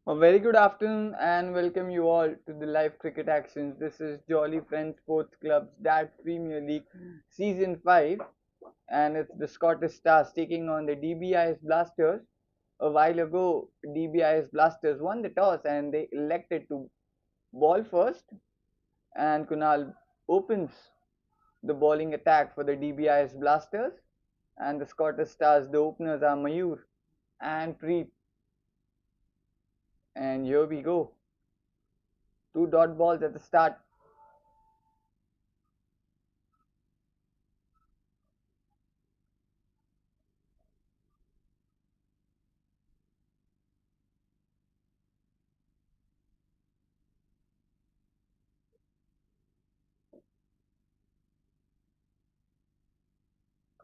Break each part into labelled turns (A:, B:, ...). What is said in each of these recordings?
A: A very good afternoon and welcome you all to the live cricket actions. This is Jolly Friends Sports Club's Dat Premier League Season 5 and it's the Scottish Stars taking on the Dbis Blasters. A while ago, Dbis Blasters won the toss and they elected to ball first, and Kunal opens the bowling attack for the DBIS Blasters, and the Scottish Stars, the openers are Mayur and Preet. And here we go. Two dot balls at the start.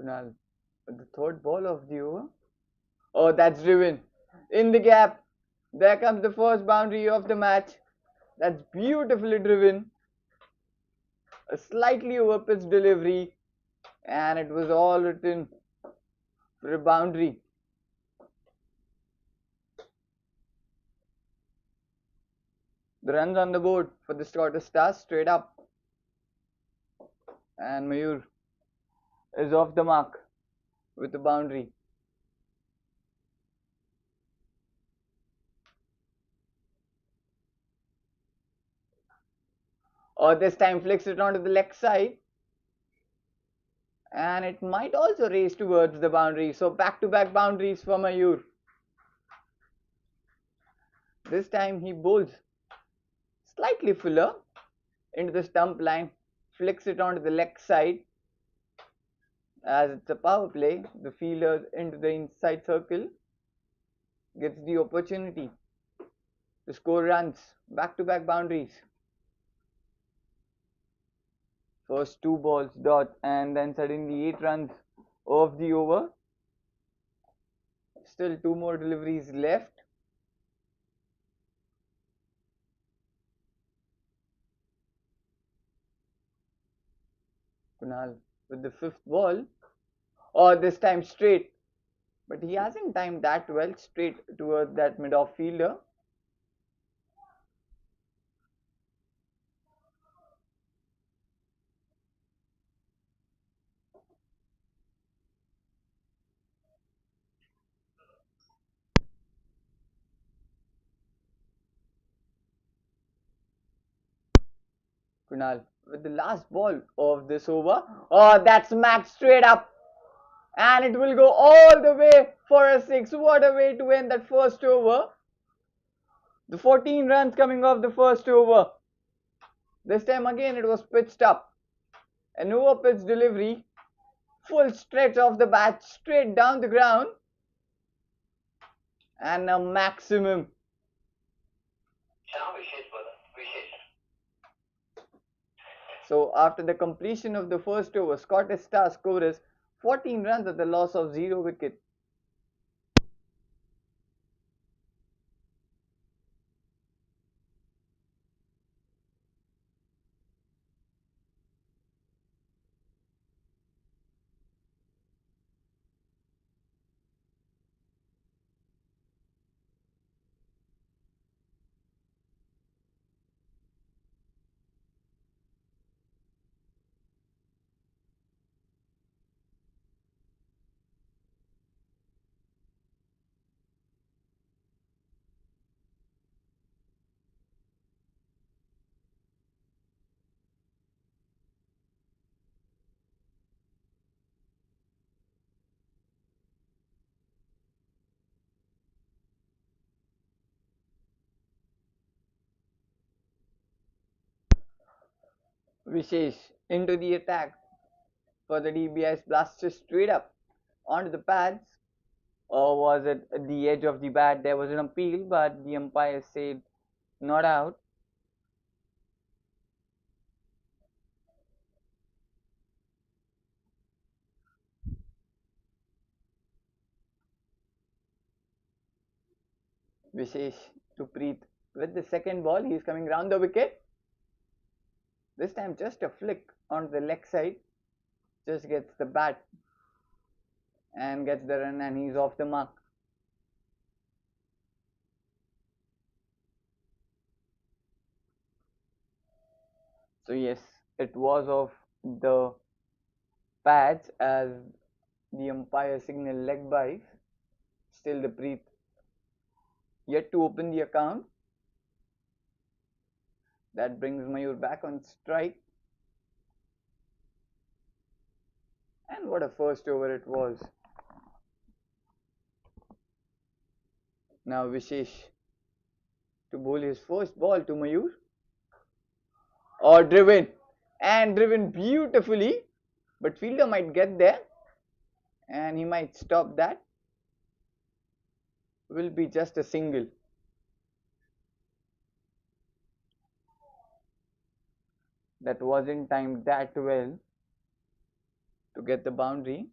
A: Kunal, the third ball of the over. Oh, that's driven. In the gap. There comes the first boundary of the match. That's beautifully driven. A slightly over pitch delivery. And it was all written for a boundary. The runs on the board for the Scottish Stars straight up. And Mayur is off the mark with the boundary. Or this time flicks it onto the leg side. And it might also race towards the boundary. So back-to-back boundaries for Mayur. This time he bowls slightly fuller into the stump line, flicks it onto the leg side. As it's a power play, the fielder into the inside circle gets the opportunity to score runs, back-to-back boundaries. First two balls dot and then suddenly 8 runs of the over. Still two more deliveries left. Kunal with the fifth ball, or this time straight, but he hasn't timed that well, straight towards that mid-off fielder. Kunal with the last ball of this over. Oh, that's smacked straight up. And it will go all the way for a 6. What a way to end that first over. The 14 runs coming off the first over. This time again it was pitched up. An over pitch delivery. Full stretch of the bat straight down the ground. And a maximum. So after the completion of the first over, Scottish Stars scores 14 runs at the loss of 0 wicket. Vishesh into the attack for the DBS, blasted straight up onto the pads. Or was it at the edge of the bat? There was an appeal, but the umpire said not out. Vishesh to Preet with the second ball. He's coming round the wicket. This time just a flick on the leg side. Just gets the bat and gets the run, and he's off the mark. So yes, it was of the pads as the umpire signal leg by. Still the Preet yet to open the account. That brings Mayur back on strike. And what a first over it was. Now Vishesh to bowl his first ball to Mayur. Or driven. And driven beautifully. But fielder might get there. And he might stop that. Will be just a single. That wasn't timed that well to get the boundary.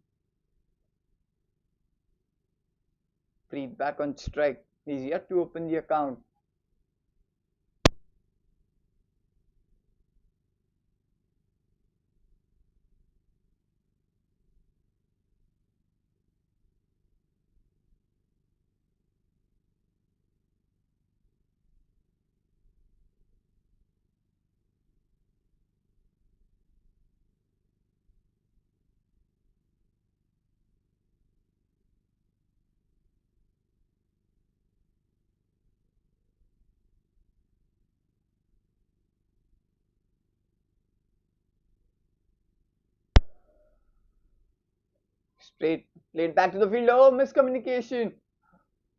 A: Preet back on strike. He's yet to open the account. Straight played back to the fielder. Oh, miscommunication.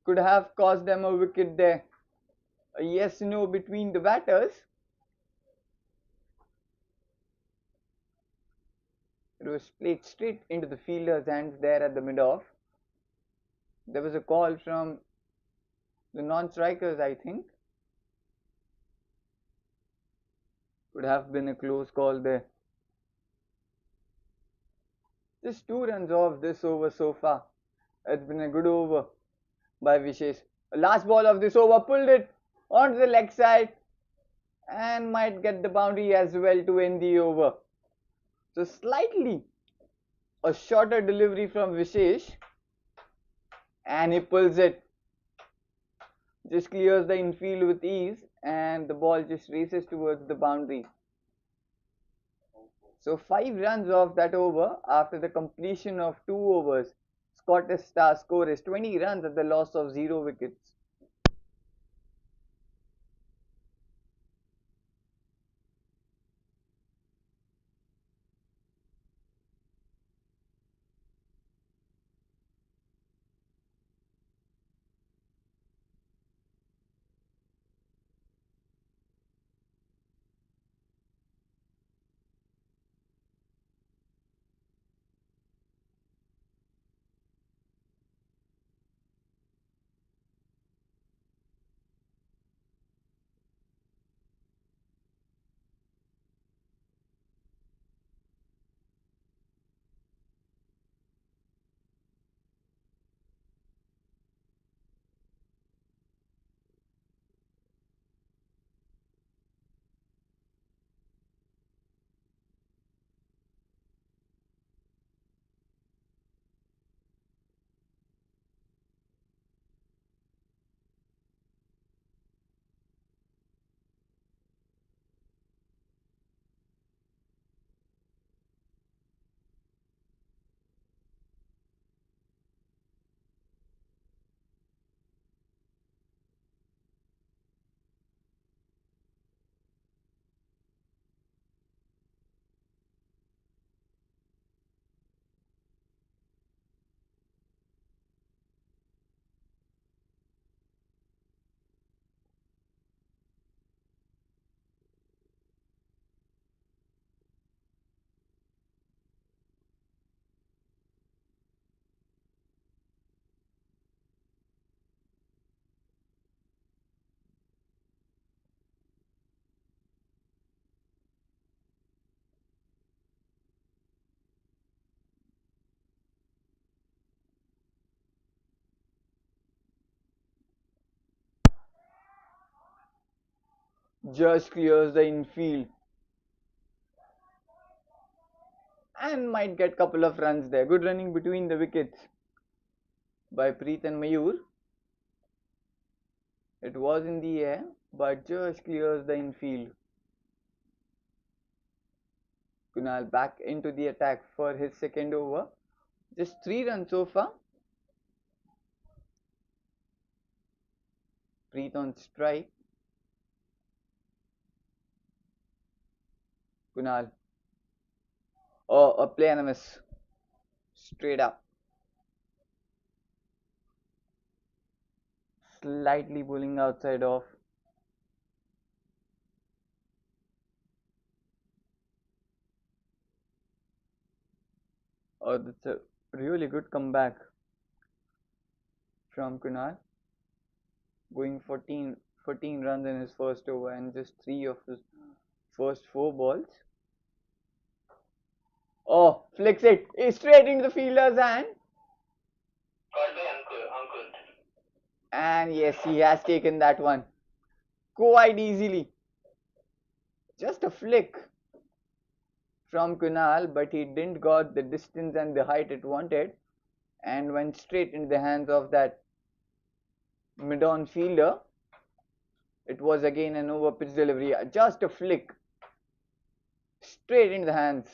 A: Could have caused them a wicket there. A yes no between the batters. It was played straight into the fielder's hands there at the mid off. There was a call from the non-strikers, I think. Could have been a close call there. Just 2 runs off this over so far. It's been a good over by Vishesh. Last ball of this over, pulled it onto the leg side and might get the boundary as well to end the over. So slightly a shorter delivery from Vishesh and he pulls it. Just clears the infield with ease and the ball just races towards the boundary. So 5 runs off that over after the completion of 2 overs. Scottish Star score is 20 runs at the loss of 0 wickets. Just clears the infield and might get couple of runs there. Good running between the wickets by Preet and Mayur. It was in the air but just clears the infield. Kunal back into the attack for his second over. Just 3 runs so far. Preet on strike. Kunal. Oh, a play and a miss. Straight up. Slightly pulling outside off. Oh, that's a really good comeback from Kunal. Going 14 runs in his first over and just 3 of his first 4 balls. Oh, flicks it straight into the fielder's hand. And yes, he has taken that one quite easily. Just a flick from Kunal, but he didn't got the distance and the height it wanted and went straight into the hands of that mid-on fielder. It was again an over pitch delivery, just a flick straight into the hands.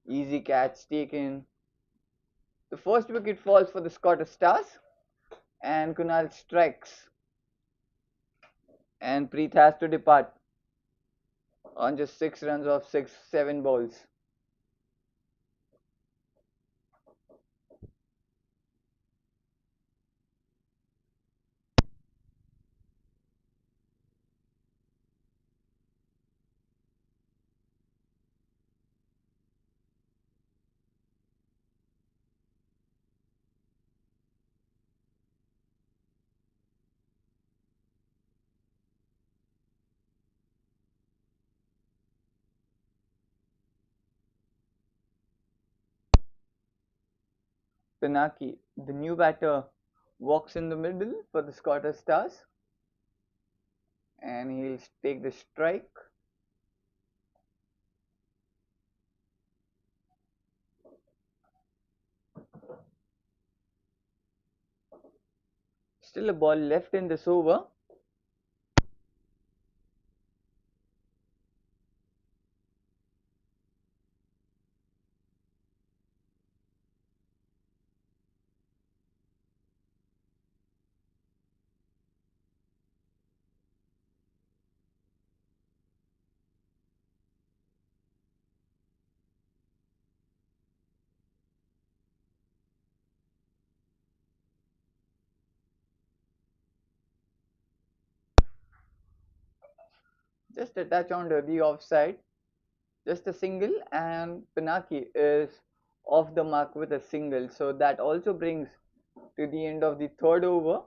A: Easy catch taken. The first wicket falls for the Scottish Stars and Kunal strikes and Preet has to depart on just 6 runs of 7 balls. Pinaki, the new batter, walks in the middle for the Scottish Stars and he'll take the strike. Still a ball left in this over. Just a touch under the offside. Just a single and Pinaki is off the mark with a single. So that also brings to the end of the third over.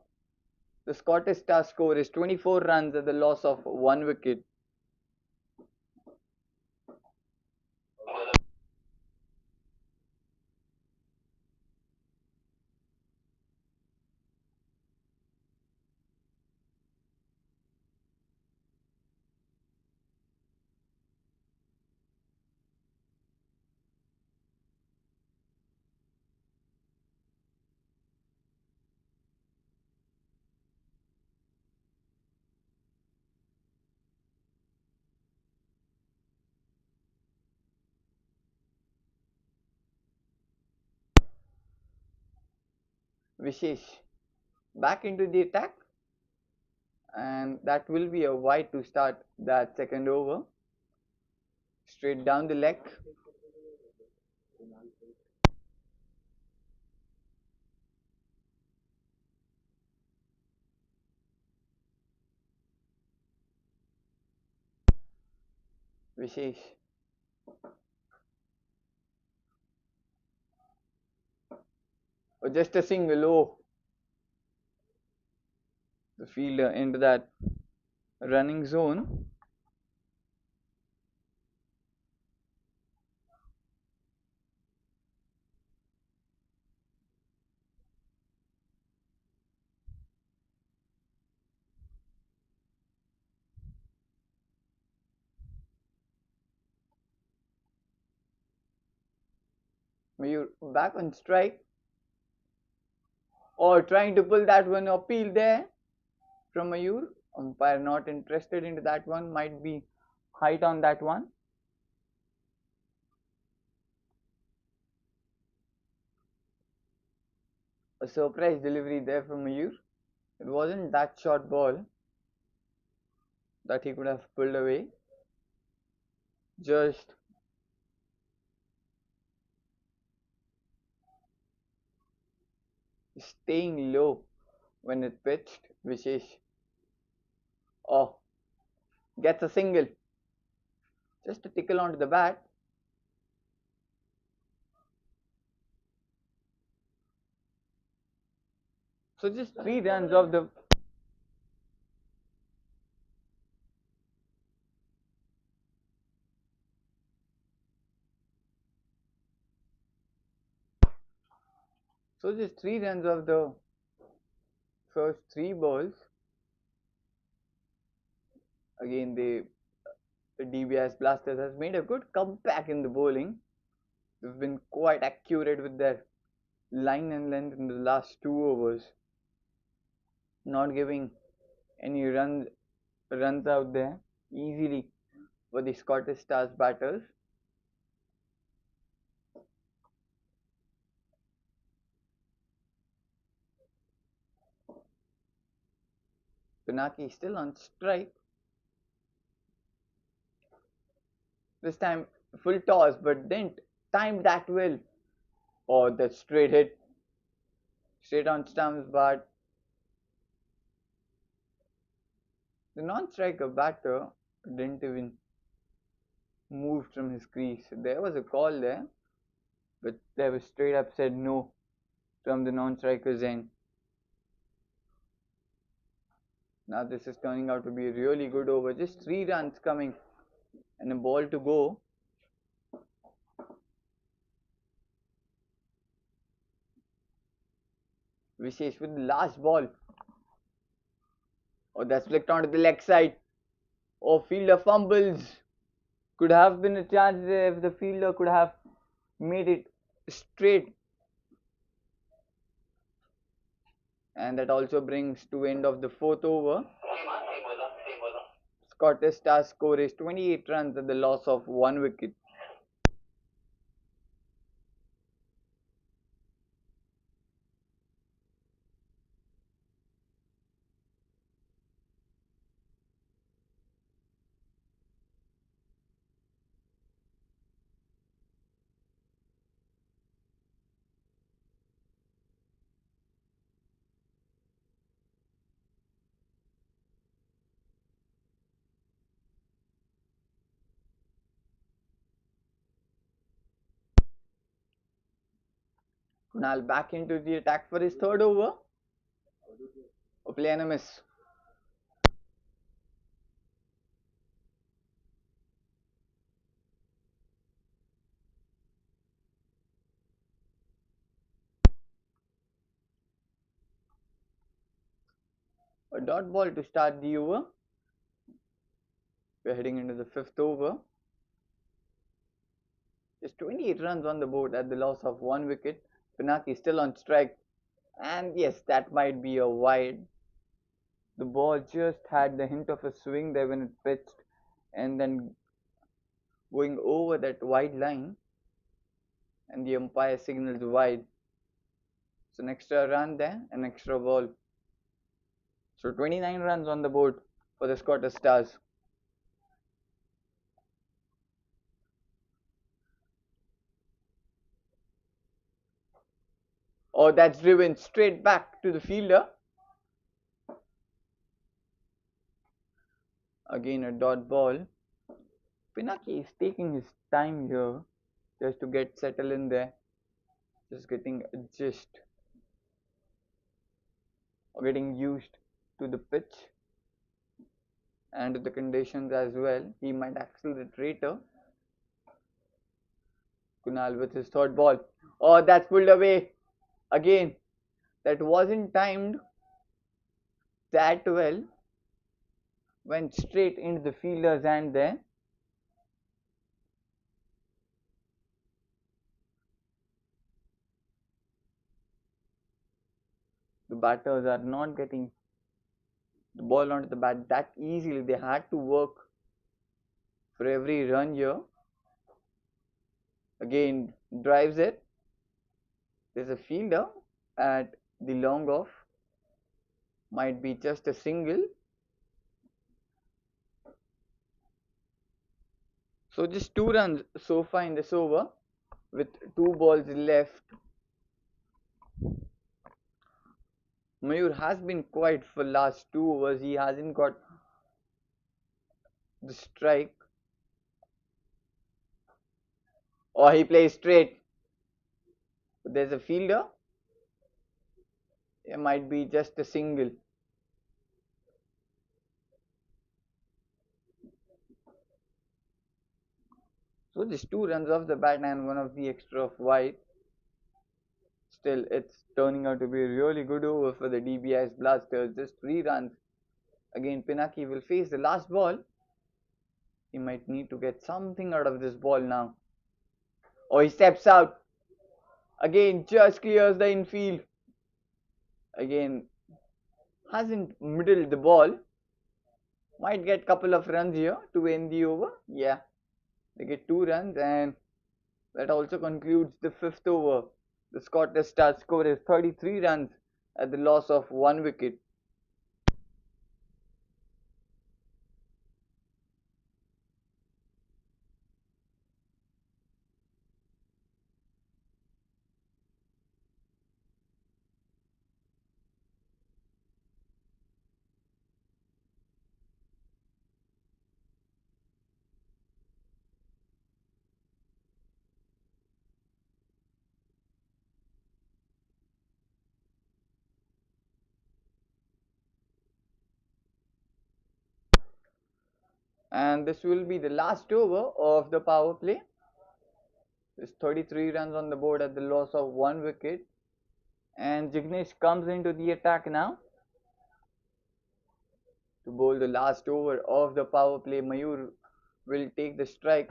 A: The Scottish Stars score is 24 runs at the loss of 1 wicket. Vishesh back into the attack and that will be a wide to start that second over. Straight down the leg. Vishesh. Or just a single. Oh, the fielder into that running zone. Mayur back on strike or trying to pull that one appeal there from Mayur. Umpire not interested into that one, might be height on that one. A surprise delivery there from Mayur. It wasn't that short ball that he could have pulled away. Just staying low when it pitched. Vishesh, oh, gets a single. Just a tickle onto the bat. So just 3 runs of the so just 3 runs of the first 3 balls. Again, the Dbis Blasters has made a good comeback in the bowling. They've been quite accurate with their line and length in the last 2 overs, not giving any runs out there easily for the Scottish Stars batters. Pinaki still on strike. This time full toss, but didn't time that well. Oh, that straight hit, straight on stumps, but the non-striker batter didn't even move from his crease. There was a call there, but there was straight up said no from the non-striker's end. Now this is turning out to be a really good over. Just 3 runs coming and a ball to go. Vishesh with the last ball. Oh, that's flicked onto the leg side. Oh, fielder fumbles. Could have been a chance there if the fielder could have made it straight. And that also brings to end of the 4th over. Scottish Stars score is 28 runs at the loss of 1 wicket. Kunal back into the attack for his 3rd over. A play and a miss. A dot ball to start the over. We're heading into the 5th over. Just 28 runs on the board at the loss of 1 wicket. Pinaki still on strike. And yes, that might be a wide. The ball just had the hint of a swing there when it pitched, and then going over that wide line, and the umpire signals wide. So an extra run there, an extra ball. So 29 runs on the board for the Scottish Stars. Oh, that's driven straight back to the fielder. Again a dot ball. Pinaki is taking his time here just to get settled in there. Just getting adjust or getting used to the pitch and to the conditions as well. He might accelerate later. Kunal with his 3rd ball. Oh, that's pulled away. Again, that wasn't timed that well. Went straight into the fielder's hand there. The batters are not getting the ball onto the bat that easily. They had to work for every run here. Again, drives it. There's a fielder at the long off. Might be just a single. So just 2 runs so far in this over with 2 balls left. Mayur has been quiet for last 2 overs. He hasn't got the strike. Or he plays straight. But there's a fielder. It might be just a single. So just 2 runs off the bat and one of the extra of wide. Still, it's turning out to be a really good over for the Dbis Blasters. Just 3 runs. Again, Pinaki will face the last ball. He might need to get something out of this ball now. Oh, he steps out. Again, just clears the infield. Again, hasn't middled the ball. Might get couple of runs here to end the over. Yeah, they get 2 runs, and that also concludes the 5th over. The Scottish Stars score is 33 runs at the loss of 1 wicket. And this will be the last over of the power play. There's 33 runs on the board at the loss of 1 wicket. And Jignesh comes into the attack now to bowl the last over of the power play. Mayur will take the strike.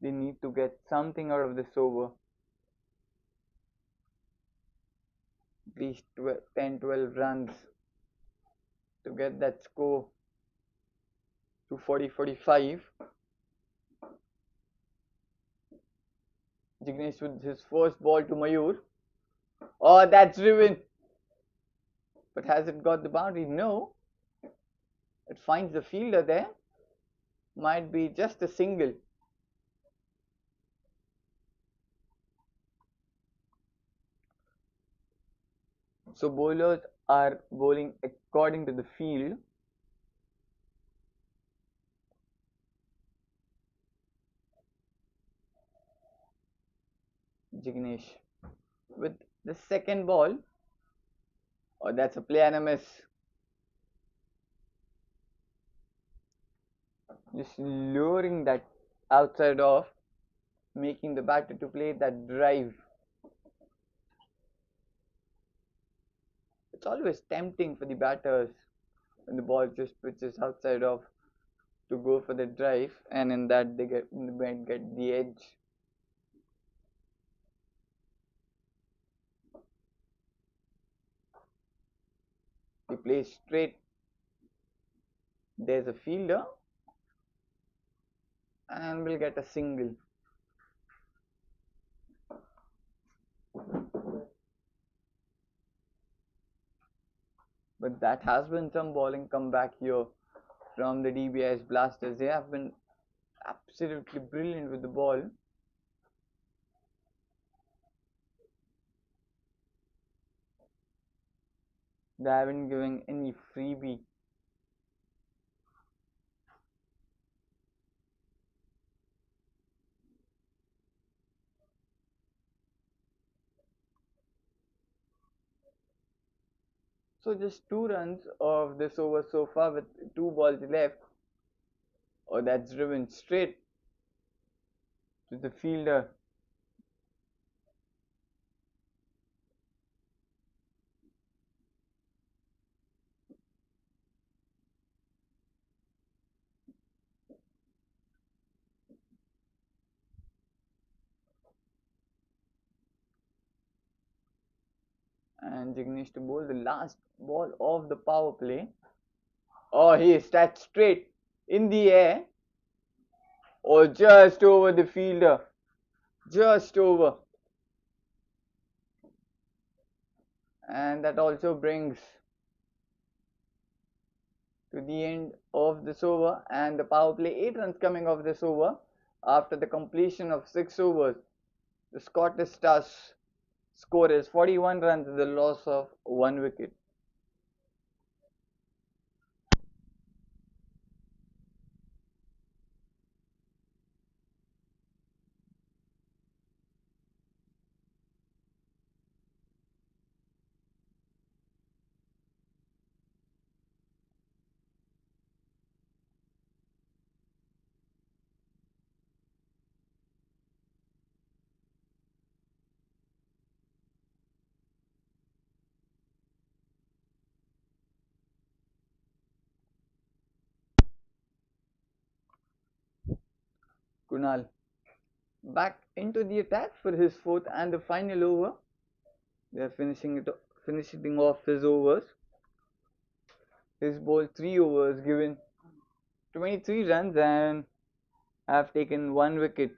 A: They need to get something out of this over. At least 10-12 runs to get that score to 40-45. Jignesh with his first ball to Mayur. Oh, that's driven. But has it got the boundary? No. It finds the fielder there. Might be just a single. So bowlers are bowling according to the field. Jignesh with the second ball. Oh, that's a play and a miss. Just luring that outside off, making the batter to play that drive. It's always tempting for the batters when the ball just pitches outside off to go for the drive, and in that they might get the edge. He plays straight. There's a fielder, and we'll get a single. But that has been some bowling comeback here from the Dbis Blasters. They have been absolutely brilliant with the ball. They haven't given any freebie. So just 2 runs of this over so far with 2 balls left. Oh, that's driven straight to the fielder. And Jignesh to bowl the last ball of the power play. Oh, he is that straight in the air. Or just over the fielder. Just over. And that also brings to the end of this over, and the power play 8 runs coming off this over after the completion of 6 overs. The Scottish Stars score is 41 runs with the loss of 1 wicket. Kunal back into the attack for his fourth and the final over. They are finishing off his overs. His ball 3 overs given 23 runs and have taken 1 wicket.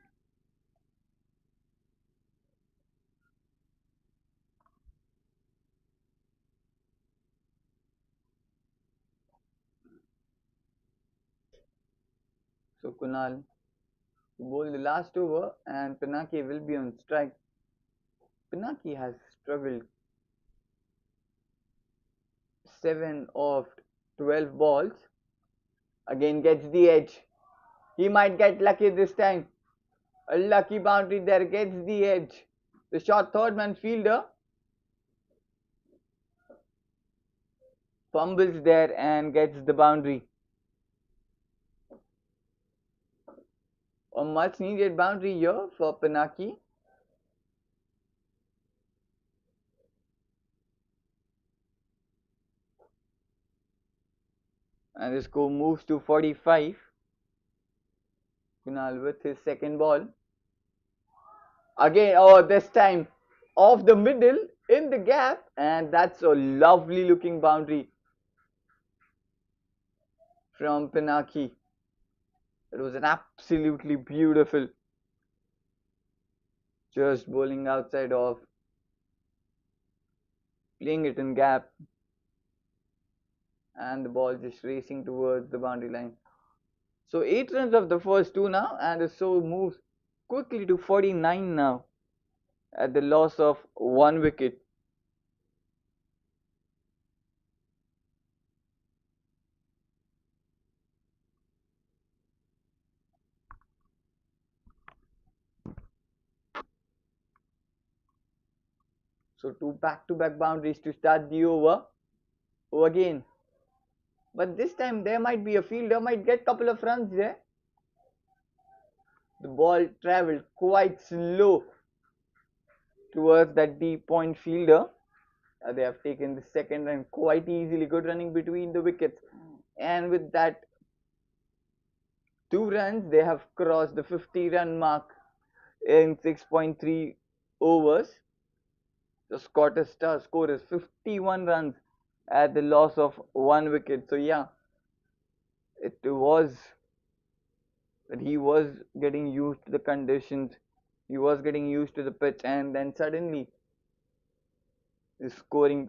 A: So Kunal to bowl the last over, and Pinaki will be on strike. Pinaki has struggled 7 of 12 balls. Again gets the edge. He might get lucky this time. A lucky boundary there, gets the edge. The short third man fielder fumbles there and gets the boundary. A much needed boundary here for Pinaki. And the score moves to 45. Kunal with his second ball. Again, oh, this time off the middle in the gap, and that's a lovely looking boundary from Pinaki. It was an absolutely beautiful. Just bowling outside off, playing it in gap, and the ball just racing towards the boundary line. So 8 runs of the first 2 now, and the score moves quickly to 49 now at the loss of 1 wicket. So 2 back-to-back boundaries to start the over. Oh, again. But this time there might be a fielder, might get couple of runs there. The ball travelled quite slow towards that deep point fielder. They have taken the second run quite easily. Good running between the wickets. And with that 2 runs, they have crossed the 50-run mark in 6.3 overs. The Scottish Stars score is 51 runs at the loss of 1 wicket. So yeah, it was that he was getting used to the conditions, he was getting used to the pitch, and then suddenly is scoring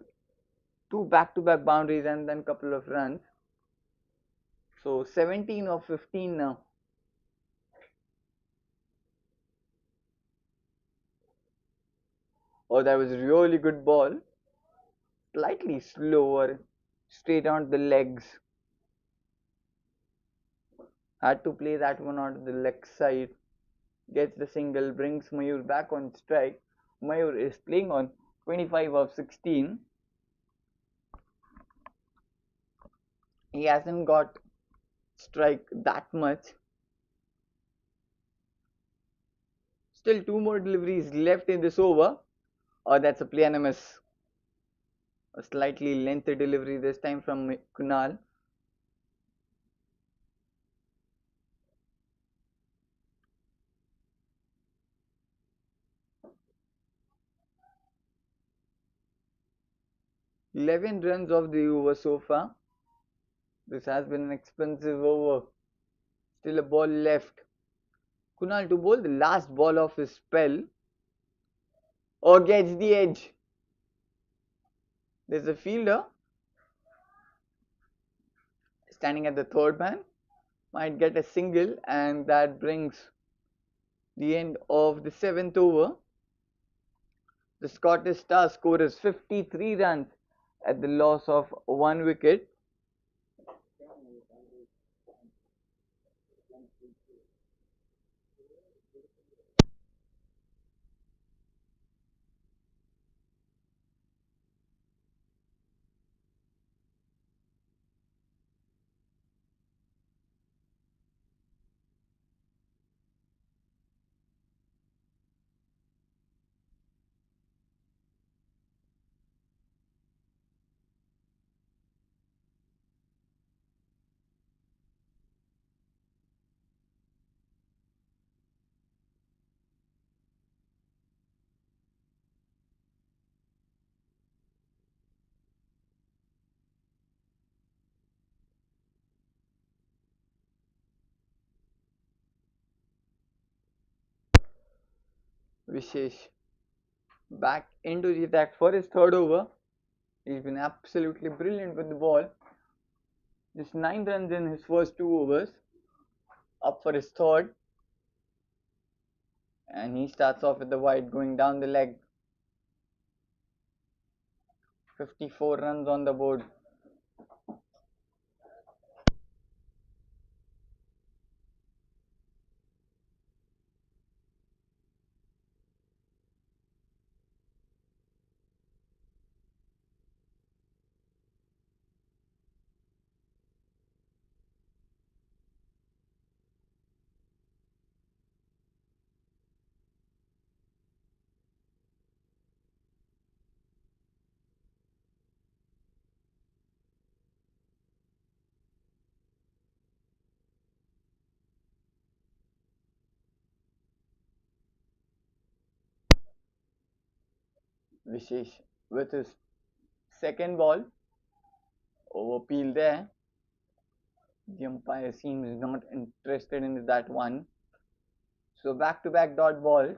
A: 2 back-to-back boundaries and then couple of runs. So 17 of 15 now. Oh, that was a really good ball. Slightly slower, straight on the legs. Had to play that one on the leg side. Gets the single, brings Mayur back on strike. Mayur is playing on 25 of 16. He hasn't got strike that much. Still 2 more deliveries left in this over. Oh, that's a play and a miss. A slightly lengthy delivery this time from Kunal. 11 runs of the over so far. This has been an expensive over. Still a ball left. Kunal to bowl the last ball of his spell. Or gets the edge. There's a fielder standing at the third man. Might get a single, and that brings the end of the 7th over. The Scottish star score is 53 runs at the loss of 1 wicket. Vishesh back into the attack for his third over. He's been absolutely brilliant with the ball. Just 9 runs in his first 2 overs. Up for his third. And he starts off with the wide going down the leg. 54 runs on the board. Vishesh with his second ball. Over peel there. The umpire seems not interested in that one. So back to back dot balls.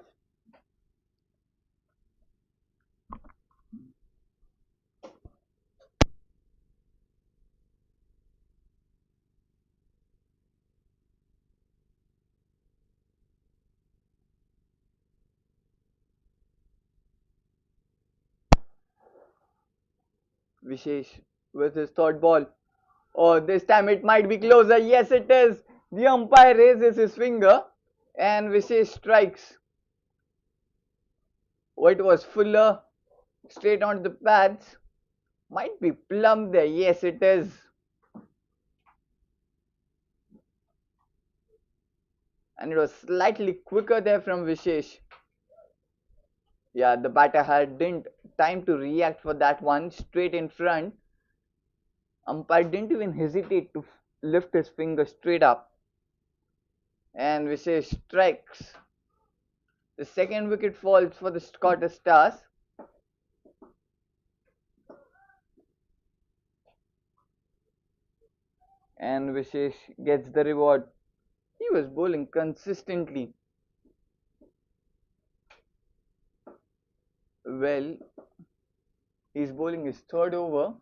A: Vishesh with his third ball. Oh, this time it might be closer. Yes, it is. The umpire raises his finger and Vishesh strikes. Oh, it was fuller. Straight onto the pads. Might be plumb there. Yes, it is. And it was slightly quicker there from Vishesh. Yeah, the batter had didn't time to react for that one. Straight in front. Umpire didn't even hesitate to lift his finger straight up. And Vishesh strikes. The second wicket falls for the Scottish Stars. And Vishesh gets the reward. He was bowling consistently. Well, he's bowling his third over.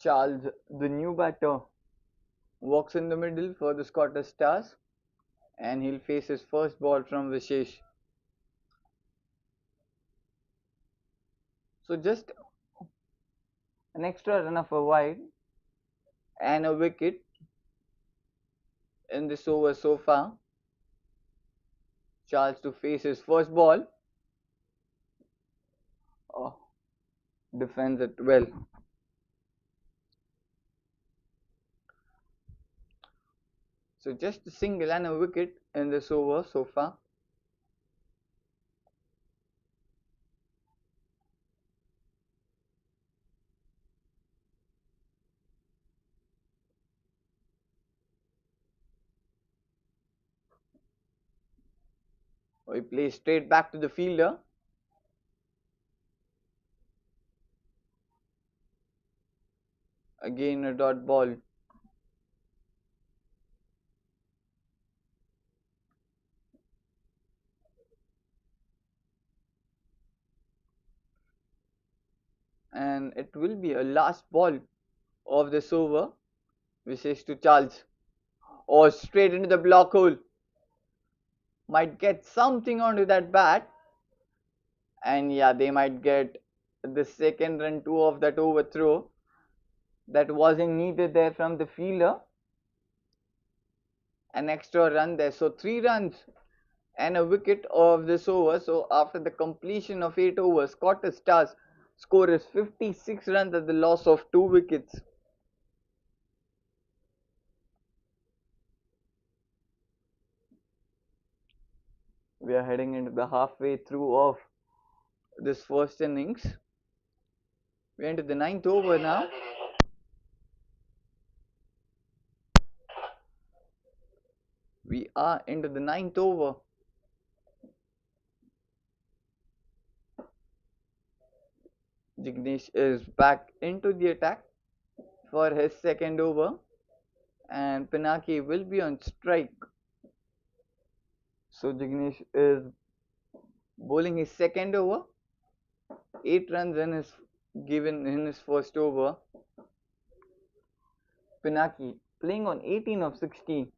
A: Charles, the new batter, walks in the middle for the Scottish Stars, and he'll face his first ball from Vishesh. So just an extra run of a wide and a wicket in this over so far. Charles to face his first ball. Oh, defends it well. So just a single and a wicket in this over so far. He plays straight back to the fielder. Again a dot ball. And it will be a last ball of this over. Vishesh to Charles. Or straight into the block hole. Might get something onto that bat. And yeah, they might get the second run too of that overthrow. That wasn't needed there from the fielder. An extra run there. So 3 runs and a wicket of this over. So after the completion of 8 overs, Scottish Stars score is 56 runs at the loss of 2 wickets. We are heading into the halfway through of this first innings. We are into the 9th over now. We are into the 9th over. Jignesh is back into the attack for his second over, and Pinaki will be on strike. So Jignesh is bowling his second over. 8 runs in his given in his first over. Pinaki playing on 18 of 16.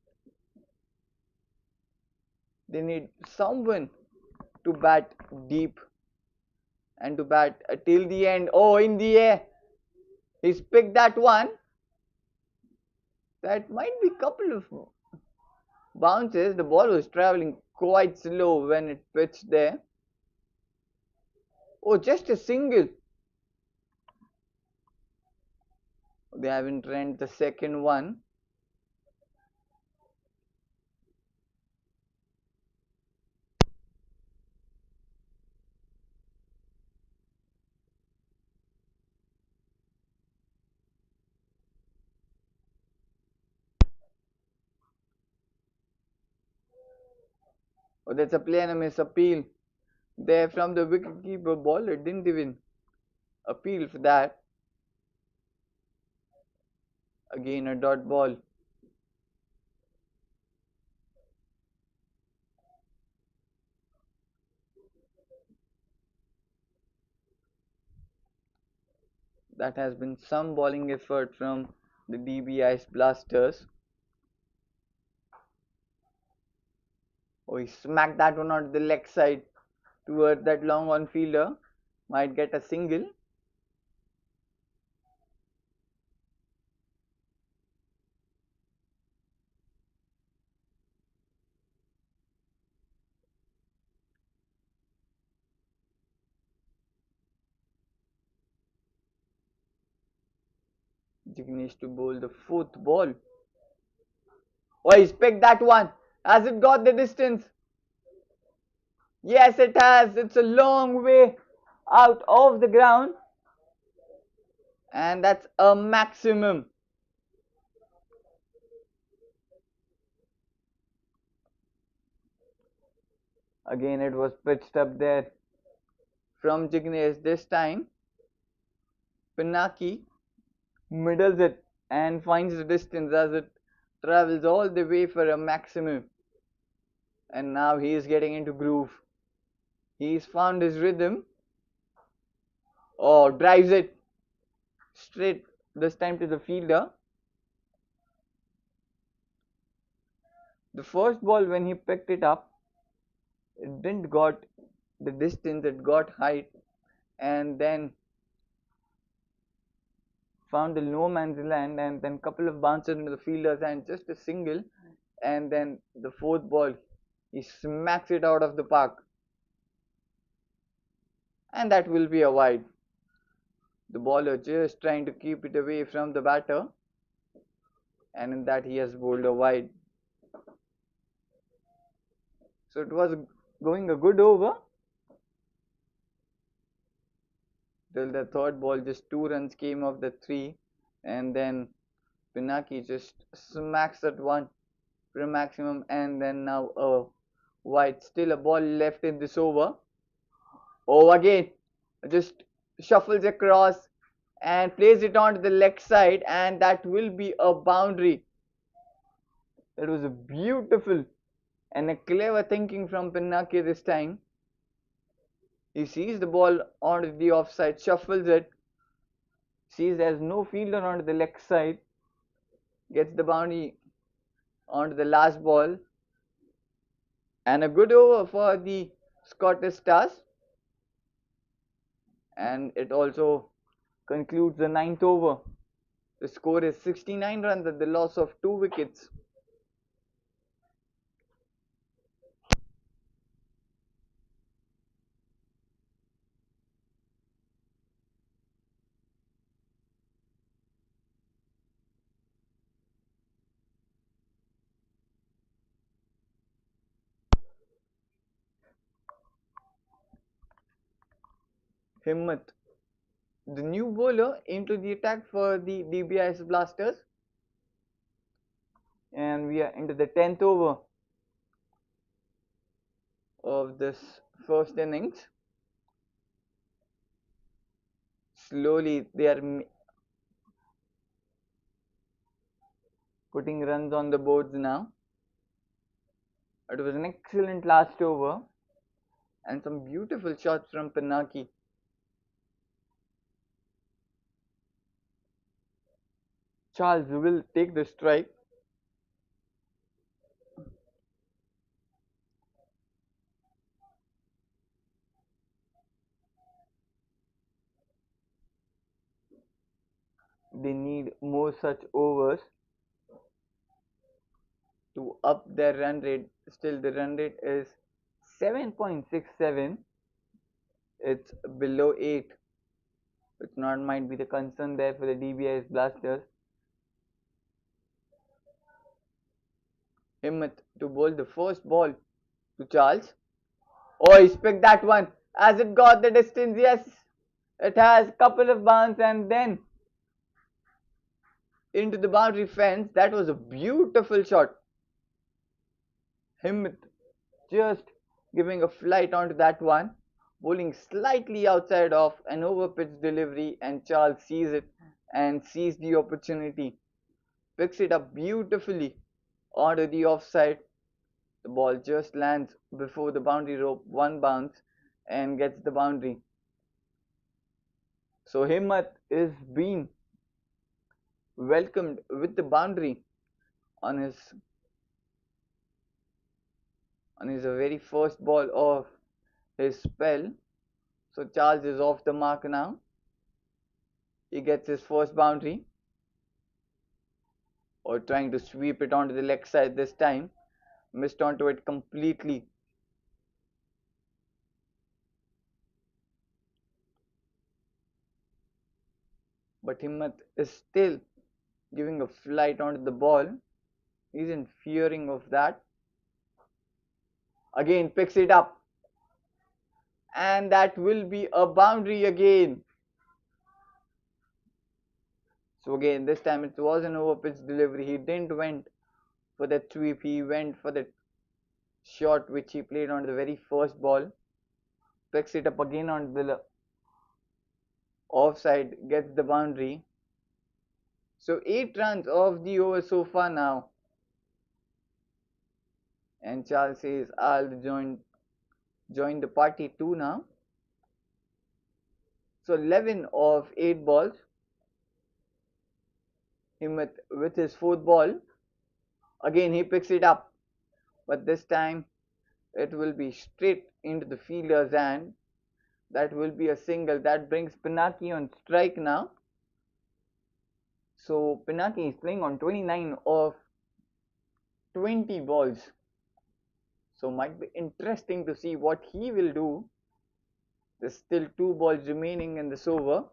A: They need someone to bat deep and to bat till the end. Oh, in the air. He's picked that one. That might be a couple of bounces. The ball was traveling quite slow when it pitched there. Oh, just a single. They haven't run the second one. Oh, that's a play and a miss appeal. There from the wicketkeeper bowler didn't even appeal for that. Again a dot ball. That has been some bowling effort from the Dbis blasters. Oh, he smacked that one on the leg side towards that long on fielder. Might get a single. Jignesh to bowl the 4th ball. Oh, he's picked that one. Has it got the distance? Yes, it has. It's a long way out of the ground. And that's a maximum. Again, it was pitched up there from Jignesh this time. Pinaki middles it and finds the distance as it travels all the way for a maximum. And now he is getting into groove. He's found his rhythm. Oh, drives it straight this time to the fielder. The first ball, when he picked it up, it didn't got the distance, it got height, and then found the no man's land, and then couple of bounces into the fielder's hand, just a single, and then the fourth ball, he smacks it out of the park, and that will be a wide. The bowler just trying to keep it away from the batter, and in that he has bowled a wide. So it was going a good over till the third ball. Just 2 runs came off the 3, and then Pinaki just smacks that one for a maximum, and then now a wide. Still a ball left in this over. Oh, again, just shuffles across and plays it onto the leg side, and that will be a boundary. That was a beautiful and a clever thinking from Pinaki this time. He sees the ball onto the offside, shuffles it, sees there's no fielder onto the leg side, gets the boundary onto the last ball, and a good over for the Scottish Stars. And it also concludes the 9th over. The score is 69 runs at the loss of 2 wickets. Himmat, the new bowler, into the attack for the Dbis Blasters. And we are into the 10th over of this first innings. Slowly they are putting runs on the boards now. It was an excellent last over and some beautiful shots from Pinaki. Charles will take the strike. They need more such overs to up their run rate. Still, the run rate is 7.67. It's below 8. Which not might be the concern there for the Dbis Blasters. Himmat to bowl the first ball to Charles. Oh, he picked that one as it got the distance. Yes, it has a couple of bounce and then into the boundary fence. That was a beautiful shot. Himmat just giving a flight onto that one, bowling slightly outside of an over pitch delivery, and Charles sees it and sees the opportunity, picks it up beautifully onto the offside. The ball just lands before the boundary rope, one bounce, and gets the boundary. So Himmat is being welcomed with the boundary on his very first ball of his spell. So Charles is off the mark now. He gets his first boundary, or trying to sweep it onto the leg side this time. Missed onto it completely. But Himmat is still giving a flight onto the ball. He isn't fearing of that. Again picks it up. And that will be a boundary again. So again, this time it was an over pitch delivery. He didn't went for that sweep. He went for that shot which he played on the very first ball. Picks it up again on the offside, gets the boundary. So 8 runs off the over so far now. And Charles says, I'll join the party too now. So 11 of 8 balls. Himmat with his fourth ball. Again he picks it up, but this time it will be straight into the fielder's hand. That will be a single. That brings Pinaki on strike now. So Pinaki is playing on 29 of 20 balls. So might be interesting to see what he will do. There's still 2 balls remaining in this over.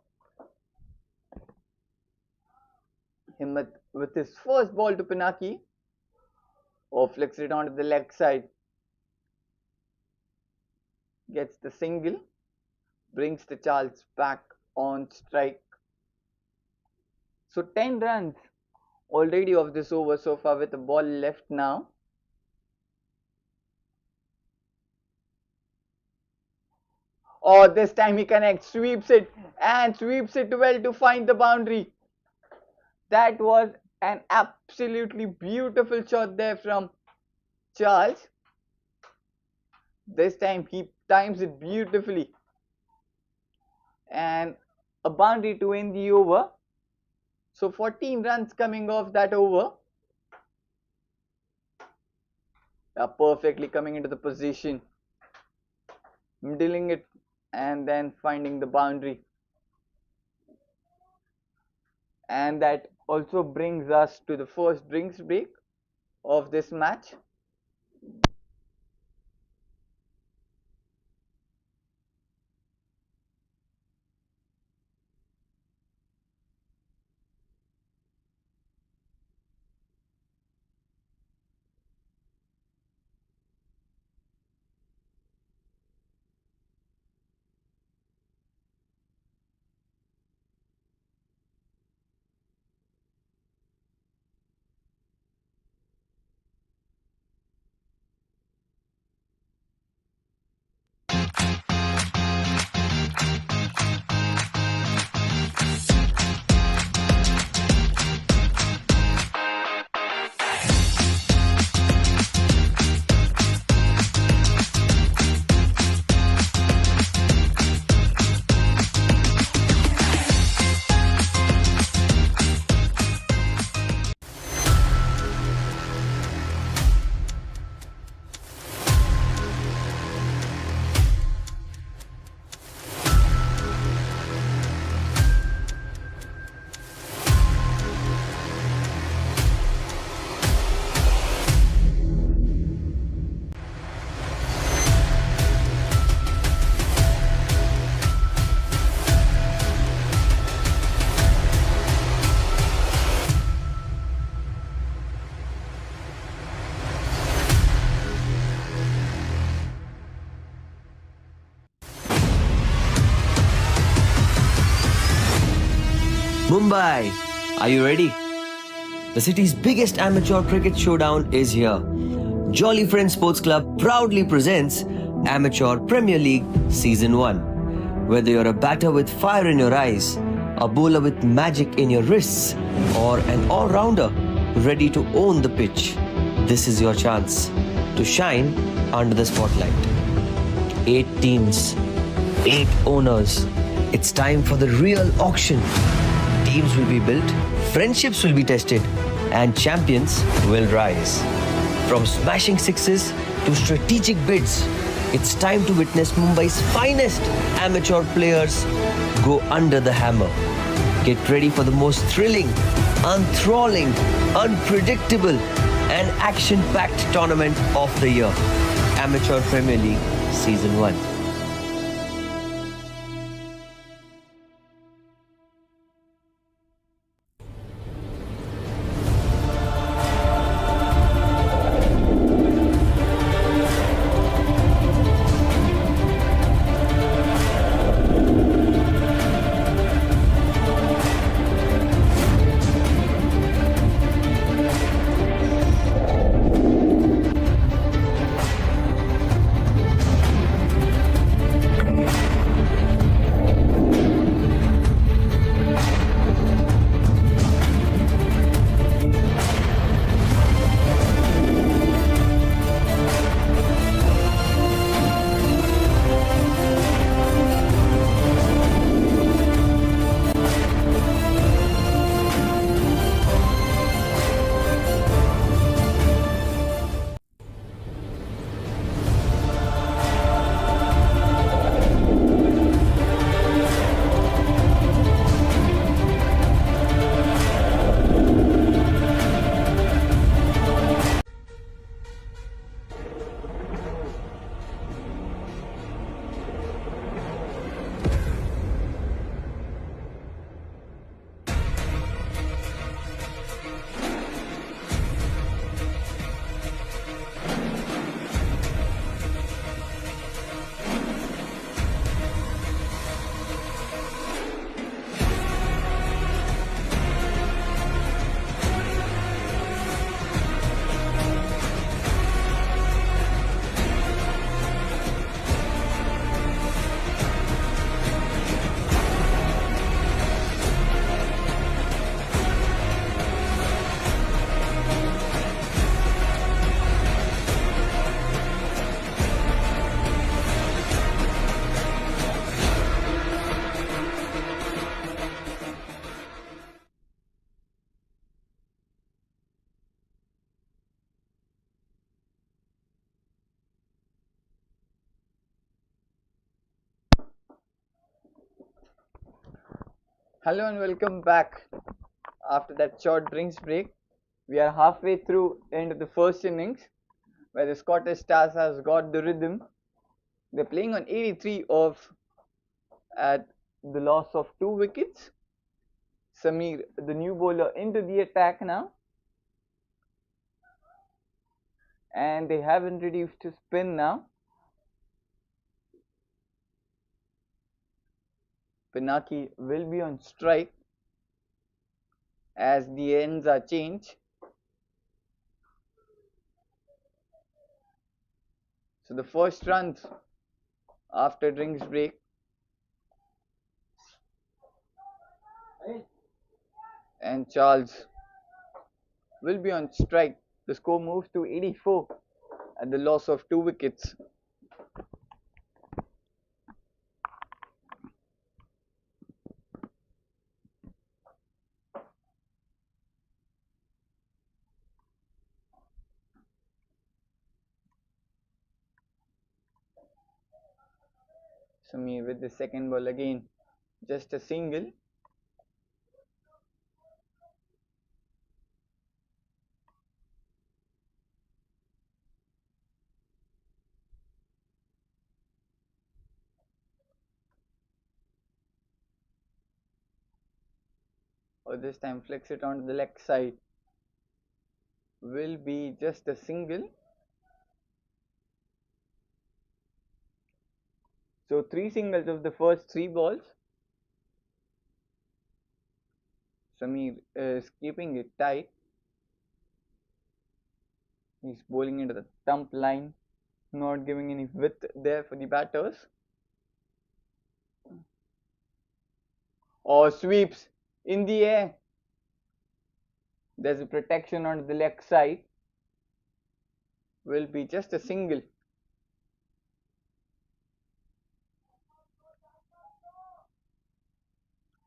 A: Himmat with his first ball to Pinaki. Flicks it onto the leg side. Gets the single. Brings the Charles back on strike. So 10 runs already of this over so far with a ball left now. Oh, this time he connects, sweeps it well to find the boundary. That was an absolutely beautiful shot there from Charles. This time he times it beautifully. And a boundary to end the over. So 14 runs coming off that over. Perfectly coming into the position. Middling it and then finding the boundary. And that also brings us to the first drinks break of this match.
B: Mumbai, are you ready? The city's biggest amateur cricket showdown is here. Jolly Friends Sports Club proudly presents Amateur Premier League Season 1. Whether you're a batter with fire in your eyes, a bowler with magic in your wrists, or an all-rounder ready to own the pitch, this is your chance to shine under the spotlight. 8 teams, 8 owners. It's time for the real auction. Teams will be built, friendships will be tested, and champions will rise. From smashing sixes to strategic bids, it's time to witness Mumbai's finest amateur players go under the hammer. Get ready for the most thrilling, enthralling, unpredictable, and action-packed tournament of the year. Amateur Premier League Season 1.
A: Hello and welcome back. After that short drinks break, we are halfway through into the first innings where the Scottish Stars has got the rhythm. They're playing on 83 off at the loss of 2 wickets. Samir, the new bowler, into the attack now, and they have introduced to spin now. Pinaki will be on strike as the ends are changed. So the first runs after drinks break, and Charles will be on strike. The score moves to 84 at the loss of 2 wickets. Samir with the second ball again, just a single. Or this time flicks it onto the leg side. Will be just a single. So 3 singles of the first 3 balls. Samir is keeping it tight. He's bowling into the stump line, not giving any width there for the batters. Or sweeps in the air. There's a protection on the leg side. Will be just a single.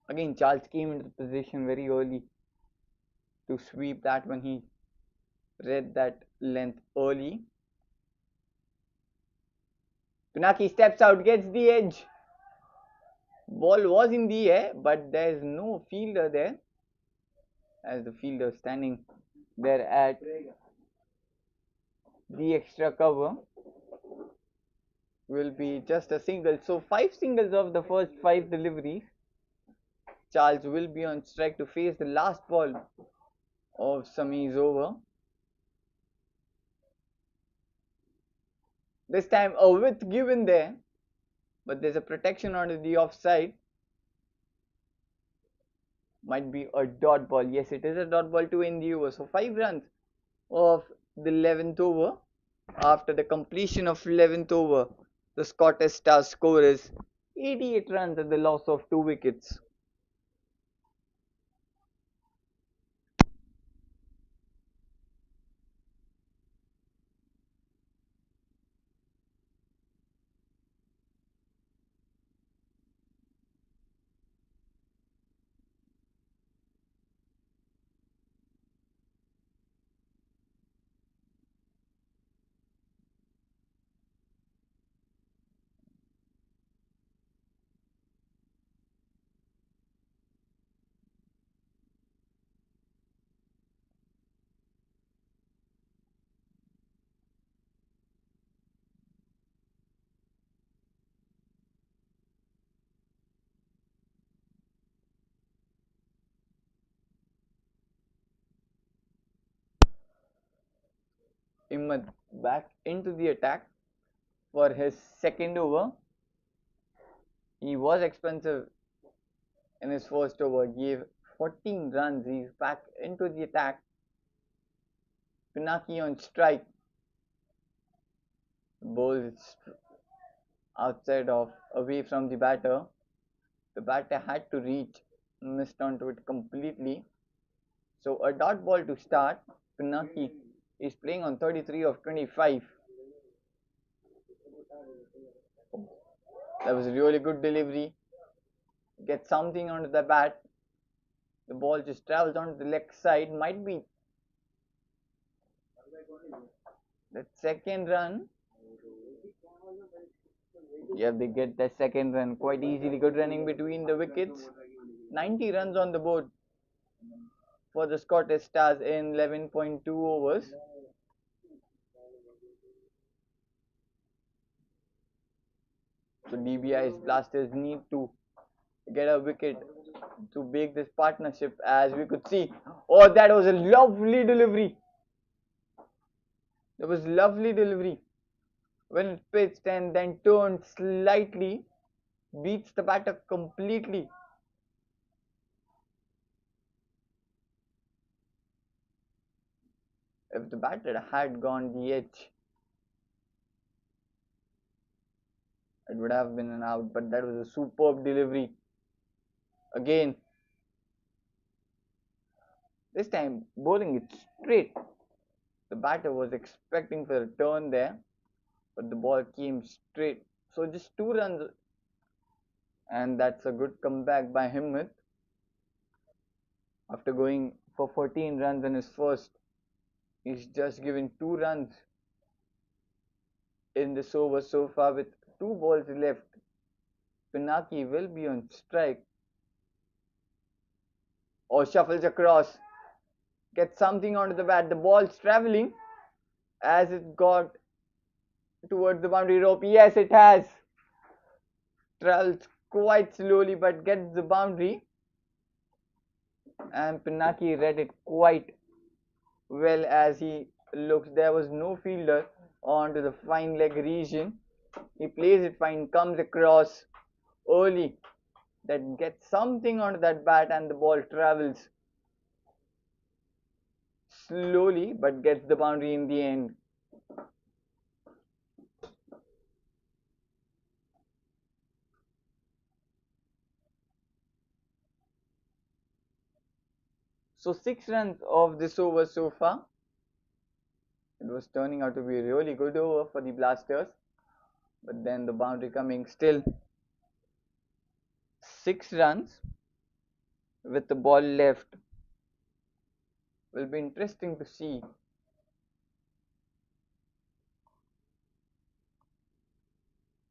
A: Again, Charles came into the position very early to sweep that when he read that length early. Pinaki steps out, gets the edge. Ball was in the air, but there is no fielder there, as the fielder standing there at the extra cover. Will be just a single. So 5 singles of the first 5 deliveries. Charles will be on strike to face the last ball of Samir's over. This time a width given there, but there's a protection on the offside. Might be a dot ball. Yes, it is a dot ball to end the over. So 5 runs of the 11th over. After the completion of 11th over, the Scottish Stars score is 88 runs at the loss of 2 wickets. Imad back into the attack for his second over. He was expensive in his first over, gave 14 runs. He's back into the attack. Pinaki on strike. Bowls outside of away from the batter. The batter had to reach, missed onto it completely. So a dot ball to start. Pinaki is playing on 33 of 25. That was a really good delivery. Gets something onto the bat. The ball just travels onto the leg side. Might be the second run. Yeah, they get the second run quite easily. Good running between the wickets. 90 runs on the board for the Scottish Stars in 11.2 overs. So DBI's Blasters need to get a wicket to break this partnership, as we could see. Oh, that was a lovely delivery. That was lovely delivery. When it pitched and then turned slightly, beats the batter completely. If the batter had gone the edge, it would have been an out, but that was a superb delivery. Again, this time bowling it straight. The batter was expecting for a turn there, but the ball came straight. So just 2 runs, and that's a good comeback by Himmat. After going for 14 runs in his first, he's just given 2 runs in this over so far with 2 balls left. Pinaki will be on strike. Or shuffles across. Gets something onto the bat. The ball's travelling as it got towards the boundary rope. Yes, it has. Travels quite slowly but gets the boundary. And Pinaki read it quite well as he looks. There was no fielder onto the fine leg region. He plays it fine, comes across early. That gets something onto that bat and the ball travels slowly but gets the boundary in the end. So 6 runs of this over so far. It was turning out to be a really good over for the Blasters. But then the boundary coming still. 6 runs with the ball left. Will be interesting to see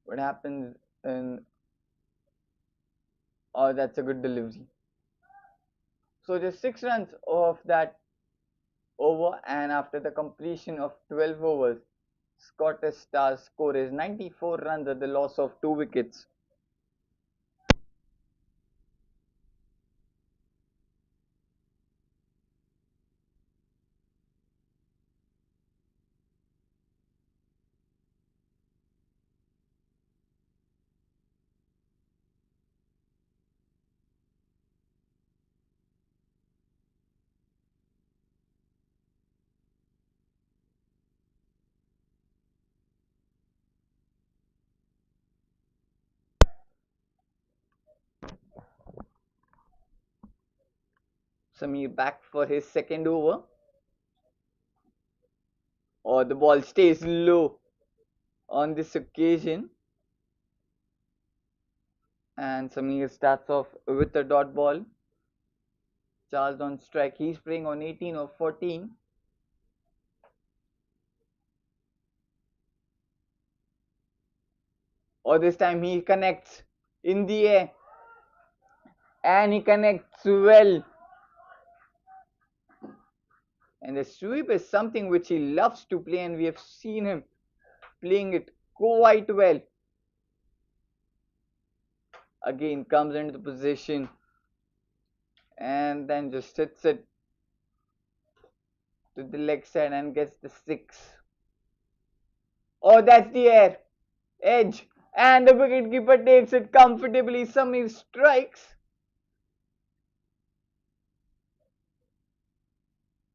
A: what happens in. Oh, that's a good delivery. So just 6 runs of that over, and after the completion of 12 overs, Scottish Stars score is 94 runs at the loss of 2 wickets. Samir back for his second over. Or the ball stays low on this occasion. And Samir starts off with a dot ball. Charles on strike. He's playing on 18 or 14. Or this time he connects in the air. And he connects well. And the sweep is something which he loves to play, and we have seen him playing it quite well. Again comes into the position and then just hits it to the leg side and gets the 6. Oh, that's the edge, and the wicketkeeper takes it comfortably. Samir strikes.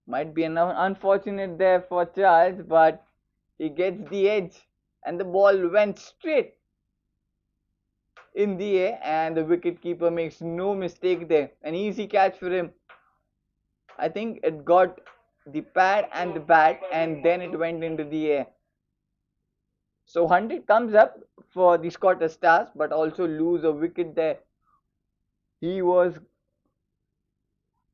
A: Might be an unfortunate there for Charles, but he gets the edge and the ball went straight in the air, and the wicketkeeper makes no mistake there. An easy catch for him. I think it got the pad and the bat, and then it went into the air. So 100 comes up for the Scottish Stars, but also lose a wicket there. He was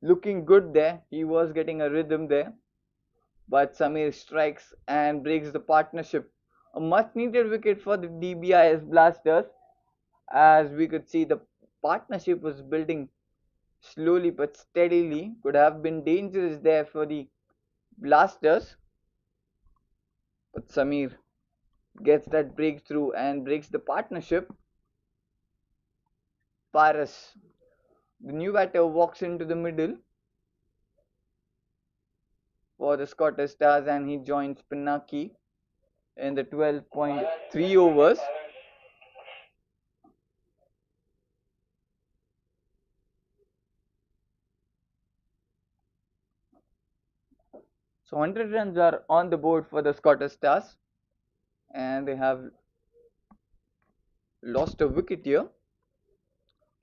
A: looking good there. He was getting a rhythm there. But Samir strikes and breaks the partnership. A much needed wicket for the Dbis Blasters. As we could see, the partnership was building slowly but steadily. Could have been dangerous there for the Blasters, but Samir gets that breakthrough and breaks the partnership. Paras, the new batter, walks into the middle for the Scottish Stars and he joins Pinaki in the 12.3 overs. So 100 runs are on the board for the Scottish Stars and they have lost a wicket here.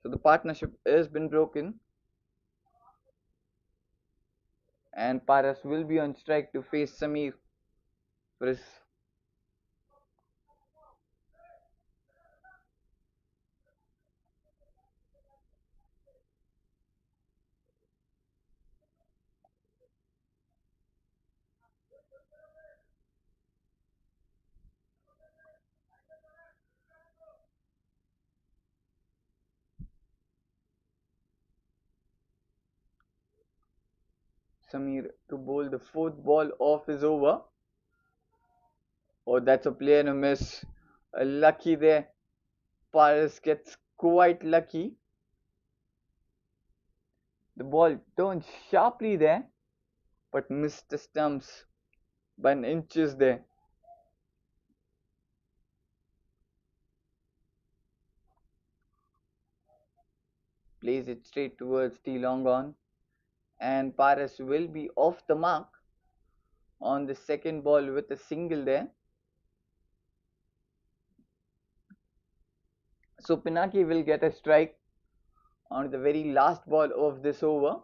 A: So the partnership has been broken and Paras will be on strike to face Samir for his Samir to bowl the fourth ball of his over. Oh, that's a player to miss. Lucky there. Paras gets quite lucky. The ball turns sharply there, but missed the stumps by an inches there. Plays it straight towards the long on, and Paras will be off the mark on the second ball with a single there. So Pinaki will get a strike on the very last ball of this over.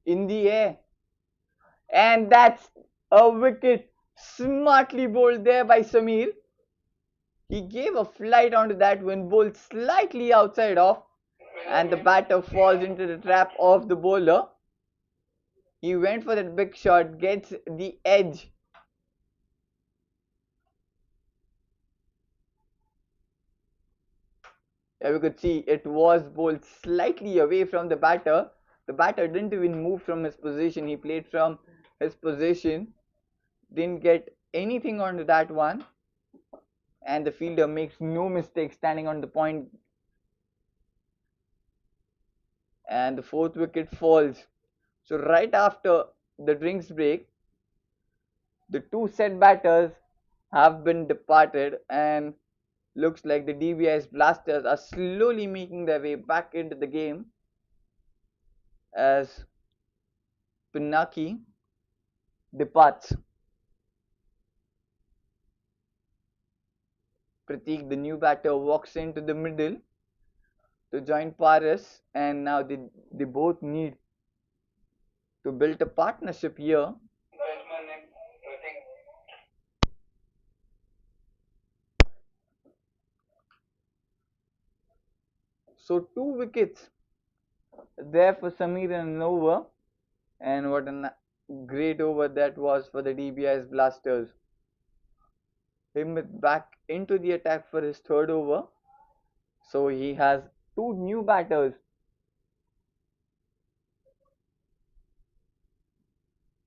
A: In the air, and that's a wicket smartly bowled there by Samir. He gave a flight onto that when bowled slightly outside off, and the batter falls into the trap of the bowler. He went for that big shot, gets the edge. Yeah, we could see it was bowled slightly away from the batter. The batter didn't even move from his position. He played from his position, didn't get anything onto that one, and the fielder makes no mistake standing on the point, and the fourth wicket falls. So right after the drinks break, the two set batters have been departed, and looks like the Dbis Blasters are slowly making their way back into the game as Pinaki departs. Pratik, the new batter, walks into the middle to join Paras, and now they both need to build a partnership here. So two wickets there for Samir and an over, and what a great over that was for the Dbis Blasters. Him back into the attack for his third over. So he has two new batters,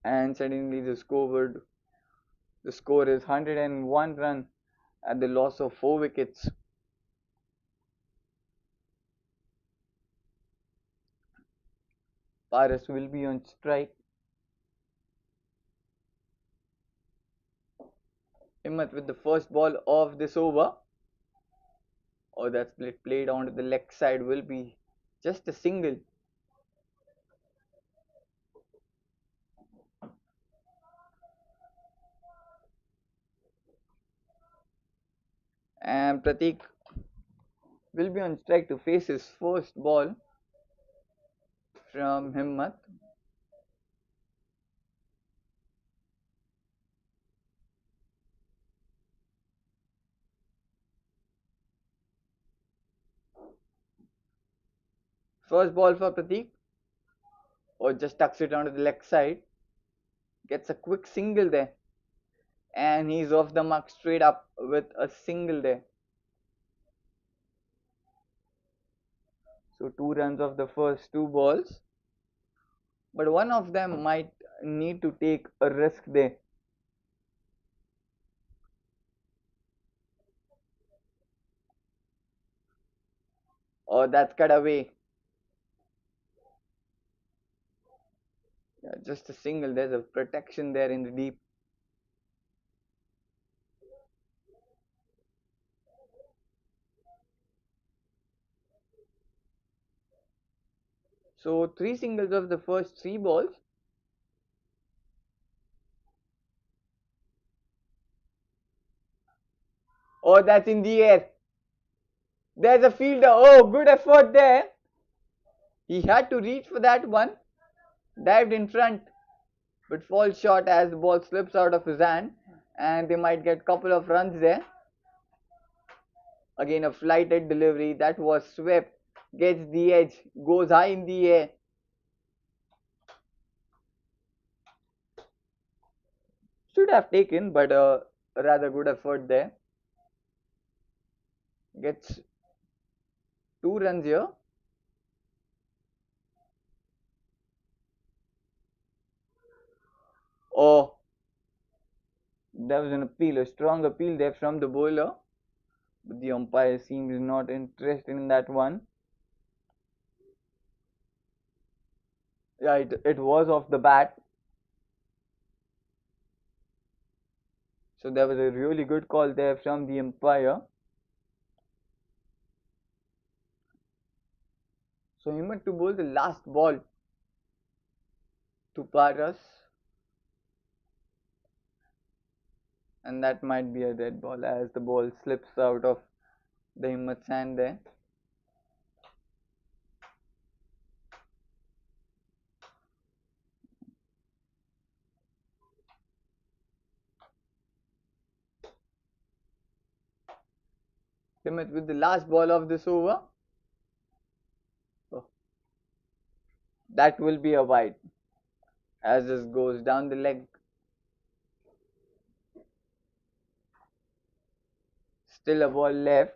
A: and suddenly the score is 101 run at the loss of 4 wickets. Paras will be on strike. Himmat with the first ball of this over. Oh, that split played onto the leg side will be just a single. And Pratik will be on strike to face his first ball from Himmat. First ball for Pratik, or just tucks it onto the leg side. Gets a quick single there. And he's off the mark straight up with a single there. So 2 runs of the first 2 balls. But one of them might need to take a risk there. Oh, that's cut away. Yeah, just a single. There's a protection there in the deep. So 3 singles of the first 3 balls. Oh, that's in the air. There's a fielder. Oh, good effort there. He had to reach for that one. Dived in front, but falls short as the ball slips out of his hand, and they might get a couple of runs there. Again, a flighted delivery that was swept, gets the edge, goes high in the air. Should have taken, but a rather good effort there. Gets 2 runs here. Oh, there was an appeal, a strong appeal there from the bowler, but the umpire seems not interested in that one. Yeah, it was off the bat. So there was a really good call there from the umpire. So he meant to bowl the last ball to Paras, and that might be a dead ball as the ball slips out of the Himmat's hand there. Himmat with the last ball of this over. Oh, that will be a wide as this goes down the leg. Still a ball left.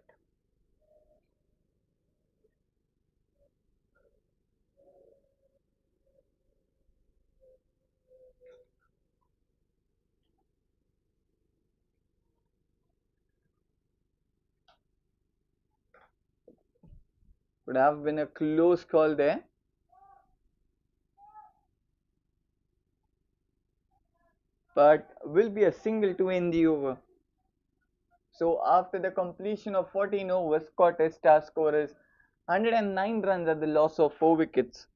A: Would have been a close call there. But will be a single to end the over. So after the completion of 14 overs, Scottish Star score is 109 runs at the loss of 4 wickets.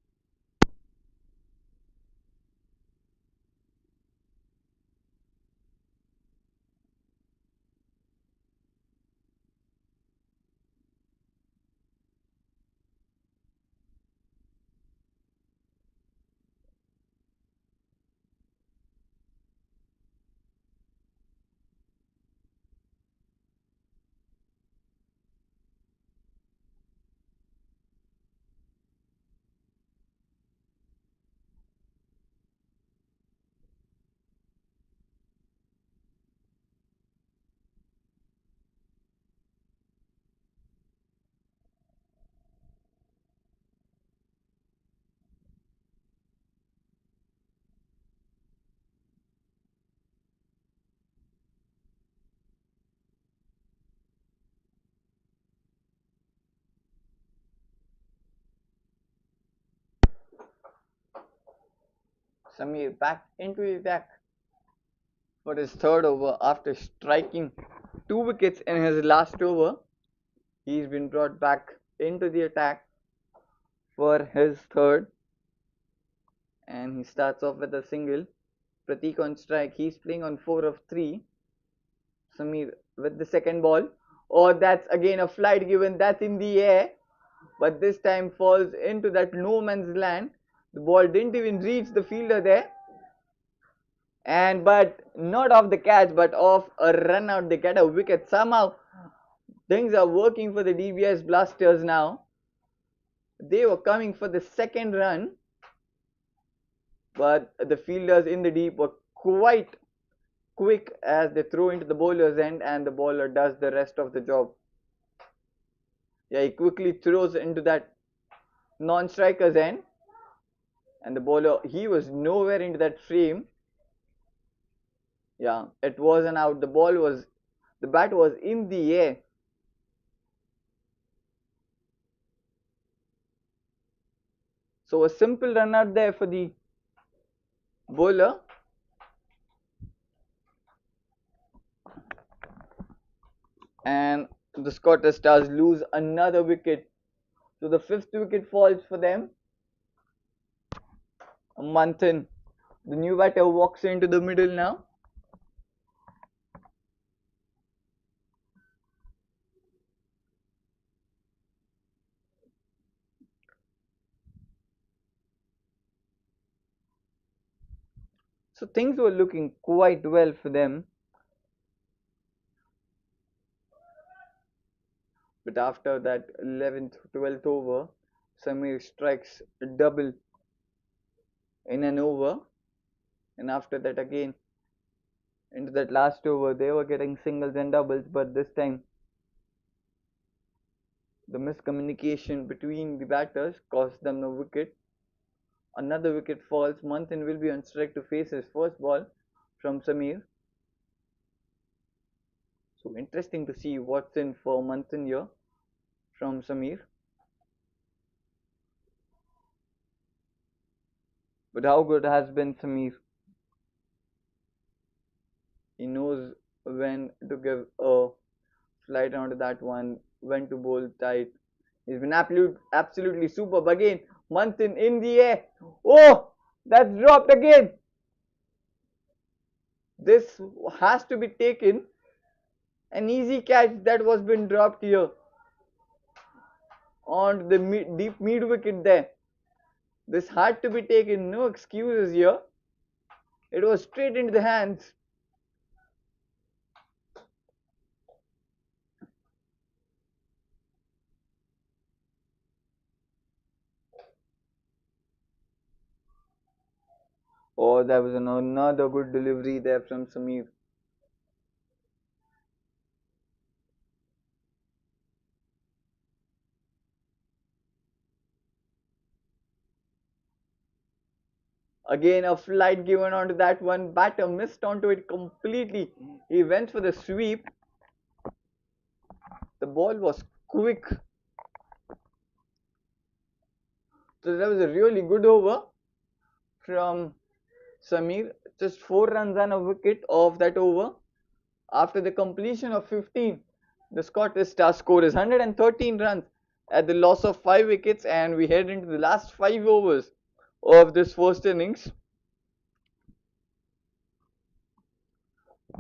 A: Samir back into the attack for his third over after striking 2 wickets in his last over. He's been brought back into the attack for his third, and he starts off with a single. Pratik on strike. He's playing on 4 of 3. Samir with the second ball. Oh, that's again a flight given. That's in the air, but this time falls into that no man's land. The ball didn't even reach the fielder there. And but not off the catch, but off a run out. They get a wicket. Somehow things are working for the Dbis Blasters now. They were coming for the second run, but the fielders in the deep were quite quick as they throw into the bowler's end, and the bowler does the rest of the job. Yeah, he quickly throws into that non-striker's end, and the bowler, he was nowhere into that frame. Yeah, it was an out. The bat was in the air. So a simple run out there for the bowler. And the Scottish Stars lose another wicket. So the fifth wicket falls for them. Manthan, the new batter, walks into the middle now. So things were looking quite well for them. But after that 11th, 12th over, Samir strikes a double in an over. And after that again, into that last over, they were getting singles and doubles. But this time, the miscommunication between the batters cost them the wicket. Another wicket falls. Manthan will be on strike to face his first ball from Samir. So interesting to see what's in for Manthan here from Samir. But how good has been Samir? He knows when to give a flight onto that one, when to bowl tight. He's been absolutely superb. Again, Manthan in the air. Oh, that's dropped again. This has to be taken. An easy catch that was been dropped here on the deep mid wicket there. This had to be taken. No excuses here. It was straight into the hands. Oh, that was another good delivery there from Samir. Again, a flight given onto that one. Batter missed onto it completely. He went for the sweep. The ball was quick. So that was a really good over from Samir. Just 4 runs and a wicket off that over. After the completion of 15, the Scottish Stars score is 113 runs at the loss of 5 wickets, and we head into the last 5 overs of this first innings.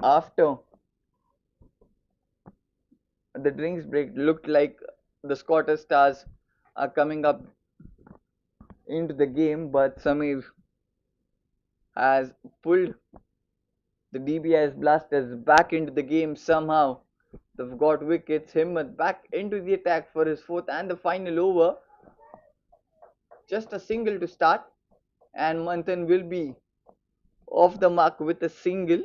A: After the drinks break, looked like the Scottish Stars are coming up into the game, but Samir has pulled the Dbis Blasters back into the game somehow. They've got wickets. Himmat back into the attack for his fourth and the final over. Just a single to start, and Manthan will be off the mark with a single.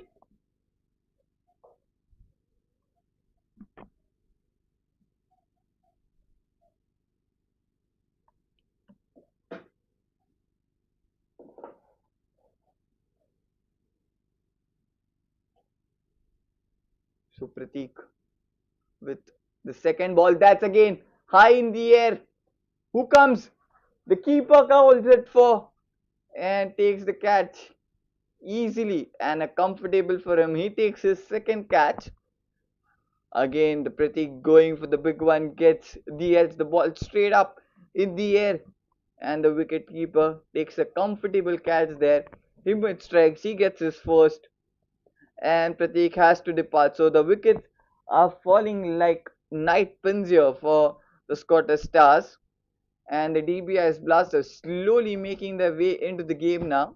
A: So Pratik with the second ball, that's again high in the air. Who comes? The keeper holds it for and takes the catch easily, and a comfortable for him. He takes his second catch. Again, the Pratik going for the big one, gets the ball straight up in the air, and the wicket keeper takes a comfortable catch there. Himmat strikes, he gets his first, and Pratik has to depart. So the wickets are falling like night pins here for the Scottish Stars, and the Dbis Blasters slowly making their way into the game now.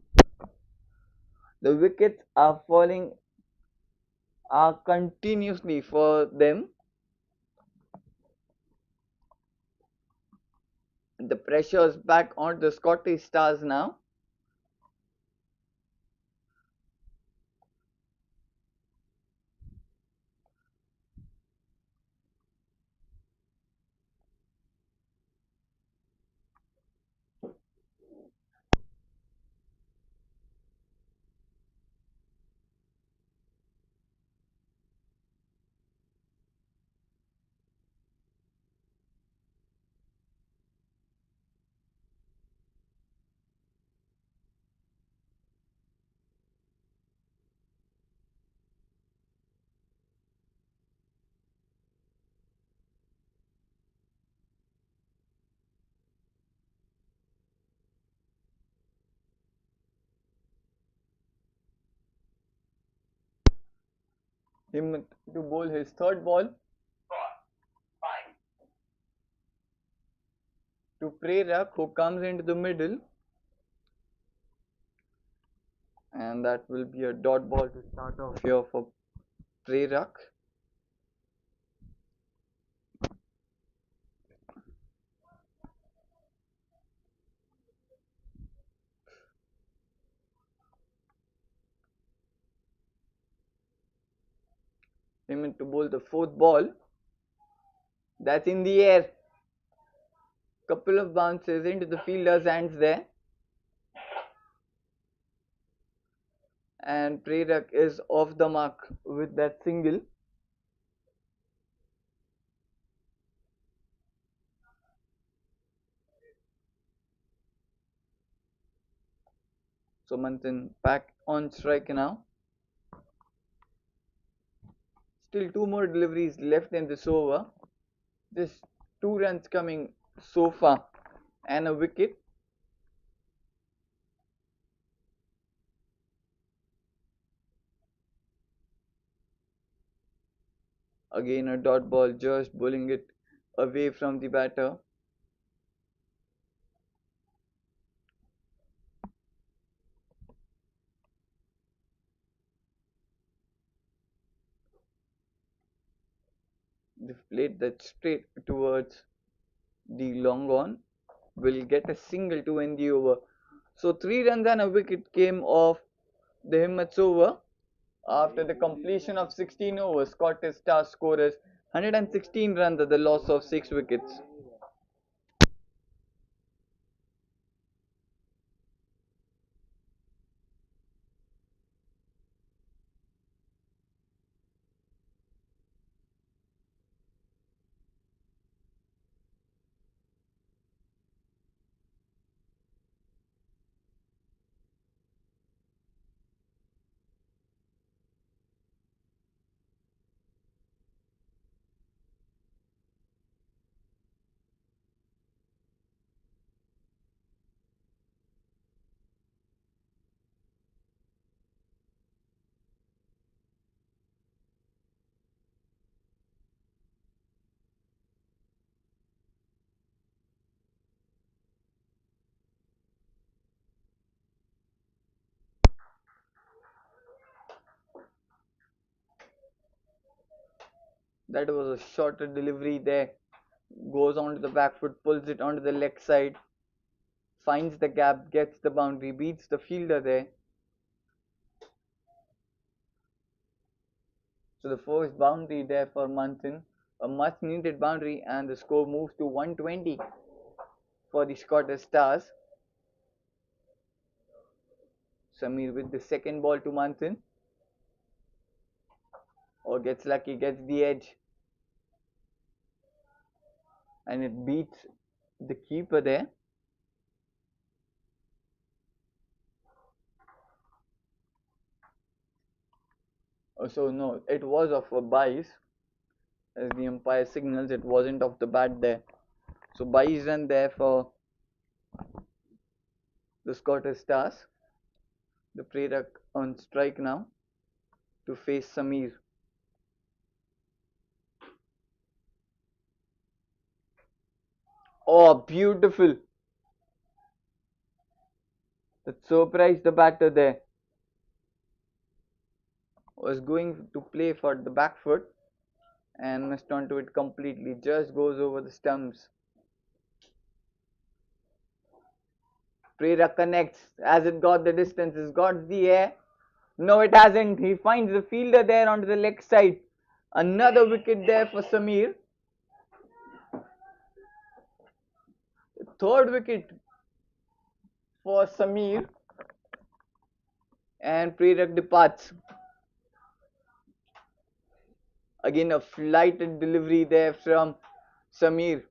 A: The wickets are falling continuously for them. The pressure's back on the Scottish Stars now. Him to bowl his third ball to Prerak, who comes into the middle, and that will be a dot ball to start off here for Prerak. Him to bowl the fourth ball. That's in the air. Couple of bounces into the fielder's hands there. And Prerak is off the mark with that single. So Manthan back on strike now. Still 2 more deliveries left in this over. Just 2 runs coming so far and a wicket. Again a dot ball, just bowling it away from the batter. They've played that straight towards the long on. Will get a single to end the over. So 3 runs and a wicket came off the Himmat's over. After the completion of 16 overs, Scottish Stars scorers 116 runs at the loss of 6 wickets. That was a shorter delivery there. Goes onto the back foot, pulls it onto the leg side, finds the gap, gets the boundary, beats the fielder there. So the first boundary there for Manthan, a much needed boundary, and the score moves to 120 for the Scottish Stars. Samir with the second ball to Manthan. Or gets lucky, gets the edge. And it beats the keeper there. So no, it was of a bias. As the umpire signals, it wasn't off the bat there. So bias run there for the Scottish Stars. The Prerak on strike now to face Samir. Oh, beautiful. That surprised the batter there. Was going to play for the back foot and missed onto it completely. Just goes over the stumps. Prera connects as it got the distance, it's got the air. No, it hasn't. He finds the fielder there onto the leg side. Another wicket there for Samir. Third wicket for Samir. And Prerak departs. Again, a flighted delivery there from Samir.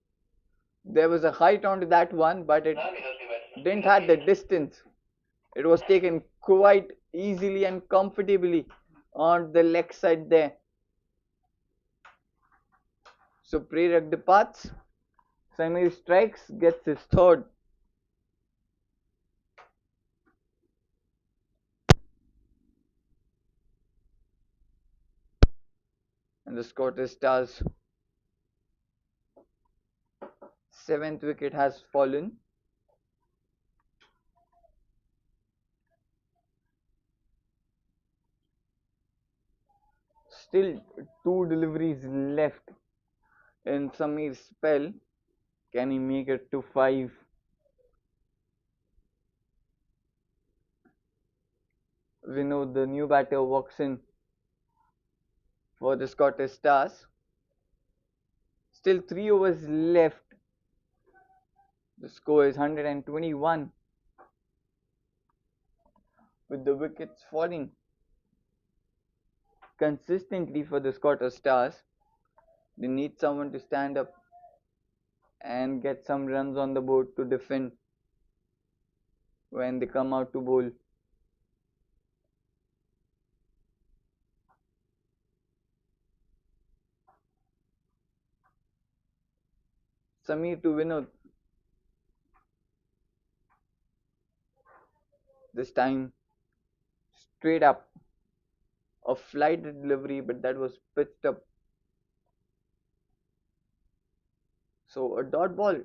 A: There was a height onto that one, but it didn't have the distance. It was taken quite easily and comfortably on the leg side there. So Prerak departs. Samir strikes, gets his third. And the Scottish Stars' seventh wicket has fallen. Still two deliveries left in Samir's spell. Can he make it to 5? We know the new batter walks in for the Scottish Stars. Still 3 overs left. The score is 121 with the wickets falling consistently for the Scottish Stars. They need someone to stand up and get some runs on the board to defend when they come out to bowl. Samir to Vinod. This time straight up. A flighted delivery, but that was pitched up. So a dot ball.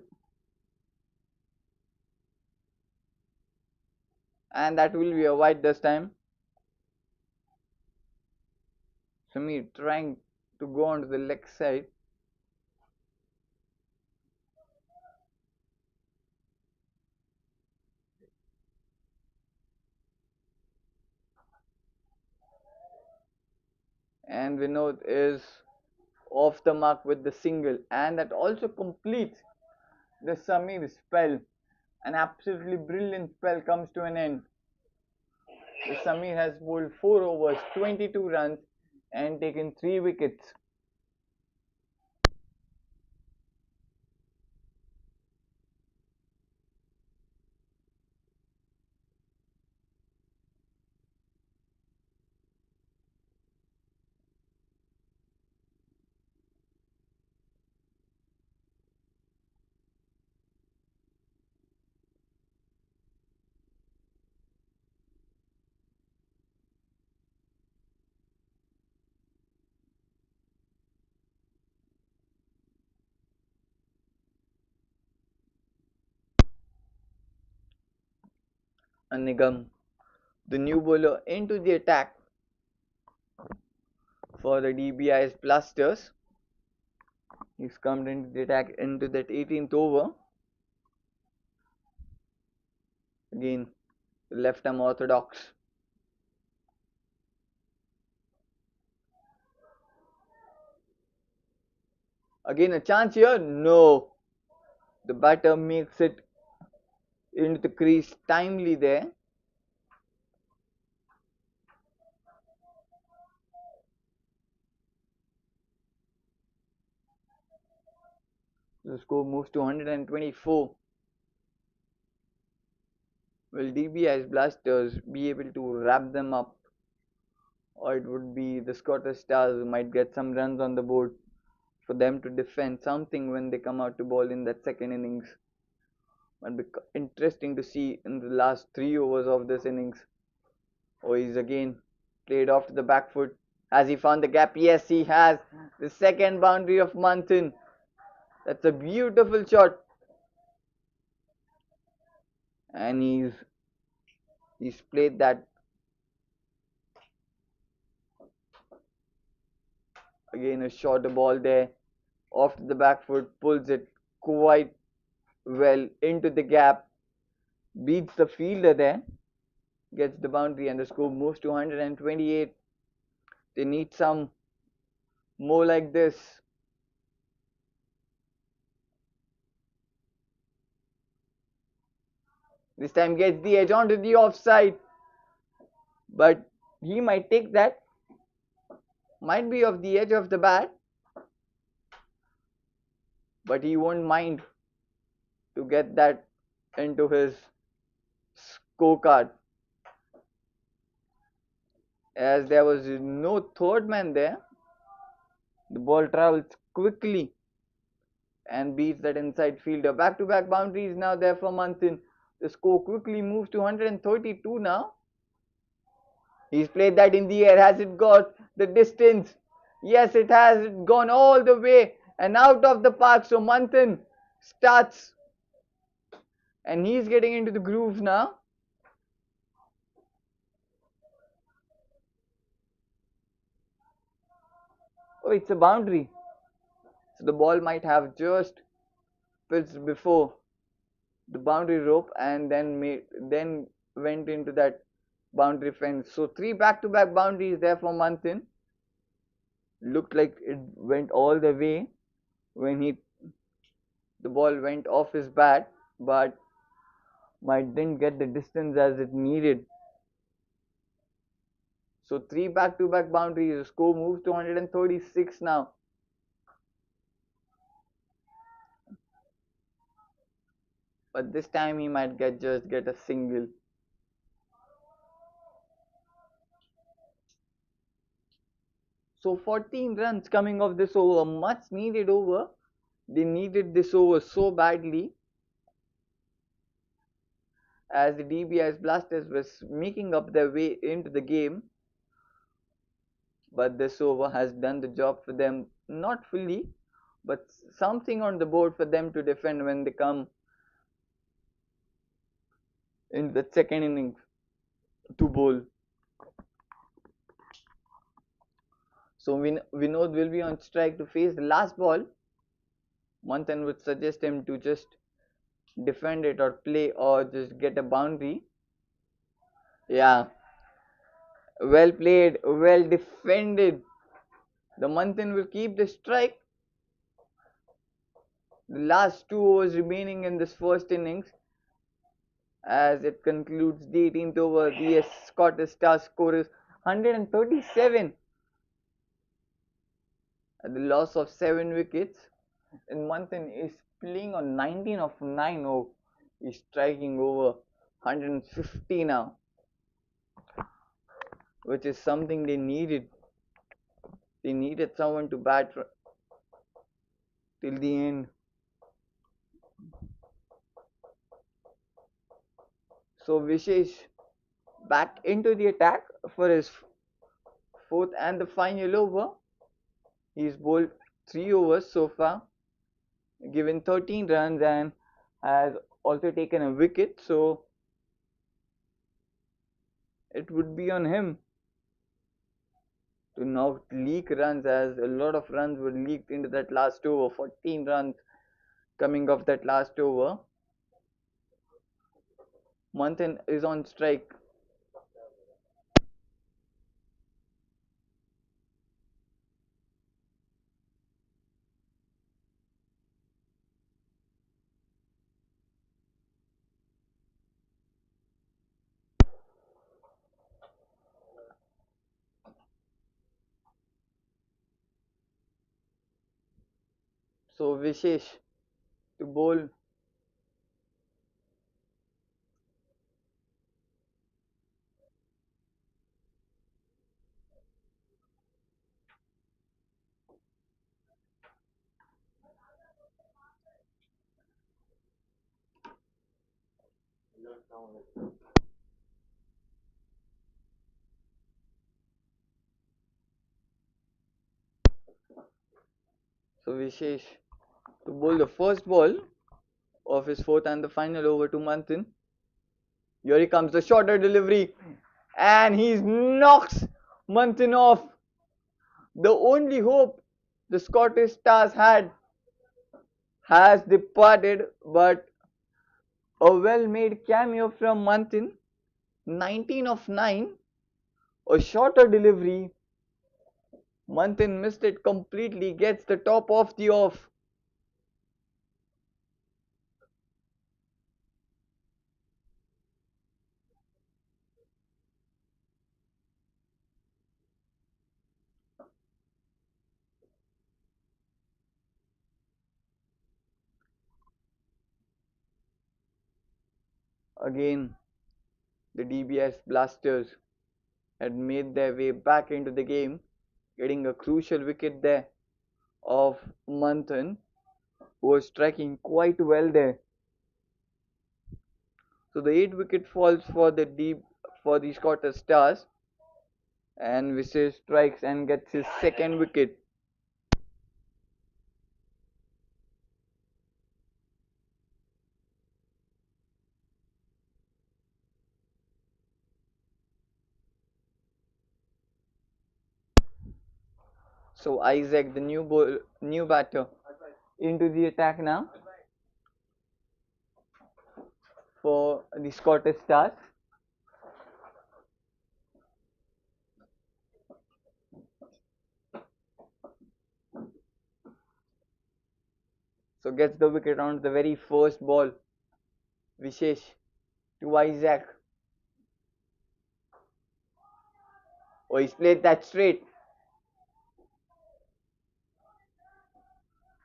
A: And that will be a wide this time. Samir trying to go onto the leg side. And Vinod is off the mark with the single, and that also completes the Samir spell. An absolutely brilliant spell comes to an end. The Samir has bowled 4 overs, 22 runs, and taken 3 wickets. And Nigam, the new bowler, into the attack for the Dbis Blasters. He's come into the attack into that 18th over. Again, left arm orthodox. Again, a chance here. No. The batter makes it into the crease timely there. The score moves to 124. Will Dbis Blasters be able to wrap them up, or it would be the Scottish Stars who might get some runs on the board for them to defend something when they come out to bowl in that second innings? It'll be interesting to see in the last 3 overs of this innings. Oh, he's again played off to the back foot. Has he found the gap? Yes, he has. The second boundary of Manthan. That's a beautiful shot. And he's played that. Again, a shorter ball there. Off to the back foot. Pulls it quite well into the gap. beats the fielder there, gets the boundary, and the score moves to 128. They need some more like this. This time gets the edge onto the offside, but he might take that. Might be off the edge of the bat, but he won't mind to get that into his scorecard, as there was no third man there. The ball travels quickly and beats that inside fielder. Back-to-back boundaries now there for Manthan. The score quickly moves to 132 now. He's played that in the air. Has it got the distance? Yes, it has. It's gone all the way and out of the park. So Manthan starts and he's getting into the groove now. Oh, it's a boundary. So the ball might have just pitched before the boundary rope and then went into that boundary fence. So 3 back-to-back boundaries there for Manthan. Looked like it went all the way when the ball went off his bat, but didn't get the distance as it needed. So 3 back-to-back boundaries. The score moves to 136 now. But this time he might just get a single. So 14 runs coming off this over, much needed over. They needed this over so badly, as the Dbis Blasters was making up their way into the game. But this over has done the job for them, not fully, but something on the board for them to defend when they come in the second innings to bowl. So Vinod will be on strike to face the last ball. Manthan would suggest him to just defend it or play or just get a boundary. Yeah. Well played, well defended. The Manthan will keep the strike. The last 2 overs remaining in this first innings, as it concludes the 18th over. The Scottish Stars score is 137 at the loss of 7 wickets. And Manthan is playing on 19 of 9. Oh, he's striking over 150 now, which is something they needed. They needed someone to bat till the end. So Vishesh back into the attack for his 4th and the final over. He's bowled 3 overs so far, given 13 runs and has also taken a wicket. So it would be on him to not leak runs, as a lot of runs were leaked into that last over. 14 runs coming off that last over. Manthan is on strike. So Vishesh to bowl. So Vishesh to bowl the first ball of his 4th and the final over to Manthan. Here he comes, the shorter delivery, and he knocks Manthan off. The only hope the Scottish Stars had has departed, but A well-made cameo from Manthan, 19 of 9, a shorter delivery. Manthan missed it completely, gets the top of the off. Again, the DBS Blasters had made their way back into the game, getting a crucial wicket there of Manthan, who was striking quite well there. So the 8 wicket falls for the Scottish Stars, and Vishay strikes and gets his second wicket. So Isaac, the new batter, into the attack now for the Scottish Stars. So gets the wicket on the very first ball. Vishesh to Isaac. Oh, he's played that straight.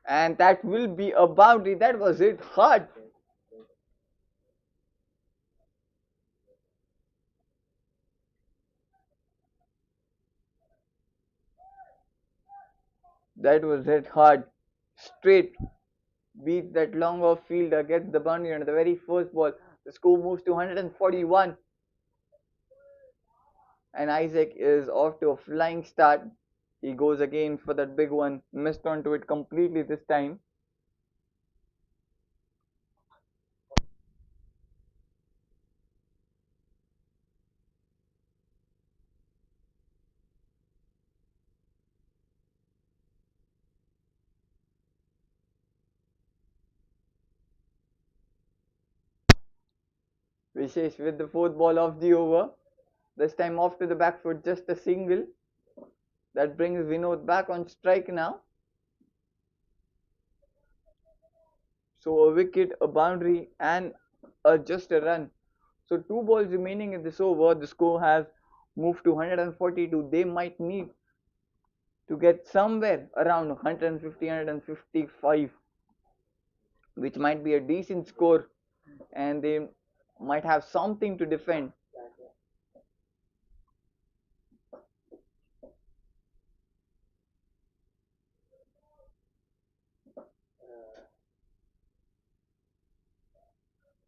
A: And that will be a boundary. That was it hard. That was it hard. Straight. Beats that long off fielder. Gets the boundary on the very first ball. The score moves to 141. And Isaac is off to a flying start. He goes again for that big one. Missed onto it completely this time. Vishesh with the fourth ball of the over. This time off to the back foot, just a single. That brings Vinod back on strike now. So a wicket, a boundary, and just a run. So 2 balls remaining in this over. The score has moved to 142. They might need to get somewhere around 150, 155, which might be a decent score, and they might have something to defend.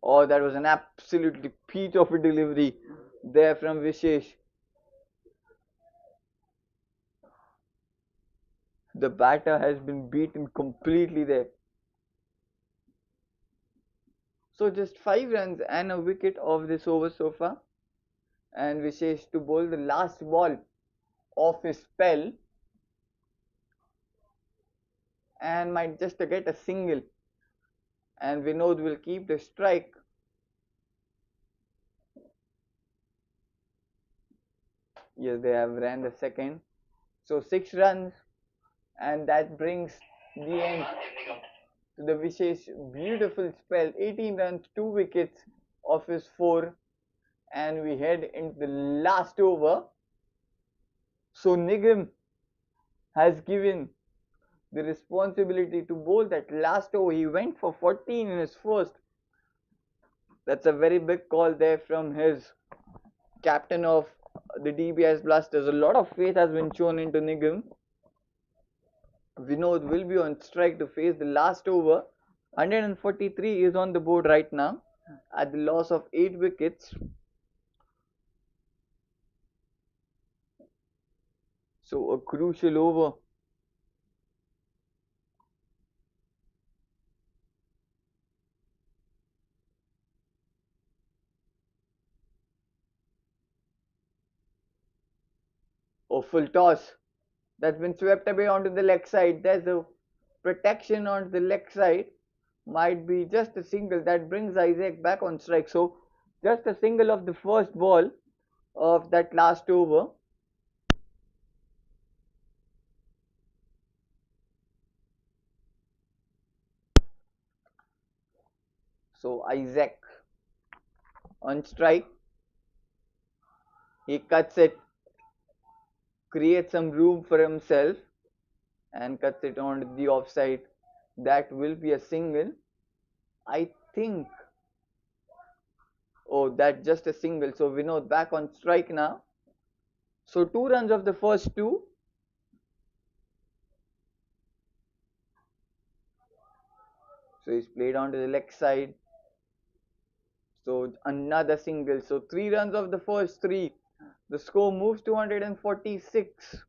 A: Oh, that was an absolutely peach of a delivery there from Vishesh. The batter has been beaten completely there. So just 5 runs and a wicket of this over so far. And Vishesh to bowl the last ball of his spell and might just get a single. And Vinod will keep the strike. Yes, they have ran the second. So 6 runs, and that brings the end to the Vishesh beautiful spell. 18 runs, 2 wickets of his 4, and we head into the last over. So Nigam has given the responsibility to bowl that last over. He went for 14 in his first. That's a very big call there from his captain of the Dbis Blasters. A lot of faith has been shown into Nigam. Vinod will be on strike to face the last over. 143 is on the board right now at the loss of 8 wickets. So a crucial over. A full toss. That's been swept away onto the leg side. There's a protection on the leg side. might be just a single that brings Isaac back on strike. So just a single of the first ball of that last over. So Isaac on strike. He cuts it, creates some room for himself, and cuts it on the offside. That will be a single. I think. Oh, that's just a single. So Vinod back on strike now. So 2 runs of the first two. So he's played onto the leg side. So another single. So 3 runs of the first three. The score moves to 146.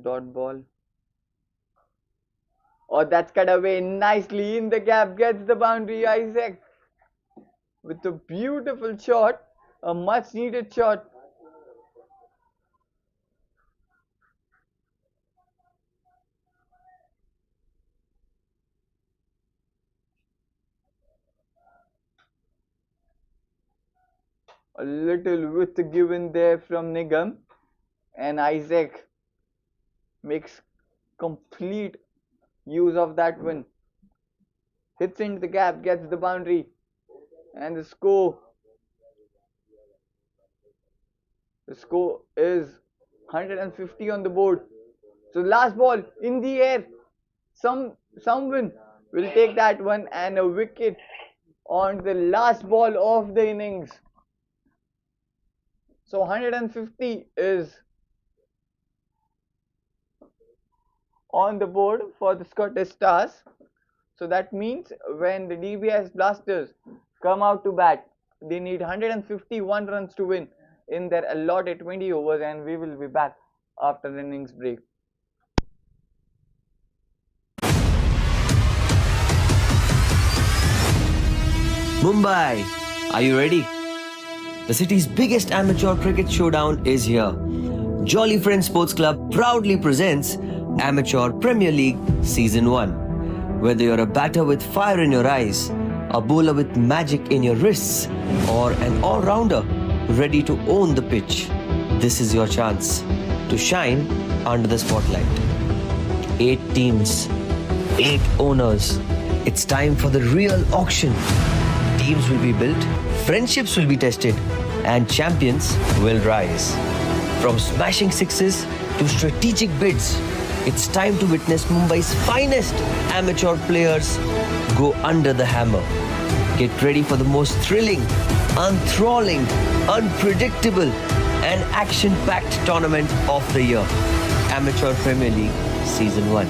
A: Dot ball. Oh, that's cut away nicely in the gap. Gets the boundary. Isaac with a beautiful shot. A much needed shot. A little width given there from Nigam, and Isaac makes complete use of that win. Hits into the gap, gets the boundary, and the score is 150 on the board. So last ball in the air. Someone will take that one, and a wicket on the last ball of the innings. So 150 is on the board for the Scottish Stars. So that means when the Dbis Blasters come out to bat, they need 151 runs to win in their allotted 20 overs, and we will be back after the innings break.
B: Mumbai, are you ready? The city's biggest amateur cricket showdown is here. Jolly Friends Sports Club proudly presents Amateur Premier League Season 1. Whether you're a batter with fire in your eyes, a bowler with magic in your wrists, or an all-rounder ready to own the pitch, this is your chance to shine under the spotlight. 8 teams, 8 owners. It's time for the real auction. Teams will be built, friendships will be tested, and champions will rise. From smashing sixes to strategic bids, it's time to witness Mumbai's finest amateur players go under the hammer. Get ready for the most thrilling, enthralling, unpredictable, and action-packed tournament of the year. Amateur Premier League Season 1.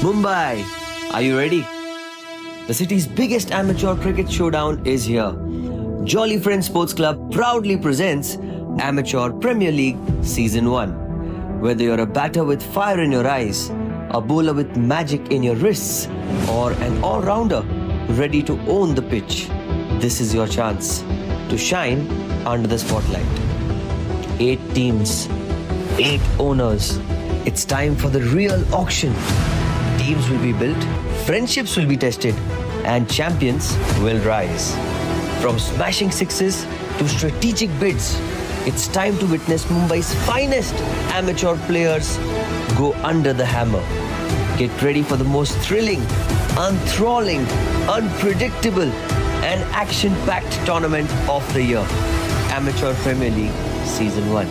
B: Mumbai, are you ready? The city's biggest amateur cricket showdown is here. Jolly Friends Sports Club proudly presents Amateur Premier League Season 1. Whether you're a batter with fire in your eyes, a bowler with magic in your wrists, or an all-rounder ready to own the pitch, this is your chance to shine under the spotlight. 8 teams, 8 owners. It's time for the real auction. Teams will be built, friendships will be tested, and champions will rise. From smashing sixes to strategic bids, it's time to witness Mumbai's finest amateur players go under the hammer. Get ready for the most thrilling, enthralling, unpredictable, and action-packed tournament of the year. Amateur Premier League Season 1.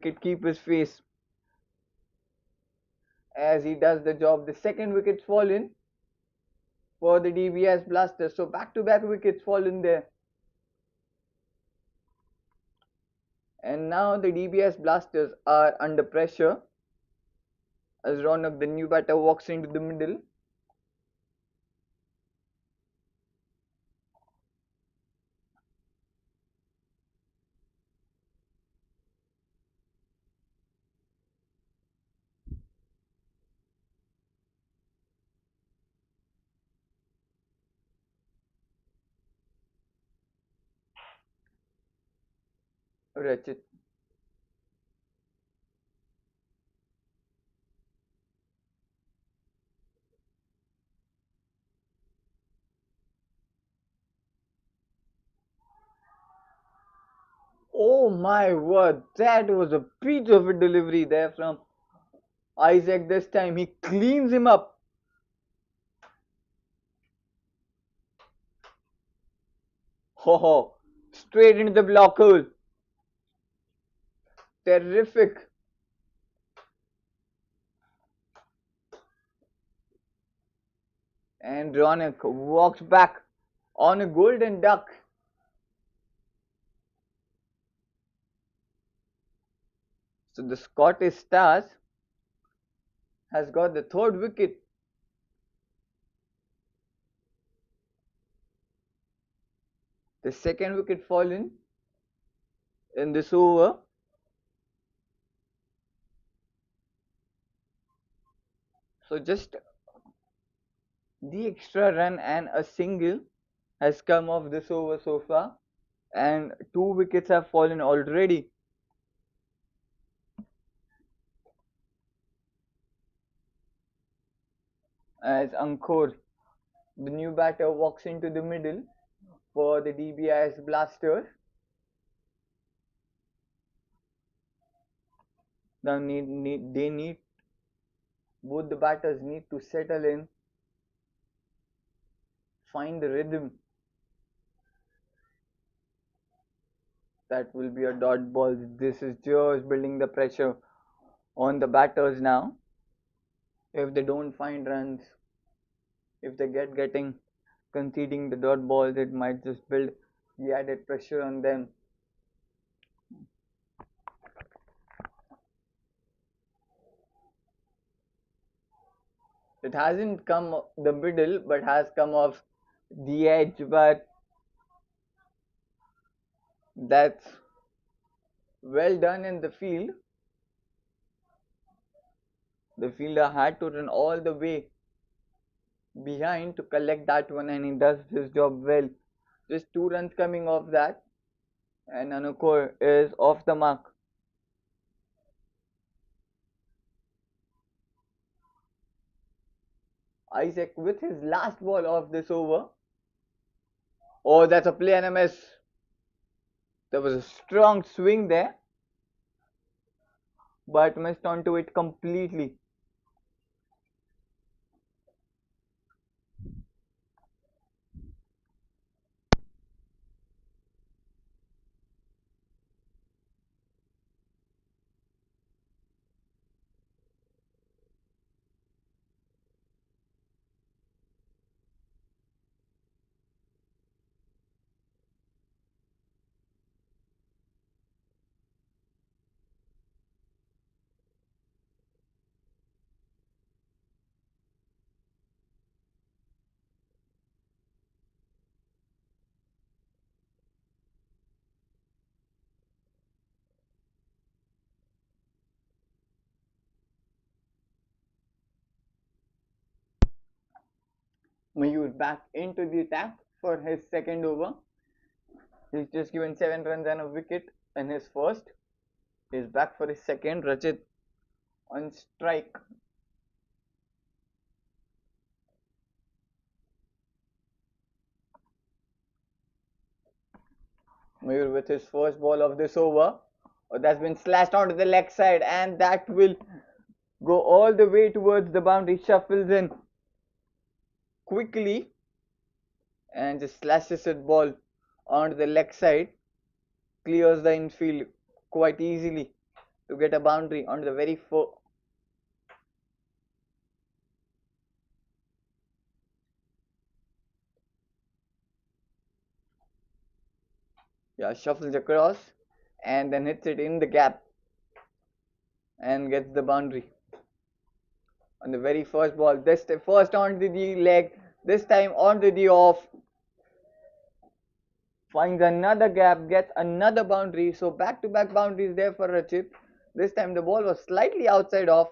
A: wicket keeper's face as he does the job. The second wicket's fallen for the DBS Blasters. So back-to-back wickets fallen there. And now the DBS Blasters are under pressure as Ronak, the new batter, walks into the middle. Rachit. Oh my word, that was a piece of a delivery there from Isaac. This time he cleans him up. Ho ho, straight into the block hole. Terrific. And Ronak walks back on a golden duck. So the Scottish Stars has got the third wicket. The second wicket fallen in this over. So just the extra run and a single has come off this over so far, and two wickets have fallen already. As Ankur, the new batter, walks into the middle for the Dbis Blasters. Now both the batters need to settle in, find the rhythm. That will be a dot ball. This is just building the pressure on the batters now. If they don't find runs, if they getting conceding the dot balls, it might just build the added pressure on them. It hasn't come the middle, but has come off the edge. But that's well done in the field. The fielder had to run all the way behind to collect that one, and he does his job well. Just 2 runs coming off that, and Anukor is off the mark. Isaac with his last ball of this over. Oh, that's a play and a miss. There was a strong swing there, but missed onto it completely. Mayur back into the attack for his second over. He's just given 7 runs and a wicket in his first. He's back for his second. Rachit on strike. Mayur with his first ball of this over. Oh, that's been slashed onto the leg side, and that will go all the way towards the boundary. Shuffles in quickly and just slashes the ball onto the leg side. Clears the infield quite easily. to get a boundary on the very first. Yeah, shuffles across and then hits it in the gap and gets the boundary on the very first ball. This first onto the leg, this time onto the off. Finds another gap, gets another boundary. So back-to-back boundaries there for Rachit. This time the ball was slightly outside off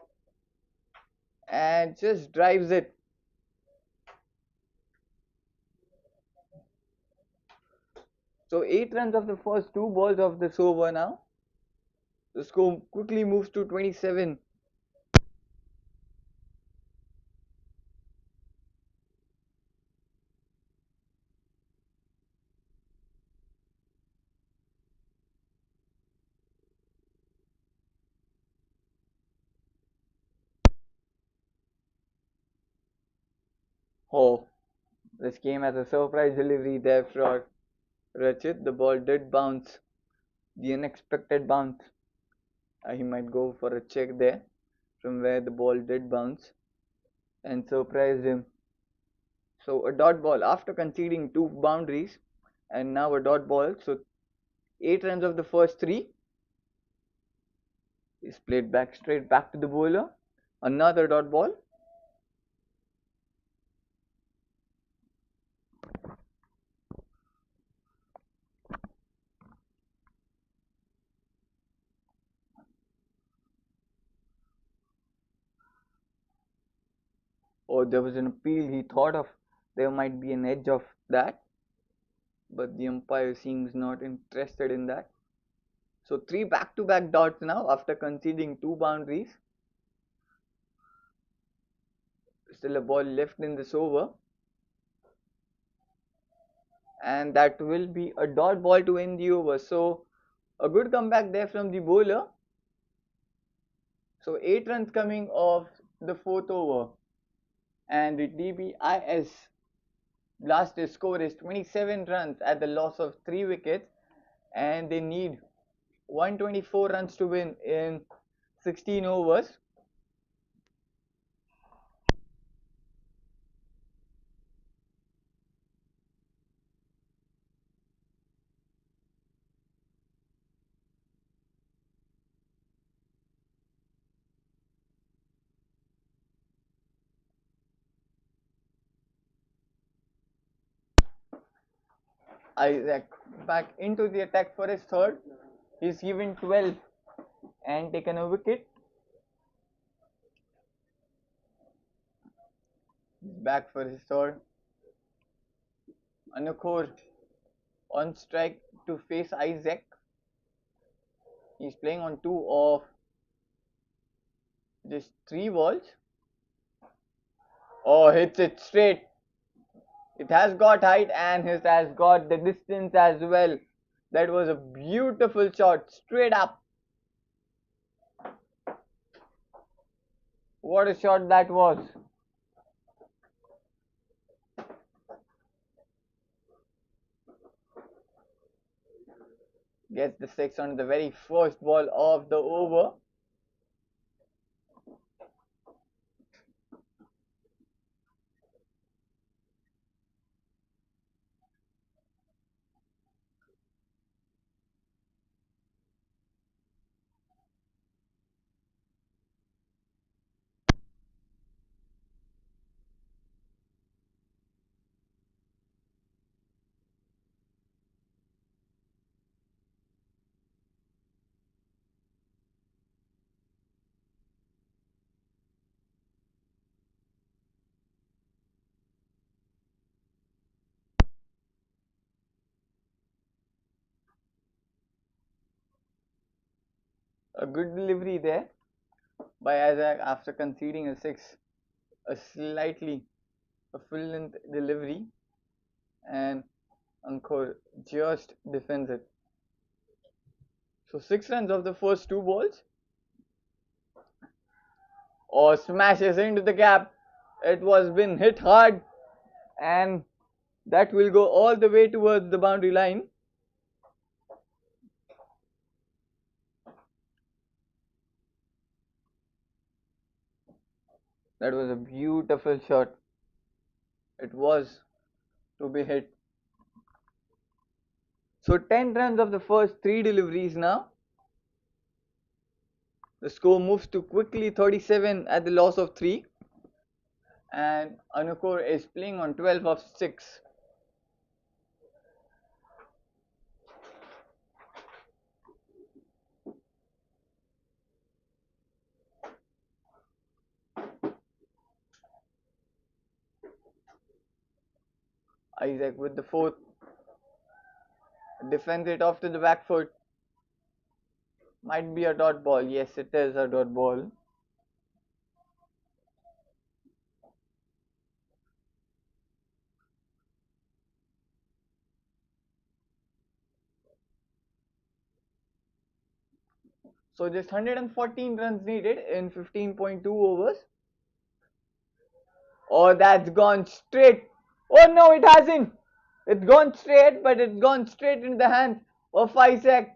A: and just drives it. So 8 runs of the first 2 balls of this over now. The score quickly moves to 27. Oh, this came as a surprise delivery there for Rachit. The ball did bounce, the unexpected bounce. He might go for a check there from where the ball did bounce and surprised him. So a dot ball after conceding 2 boundaries and now a dot ball. So 8 runs of the first 3 is played back straight back to the bowler. Another dot ball. Or there was an appeal he thought of. There might be an edge of that. But the umpire seems not interested in that. So 3 back-to-back dots now after conceding 2 boundaries. Still a ball left in this over. And that will be a dot ball to end the over. So a good comeback there from the bowler. So 8 runs coming off the 4th over. And the Dbis Blasters score is 27 runs at the loss of 3 wickets. And they need 124 runs to win in 16 overs. Isaac back into the attack for his third. He's given 12 and taken a wicket. He's back for his third. Anukhor on strike to face Isaac. He's playing on 2 of just 3 balls. Oh, hits it straight. It has got height and it has got the distance as well. That was a beautiful shot, straight up. What a shot that was. Gets the 6 on the very first ball of the over. A good delivery there by Isaac after conceding a 6. A slightly a full length delivery and Ankur just defends it. So 6 runs of the first 2 balls. Or smashes into the gap. It was been hit hard and that will go all the way towards the boundary line. That was a beautiful shot. It was to be hit. So 10 runs of the first 3 deliveries now. The score moves to quickly 37 at the loss of 3. And Anukor is playing on 12 of 6. Isaac with the fourth. Defends it off to the back foot. Might be a dot ball. Yes, it is a dot ball. So just 114 runs needed in 15.2 overs. Oh, that's gone straight. Oh no, it hasn't. It's gone straight, but it's gone straight into the hands of Isaac.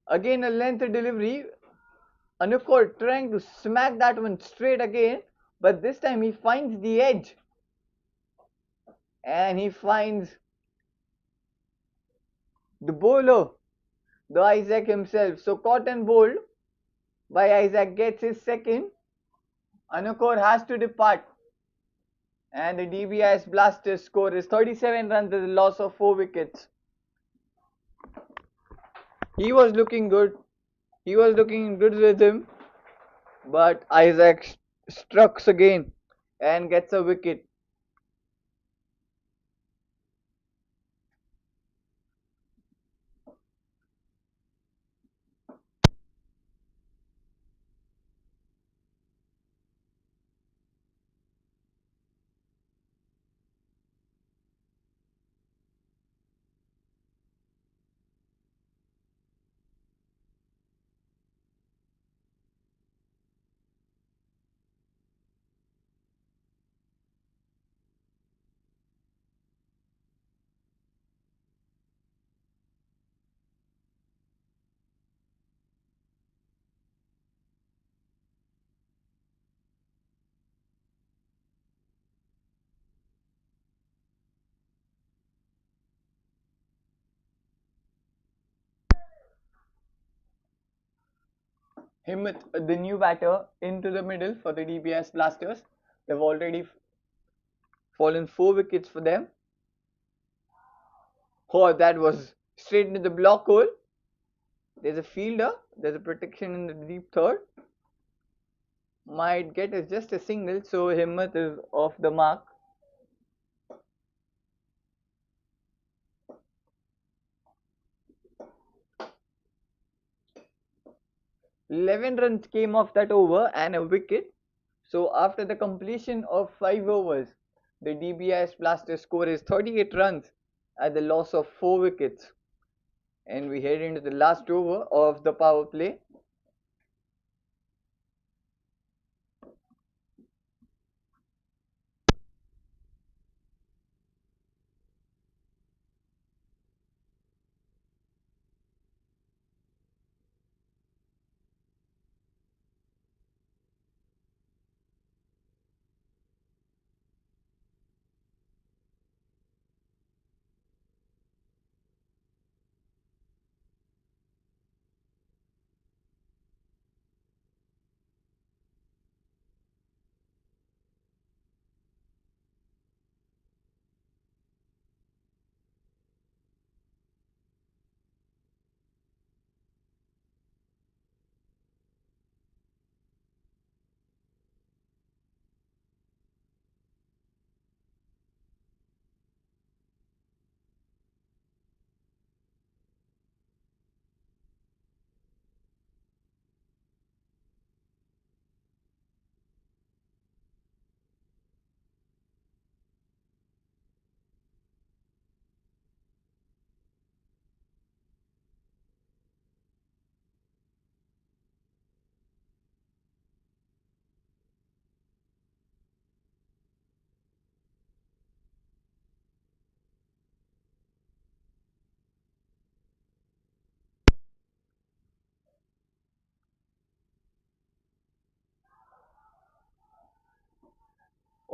A: Again, a length delivery. Anukor trying to smack that one straight again, but this time he finds the edge. And he finds the bowler, the Isaac himself. So caught and bowled by Isaac gets his second. Anukor has to depart. And the Dbis Blasters score is 37 runs at the loss of 4 wickets. He was looking good. He was looking in good rhythm. But Isaac strikes again and gets a wicket. Himmat, the new batter, into the middle for the Dbis Blasters. They've already fallen 4 wickets for them. Oh, that was straight into the block hole. There's a fielder. There's a protection in the deep third. Might get is just a single, so Himmat is off the mark. Eleven runs came off that over and a wicket. So after the completion of 5 overs, the Dbis Blasters score is 38 runs at the loss of 4 wickets. And we head into the last over of the power play.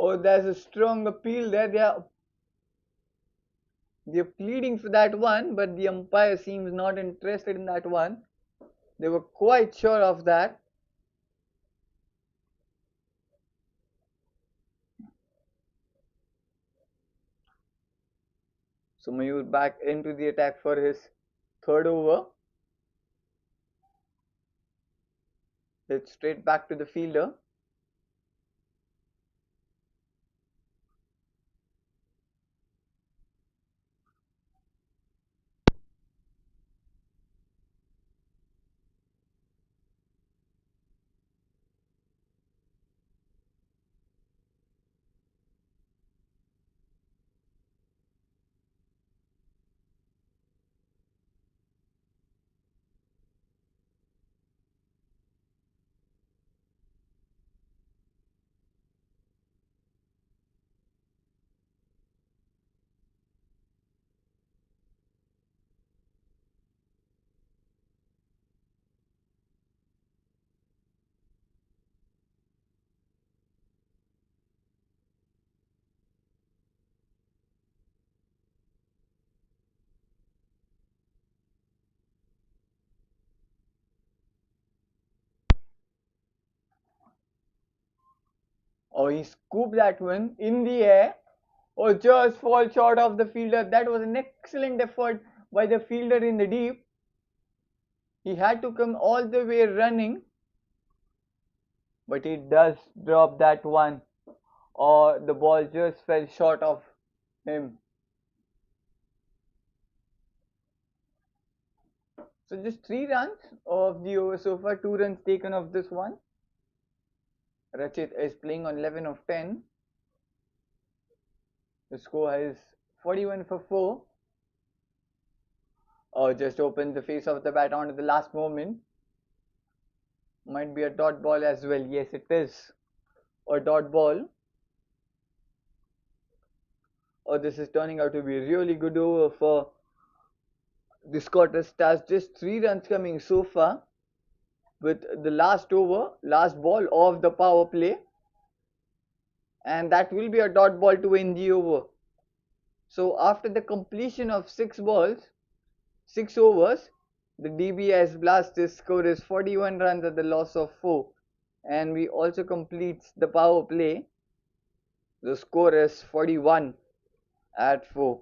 A: Oh, there's a strong appeal there. They're pleading for that one, but the umpire seems not interested in that one. They were quite sure of that. So Mayur back into the attack for his third over. It's straight back to the fielder. Oh, he scooped that one in the air. Oh, just fall short of the fielder. That was an excellent effort by the fielder in the deep. He had to come all the way running, but he does drop that one, or the ball just fell short of him. So just 3 runs of the over so far, 2 runs taken off this one. Rachit is playing on 11 of 10. The score is 41 for 4. Oh, just opened the face of the bat onto the last moment. Might be a dot ball as well. Yes, it is a dot ball. Oh, this is turning out to be a really good over for the Scottish Stars. Just 3 runs coming so far with the last over, last ball of the power play. And that will be a dot ball to end the over. So after the completion of 6 balls, 6 overs, the Dbis Blasters score is 41 runs at the loss of 4. And we also completes the power play. The score is 41 at 4.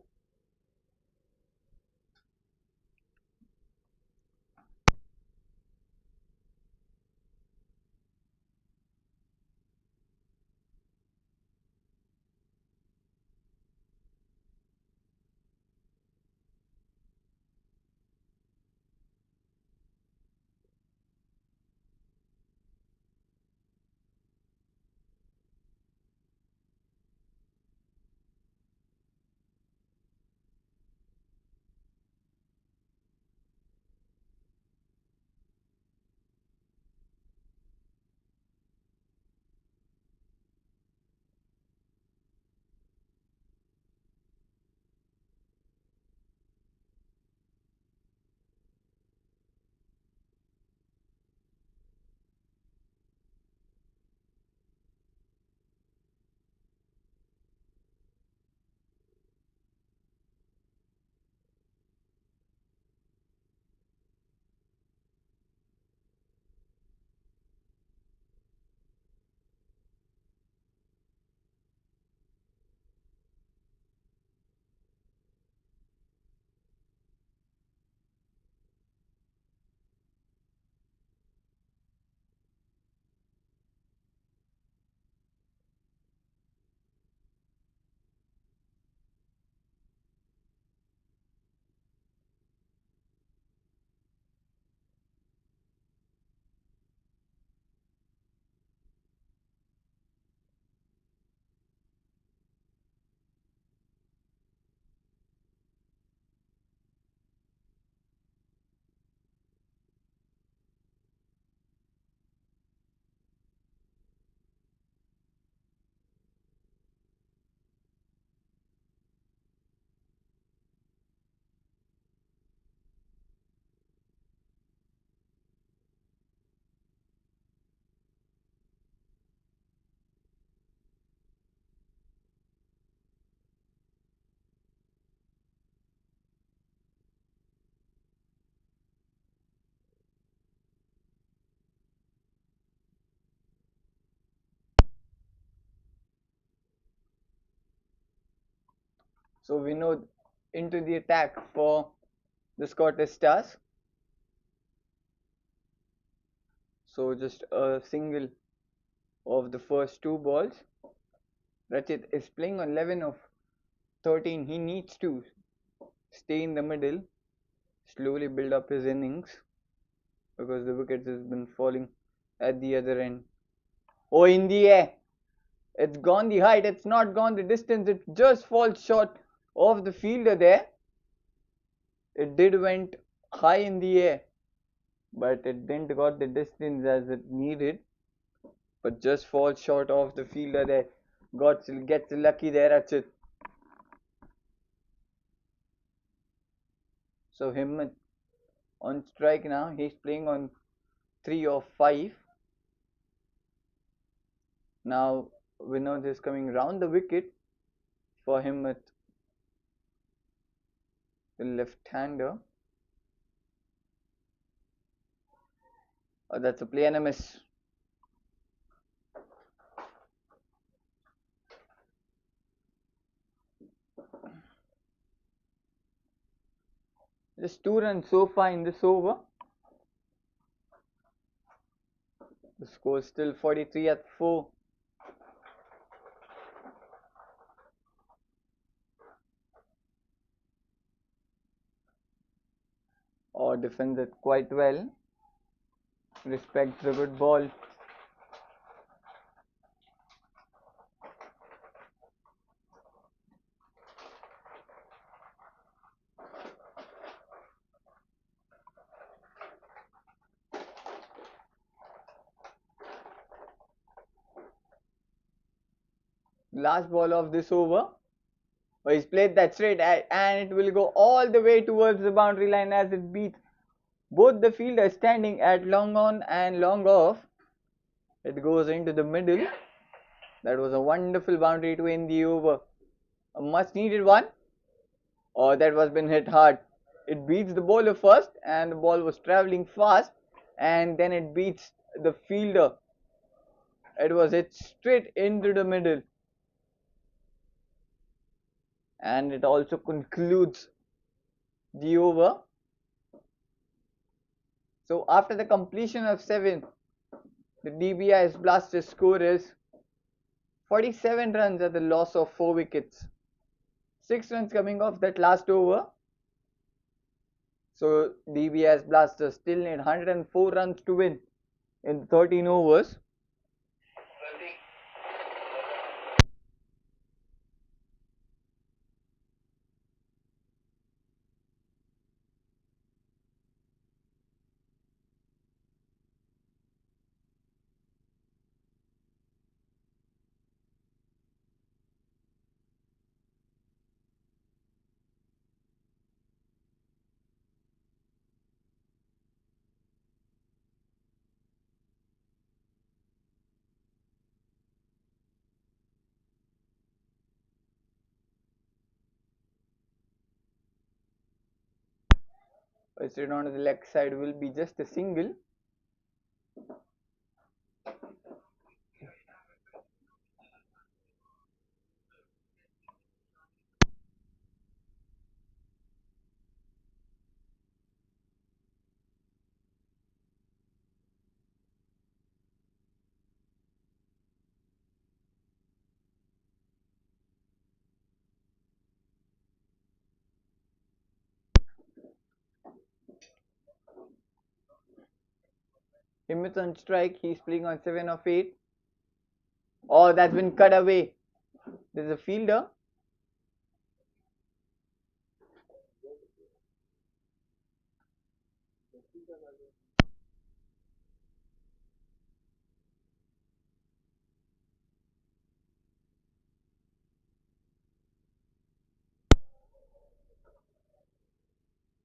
A: So Vinod into the attack for the Scottish Stars. So just a single of the first two balls. Rachit is playing on 11 of 13. He needs to stay in the middle, slowly build up his innings because the wickets has been falling at the other end. Oh, in the air. It's gone the height. It's not gone the distance. It just falls short of the fielder there. It did went high in the air, but it didn't got the distance as it needed. But just falls short of the fielder there. Gets lucky there, Achit. So Himmat on strike now. He's playing on 3 of 5. Now Vinod is coming round the wicket for Himmat, the left-hander. Oh, that's a play and a miss. Just 2 runs so far in this over. The score is still 43 at 4. Or defends it quite well. Respects the good ball. Last ball of this over. Oh, he's played that straight and it will go all the way towards the boundary line as it beats both the fielders standing at long on and long off. It goes into the middle. That was a wonderful boundary to end the over. A much needed one. Oh, that was been hit hard. It beats the bowler first and the ball was travelling fast and then it beats the fielder. It was hit straight into the middle. And it also concludes the over. So after the completion of 7, the Dbis Blasters score is 47 runs at the loss of 4 wickets. 6 runs coming off that last over. So Dbis Blasters still need 104 runs to win in 13 overs. Straight on to the leg side will be just a single. Himmat on strike. He's playing on 7 of 8. Oh, that's been cut away. There's a fielder.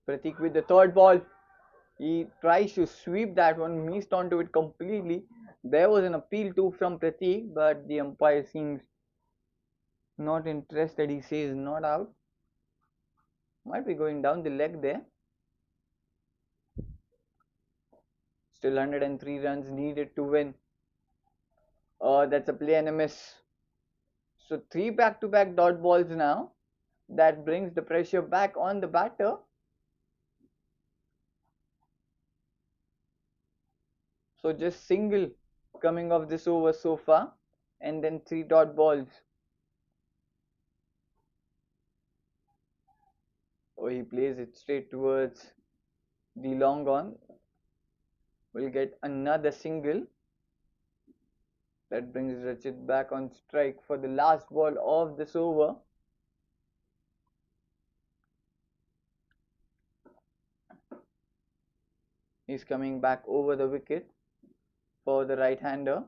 A: Pratik with the third ball. He tries to sweep that one, missed onto it completely. There was an appeal too from Pratik, but the umpire seems not interested. He says not out. Might be going down the leg there. Still 103 runs needed to win. That's a play and a miss. So 3 back-to-back dot balls now. That brings the pressure back on the batter. So just single coming off this over so far, and then 3 dot balls. Oh, he plays it straight towards the long on. Will get another single. That brings Rachit back on strike for the last ball of this over. He's coming back over the wicket for the right-hander.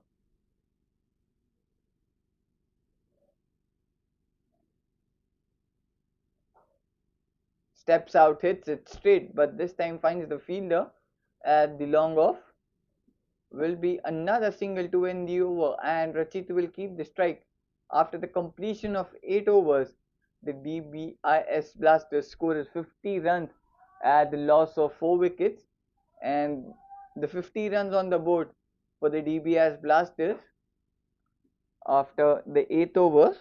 A: Steps out, hits it straight, but this time finds the fielder at the long off. Will be another single to end the over, and Rachit will keep the strike. After the completion of 8 overs, the Dbis Blasters scored 50 runs at the loss of 4 wickets, and the 50 runs on the board for the Dbis Blasters after the 8th over.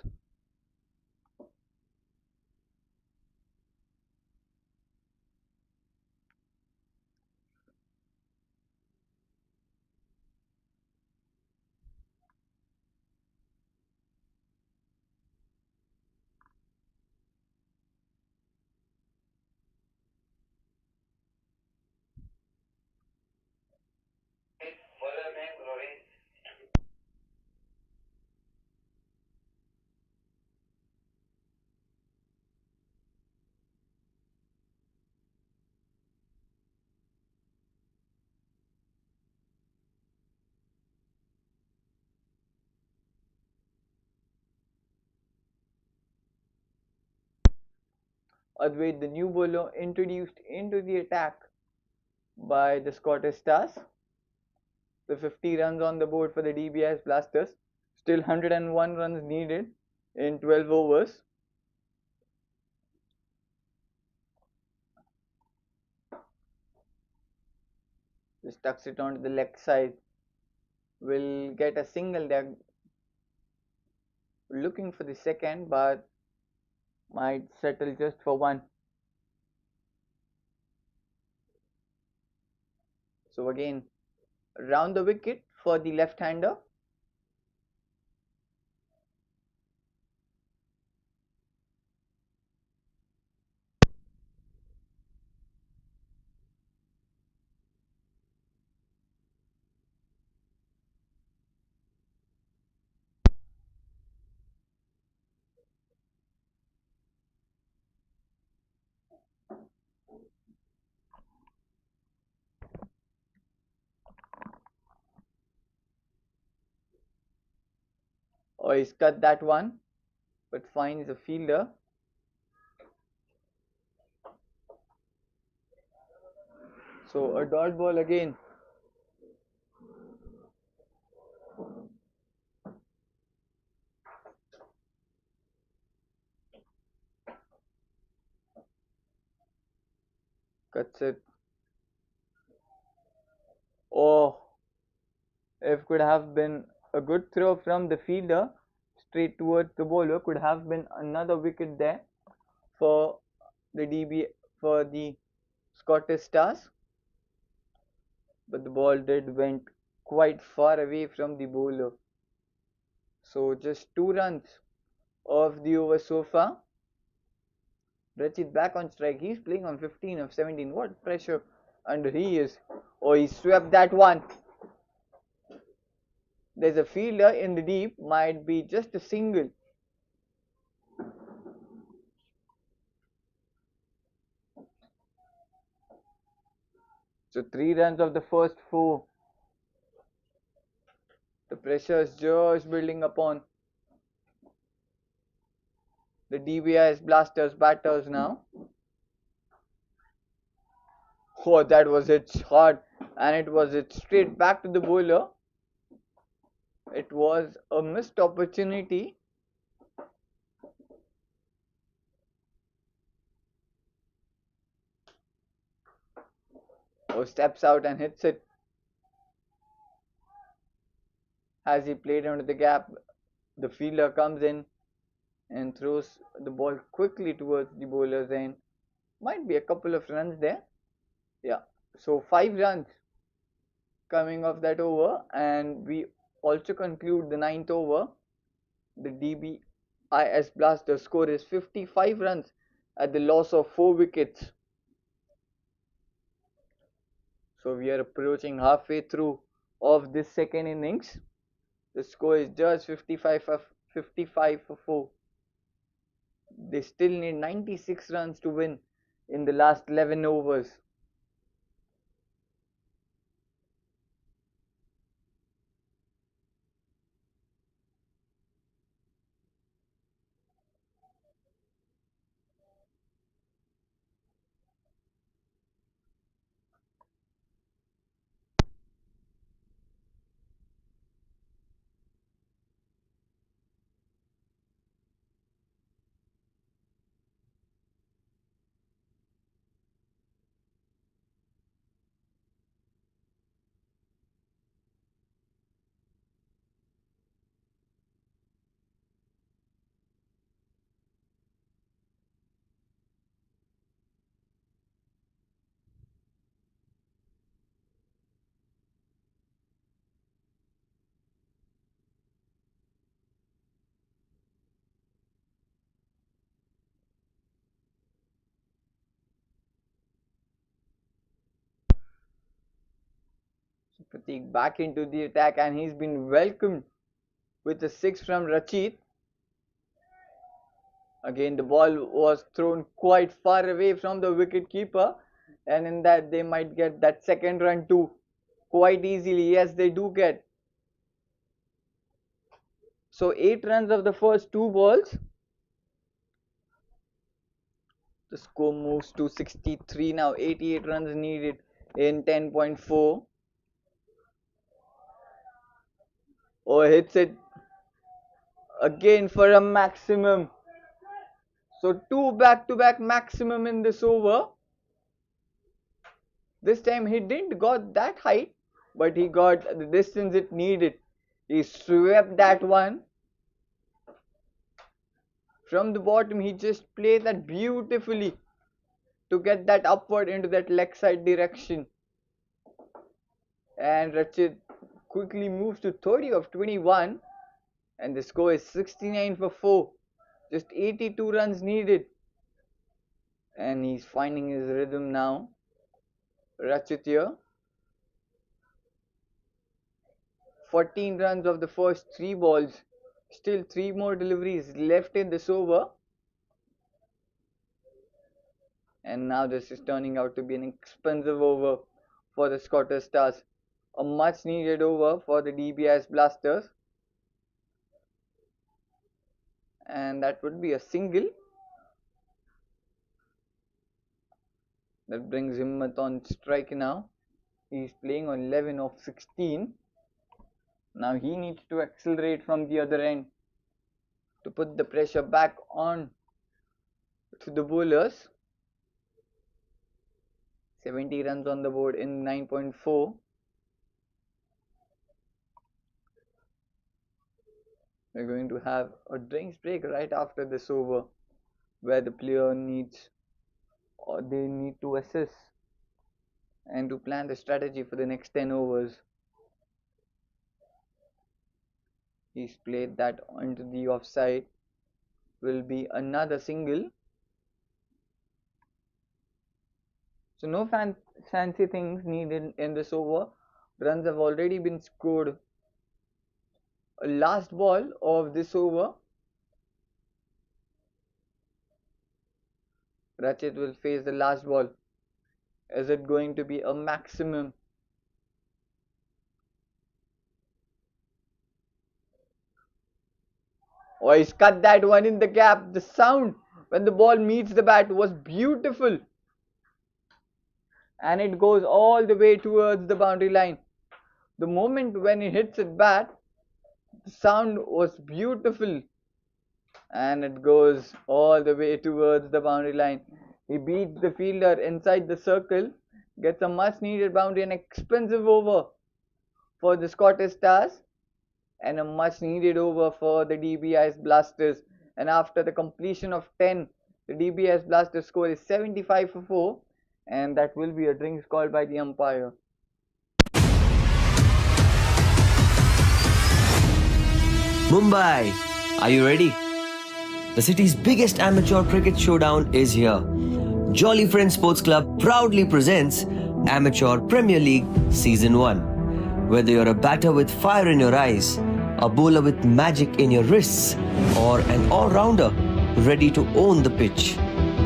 A: Advait, the new bowler introduced into the attack by the Scottish Stars. The 50 runs on the board for the Dbis Blasters. Still 101 runs needed in 12 overs. Just tucks it onto the leg side. Will get a single there. Looking for the second, but might settle just for one. So again, round the wicket for the left-hander. Or he's cut that one, but finds a fielder. So a dot ball again. Cuts it. Oh, if could have been a good throw from the fielder straight towards the bowler, could have been another wicket there for the for the Scottish Stars, but the ball went quite far away from the bowler. So just 2 runs of the over so far. Rachit back on strike. He's playing on 15 of 17. What pressure under he is. Oh, he swept that one. There's a fielder in the deep. Might be just a single. So 3 runs of the first 4. The pressure is just building upon the Dbis Blasters batters now. Oh, that was it hard, and it was it straight back to the bowler. It was a missed opportunity. Oh, steps out and hits it. As he played under the gap, the fielder comes in and throws the ball quickly towards the bowler's end. Might be a couple of runs there. Yeah, so 5 runs coming off that over, and we also conclude the ninth over. The Dbis Blaster score is 55 runs at the loss of 4 wickets. So we are approaching halfway through of this second innings. The score is just 55 for 4. They still need 96 runs to win in the last 11 overs. So Pratik back into the attack, and he's been welcomed with a 6 from Rachit. Again, the ball was thrown quite far away from the wicket keeper, and in that they might get that second run too quite easily. Yes, they do get. So 8 runs of the first 2 balls. The score moves to 63 now. 88 runs needed in 10.4. Oh, hits it again for a maximum. So 2 back-to-back maximum in this over. This time he didn't got that height, but he got the distance it needed. He swept that one. From the bottom, he just played that beautifully to get that upward into that leg side direction. And Rachit quickly moves to 30 of 21, and the score is 69 for 4. Just 82 runs needed, and he's finding his rhythm now. Rachit here. 14 runs of the first 3 balls. Still 3 more deliveries left in this over. And now this is turning out to be an expensive over for the Scottish Stars. A much needed over for the Dbis Blasters. And that would be a single. That brings Himmat on strike now. He's playing on 11 of 16. Now he needs to accelerate from the other end to put the pressure back on to the bowlers. 70 runs on the board in 9.4. We're going to have a drinks break right after this over, where the player needs, or they need to assess and to plan the strategy for the next 10 overs. He's played that onto the offside. Will be another single. So no fancy things needed in this over. Runs have already been scored. A last ball of this over. Rachit will face the last ball. Is it going to be a maximum? Oh, he's cut that one in the gap. The sound when the ball meets the bat was beautiful. And it goes all the way towards the boundary line. The moment when he hits it bat, the sound was beautiful. And it goes all the way towards the boundary line. He beats the fielder inside the circle, gets a much needed boundary, an expensive over for the Scottish Stars, and a much needed over for the Dbis Blasters. And after the completion of 10, the DBS Blaster score is 75 for 4, and that will be a drinks called by the umpire.
B: Mumbai, are you ready? The city's biggest amateur cricket showdown is here. Jolly Friends Sports Club proudly presents Amateur Premier League Season 1. Whether you're a batter with fire in your eyes, a bowler with magic in your wrists, or an all-rounder ready to own the pitch,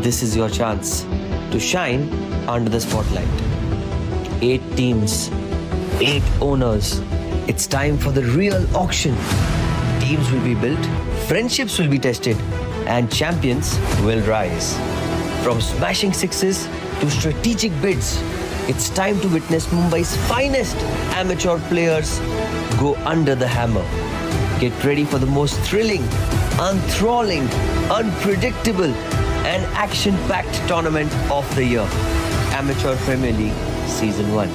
B: this is your chance to shine under the spotlight. 8 teams, 8 owners. It's time for the real auction. Teams will be built, friendships will be tested, and champions will rise. From smashing sixes to strategic bids, it's time to witness Mumbai's finest amateur players go under the hammer. Get ready for the most thrilling, enthralling, unpredictable, and action-packed tournament of the year. Amateur Premier League Season 1.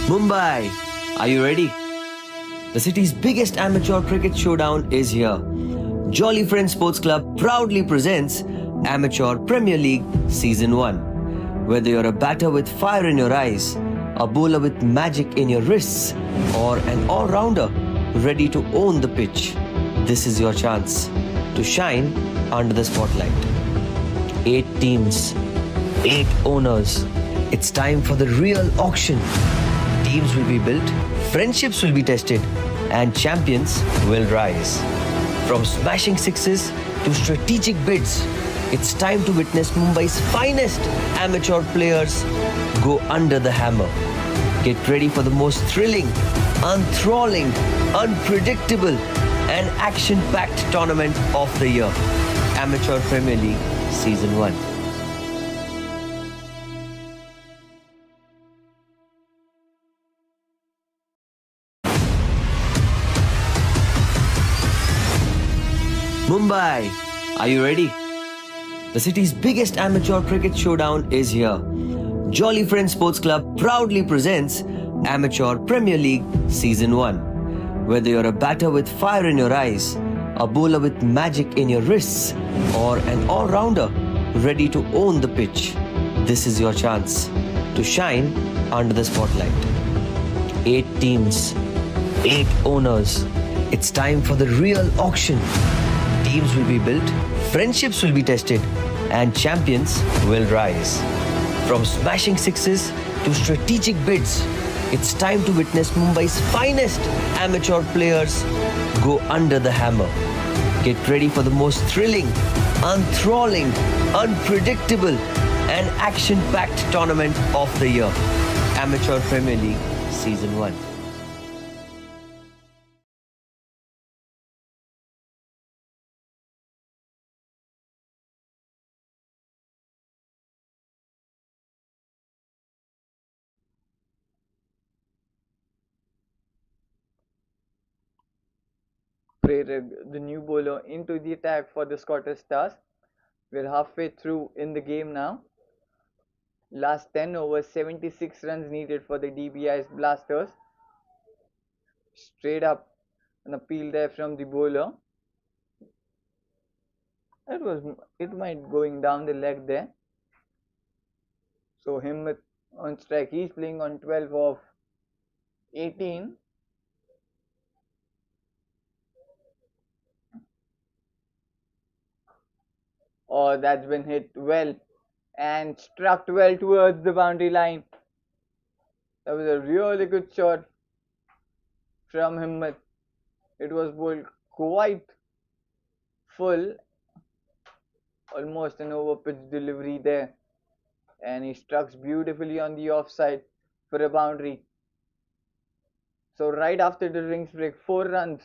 B: Mumbai, are you ready? The city's biggest amateur cricket showdown is here. Jolly Friends Sports Club proudly presents Amateur Premier League Season 1. Whether you're a batter with fire in your eyes, a bowler with magic in your wrists, or an all-rounder ready to own the pitch, this is your chance to shine under the spotlight. 8 teams, 8 owners. It's time for the real auction. Teams will be built, friendships will be tested, and champions will rise. From smashing sixes to strategic bids, it's time to witness Mumbai's finest amateur players go under the hammer. Get ready for the most thrilling, enthralling, unpredictable, and action-packed tournament of the year. Amateur Premier League Season 1. Mumbai, are you ready? The city's biggest amateur cricket showdown is here. Jolly Friends Sports Club proudly presents Amateur Premier League Season 1. Whether you're a batter with fire in your eyes, a bowler with magic in your wrists, or an all-rounder ready to own the pitch, this is your chance to shine under the spotlight. 8 teams, 8 owners. It's time for the real auction. Teams will be built, friendships will be tested, and champions will rise. From smashing sixes to strategic bids, it's time to witness Mumbai's finest amateur players go under the hammer. Get ready for the most thrilling, enthralling, unpredictable, and action-packed tournament of the year. Amateur Premier League Season 1.
A: Prated the new bowler into the attack for the Scottish Stars. We're halfway through in the game now. Last 10 overs, 76 runs needed for the Dbis Blasters. Straight up an appeal there from the bowler. It might going down the leg there. So him on strike. He's playing on 12 of 18. Oh, that's been hit well and struck well towards the boundary line. That was a really good shot from Himmat. It was bowled quite full, almost an over pitch delivery there, and he struck beautifully on the offside for a boundary. So right after the rings break, 4 runs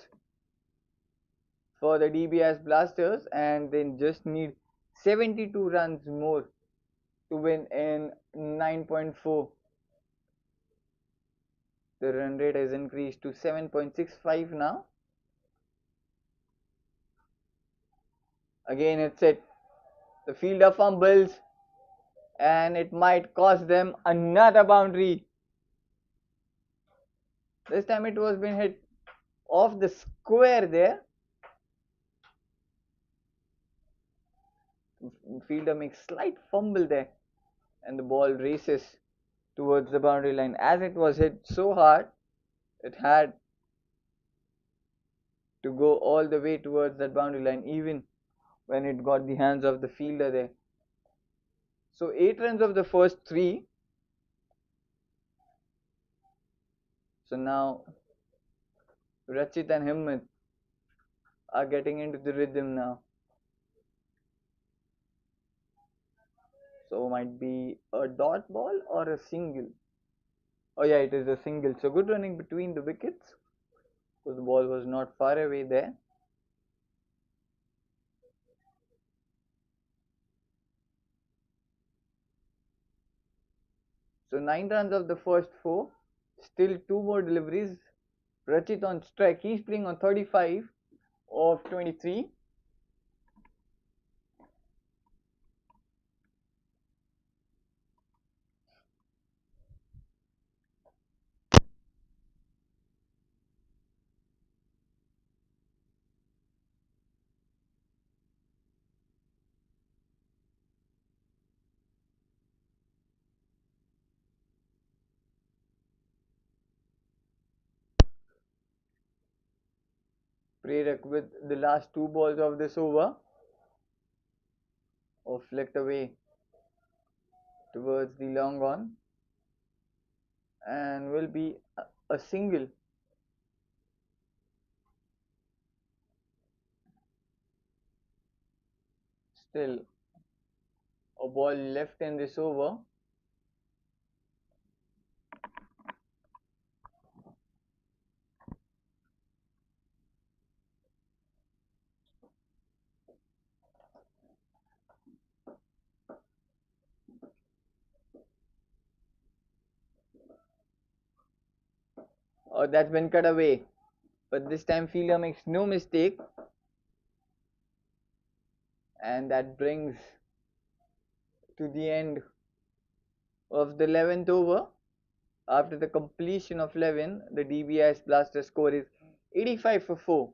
A: for the DBS Blasters, and then just need 72 runs more to win in 9.4. The run rate has increased to 7.65 now. Again it's it. The fielder fumbles and it might cost them another boundary. This time it was being hit off the square there. Fielder makes slight fumble there, and the ball races towards the boundary line. As it was hit so hard, it had to go all the way towards that boundary line, even when it got the hands of the fielder there. So 8 runs of the first 3. So now Rachit and Himmat are getting into the rhythm now. So might be a dot ball or a single. Oh yeah, it is a single. So good running between the wickets. So the ball was not far away there. So 9 runs of the first 4. Still 2 more deliveries. Rachit on strike. He's playing on 35 of 23. Prerak with the last 2 balls of this over, or flicked away towards the long on, and will be a single. Still a ball left in this over. That's been cut away, but this time fielder makes no mistake, and that brings to the end of the 11th over. After the completion of 11, the Dbis Blaster score is 85 for 4.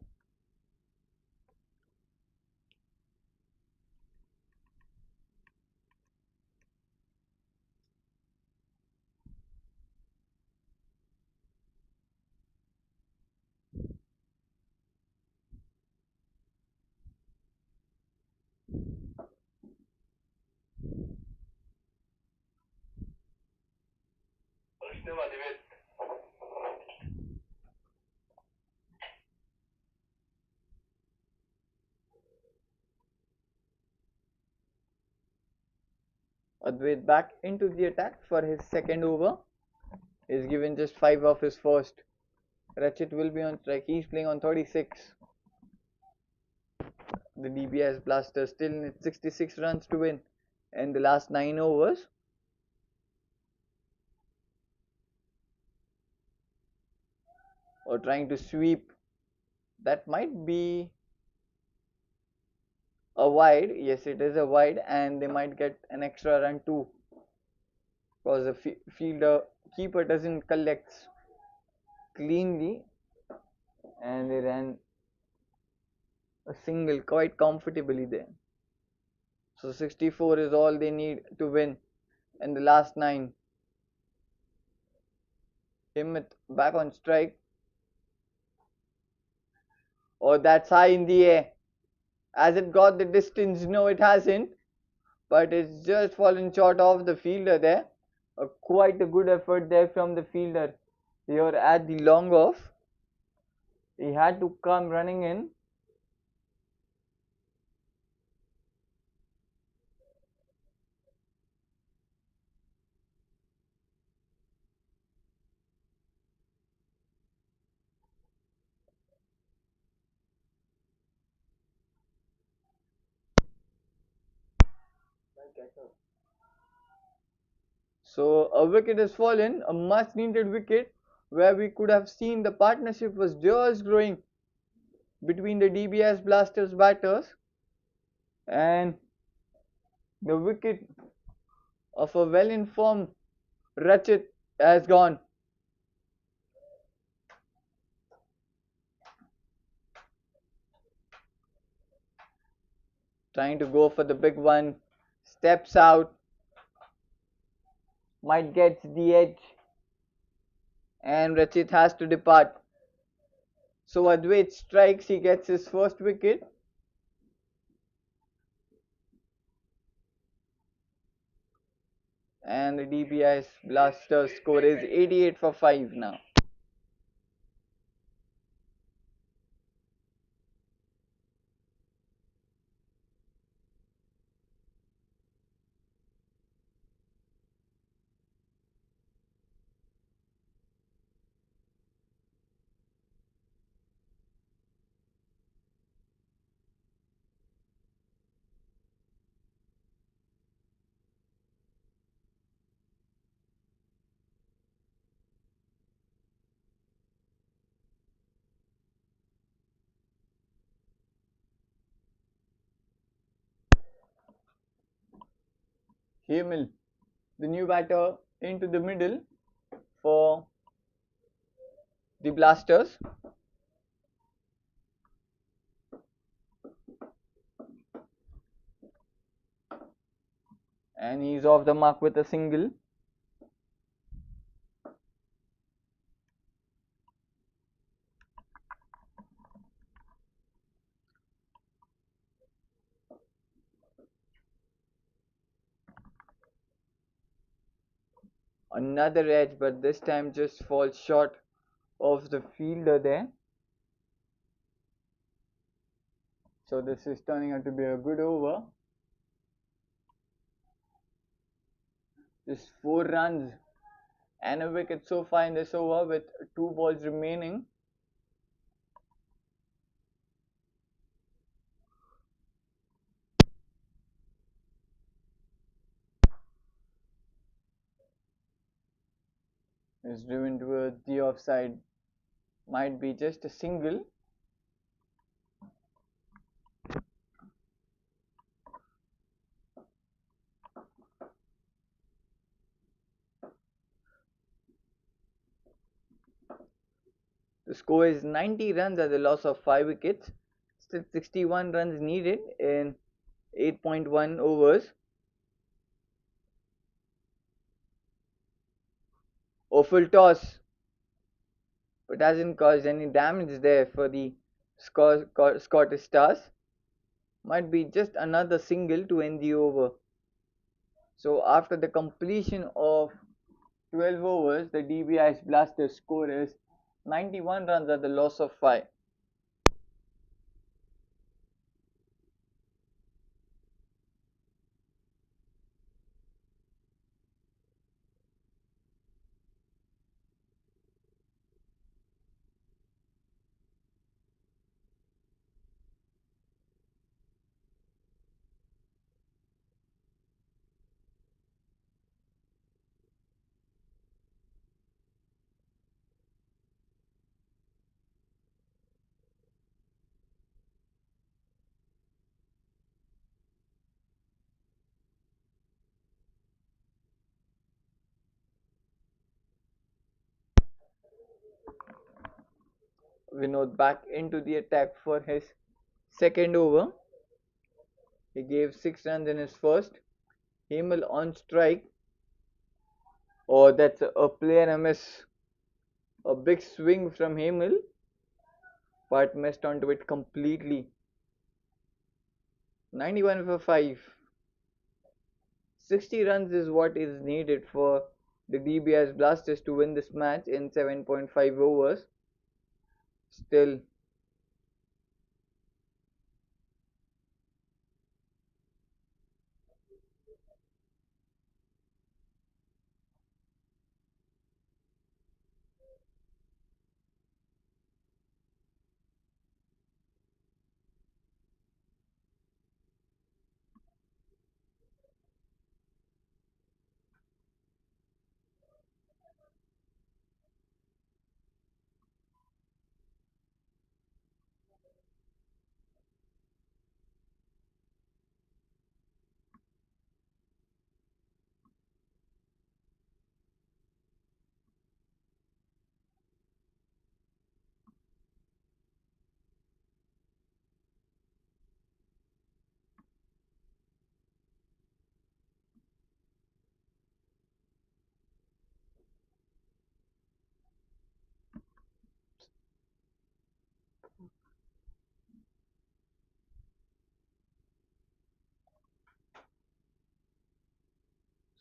A: Advait back into the attack for his second over. He's given just 5 off his first. Rachit will be on strike. He's playing on 36. The Dbis Blaster still needs 66 runs to win in the last 9 overs. Or trying to sweep. That might be a wide. Yes, it is a wide, and they might get an extra run too, because the fielder keeper doesn't collect cleanly, and they ran a single quite comfortably there. So 64 is all they need to win in the last 9. Himmat back on strike. Oh, that's high in the air. Has it got the distance? No, it hasn't. But it's just fallen short of the fielder there. Quite a good effort there from the fielder. Here at the long off. He had to come running in. So a wicket has fallen, a much needed wicket, where we could have seen the partnership was just growing between the Dbis Blasters batters, and the wicket of a well-informed Rachit has gone. Trying to go for the big one, steps out, might get the edge, and Rachit has to depart. So Advait strikes, he gets his first wicket. And the Dbis Blasters score is 88 for 5 now. Hemel, the new batter, into the middle for the Blasters. And he's off the mark with a single. Another edge, but this time just falls short of the fielder there. So this is turning out to be a good over. Just 4 runs and a wicket so far in this over with 2 balls remaining. Is driven towards the offside. Might be just a single. The score is 90 runs at the loss of 5 wickets. Still 61 runs needed in 8.1 overs. Awful toss, but hasn't caused any damage there for the Scottish Stars. Might be just another single to end the over. So after the completion of 12 overs, the Dbis Blasters score is 91 runs at the loss of 5. Vinod back into the attack for his second over. He gave 6 runs in his first. Hemel on strike. Oh, that's a player miss. A big swing from Hemel, but missed onto it completely. 91 for 5. 60 runs is what is needed for the DBS Blasters to win this match in 7.5 overs. Still,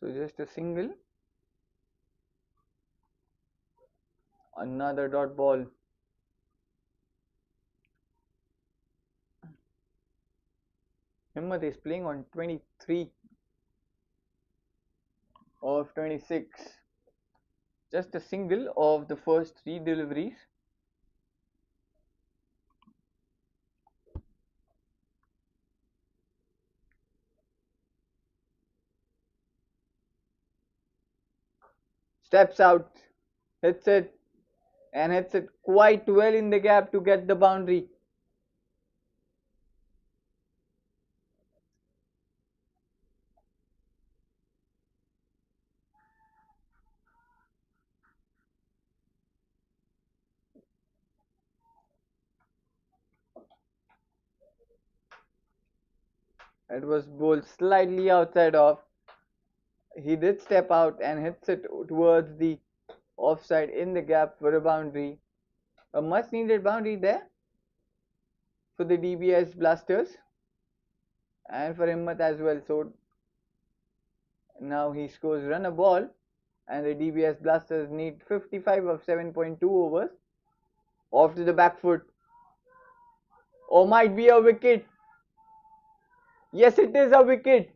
A: So just a single. Another dot ball. Himmat is playing on 23 of 26. Just a single of the first 3 deliveries. Steps out, hits it, and hits it quite well in the gap to get the boundary. It was bowled slightly outside off. He did step out and hits it towards the offside in the gap for a boundary. A much needed boundary there for the DBS Blasters and for Himmat as well. So now he scores run a ball and the DBS Blasters need 55 of 7.2 overs. Off to the back foot. Or might be a wicket. Yes, it is a wicket.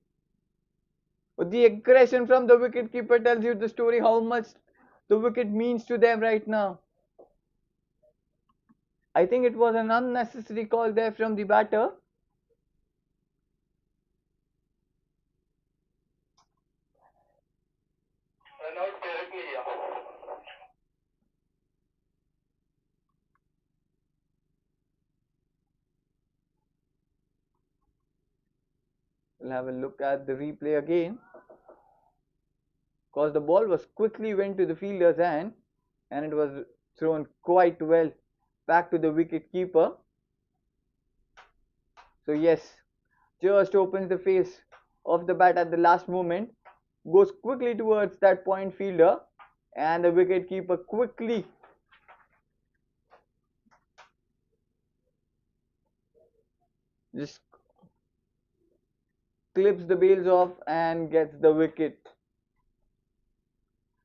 A: The aggression from the wicket keeper tells you the story how much the wicket means to them right now. I think it was an unnecessary call there from the batter. We'll have a look at the replay again. Because the ball was quickly went to the fielder's hand and it was thrown quite well back to the wicket keeper. So yes, just opens the face of the bat at the last moment, goes quickly towards that point fielder, and the wicket keeper quickly just clips the bails off and gets the wicket.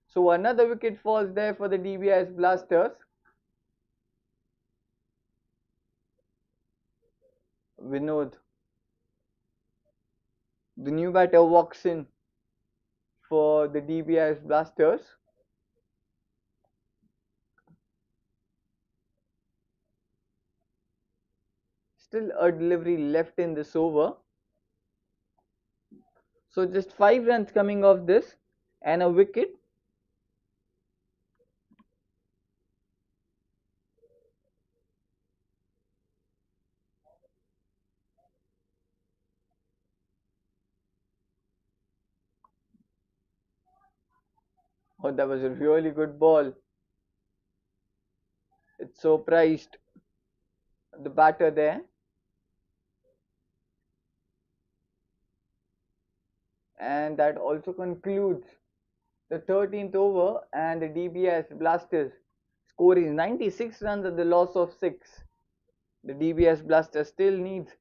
A: So another wicket falls there for the DBS Blasters. Vinod, the new batter, walks in for the DBS Blasters. Still a delivery left in this over. So just 5 runs coming off this and a wicket. Oh, that was a really good ball. It surprised the batter there. And that also concludes the 13th over, and the DBS Blasters score is 96 runs at the loss of 6. The DBS Blasters still needs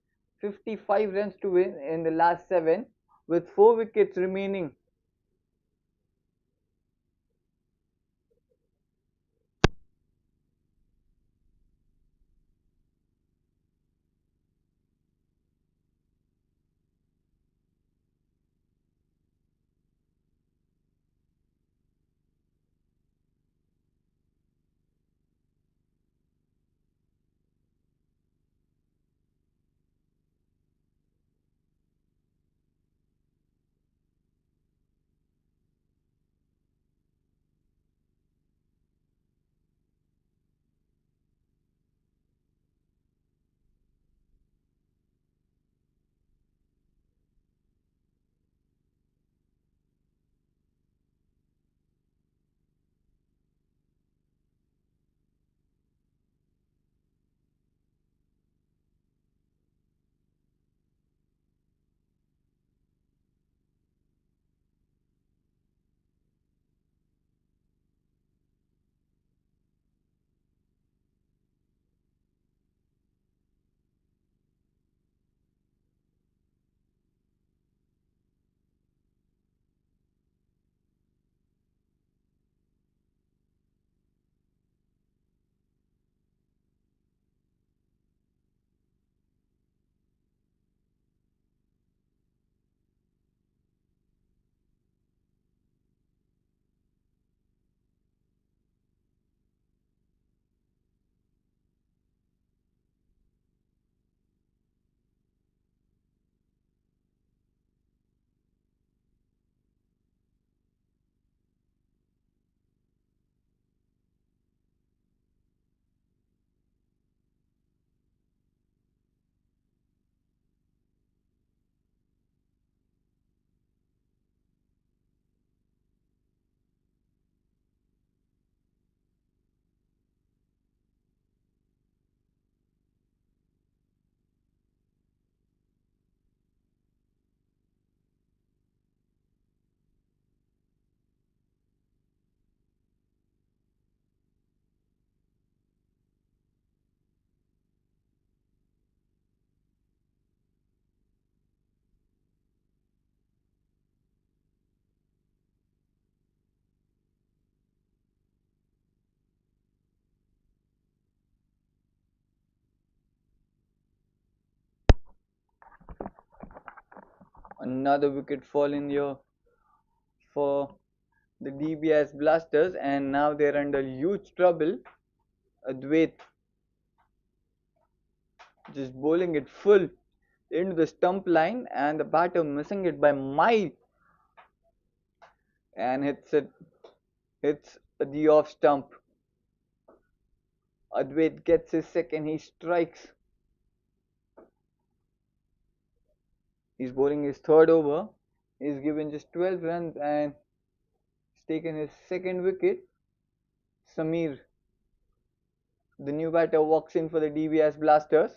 A: 55 runs to win in the last 7 with 4 wickets remaining. Another wicket fall in here for the DBS Blasters, and now they're under huge trouble. Advait just bowling it full into the stump line, and the batter missing it by mile, and hits the off stump. Advait gets his second. He strikes. He's bowling his third over. He's given just 12 runs and he's taken his second wicket. Samir, the new batter, walks in for the DBS Blasters.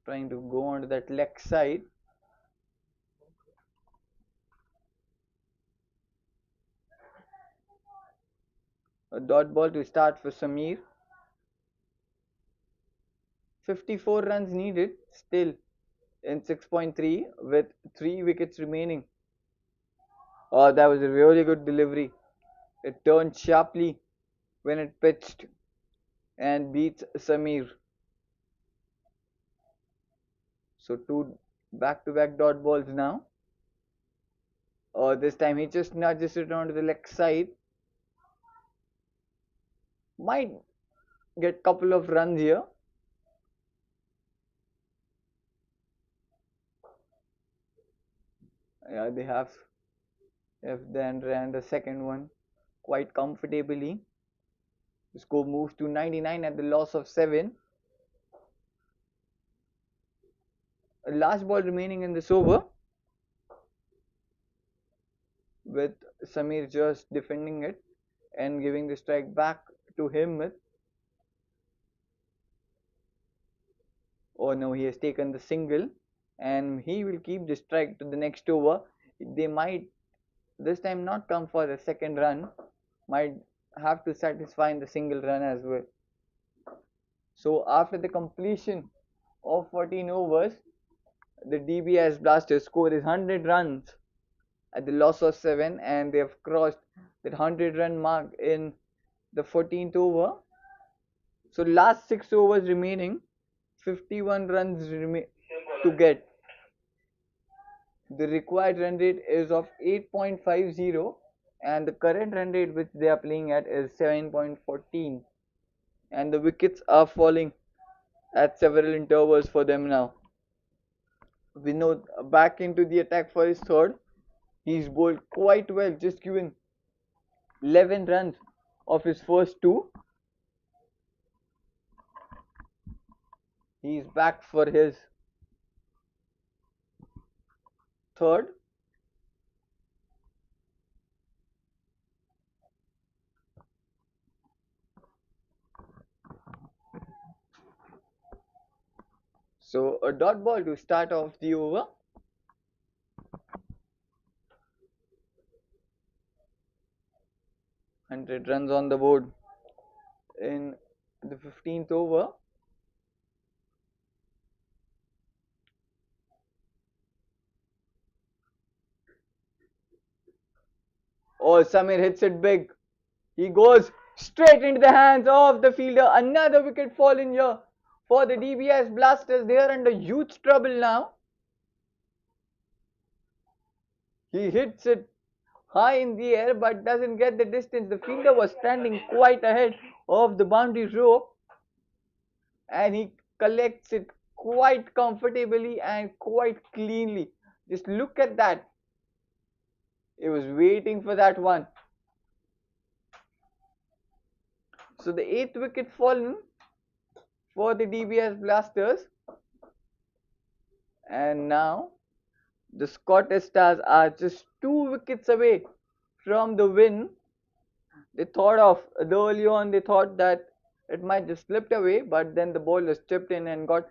A: Trying to go onto that leg side. A dot ball to start for Samir. 54 runs needed still in 6.3 with 3 wickets remaining. Oh, that was a really good delivery. It turned sharply when it pitched and beats Samir. So 2 back-to-back dot balls now. This time he just nudges it onto the leg side. Might get couple of runs here. Yeah, they have then ran the second one quite comfortably. The score moves to 99 at the loss of 7. A last ball remaining in this over, with Samir just defending it and giving the strike back to him with. Oh no, he has taken the single and he will keep the strike to the next over. They might this time not come for the second run, might have to satisfy in the single run as well. So after the completion of 14 overs, the DBS Blasters score is 100 runs at the loss of 7, and they have crossed that 100 run mark in the 14th over. So last 6 overs remaining, 51 runs to get. The required run rate is of 8.50, and the current run rate which they are playing at is 7.14, and the wickets are falling at several intervals for them now. Vinod back into the attack for his third. He's bowled quite well, just given 11 runs of his first 2. He's back for his third. So a dot ball to start off the over. Hundred runs on the board in the 15th over. Oh, Samir hits it big. He goes straight into the hands of the fielder. Another wicket fall in here for the DBS Blasters. They are under huge trouble now. He hits it high in the air but doesn't get the distance. The fielder was standing quite ahead of the boundary rope, and he collects it quite comfortably and quite cleanly. Just look at that. He was waiting for that one. So the 8th wicket fallen for the DBS Blasters, and now the Scottish Stars are just 2 wickets away from the win. They thought of early on, they thought that it might just slipped away, but then the bowlers chipped in and got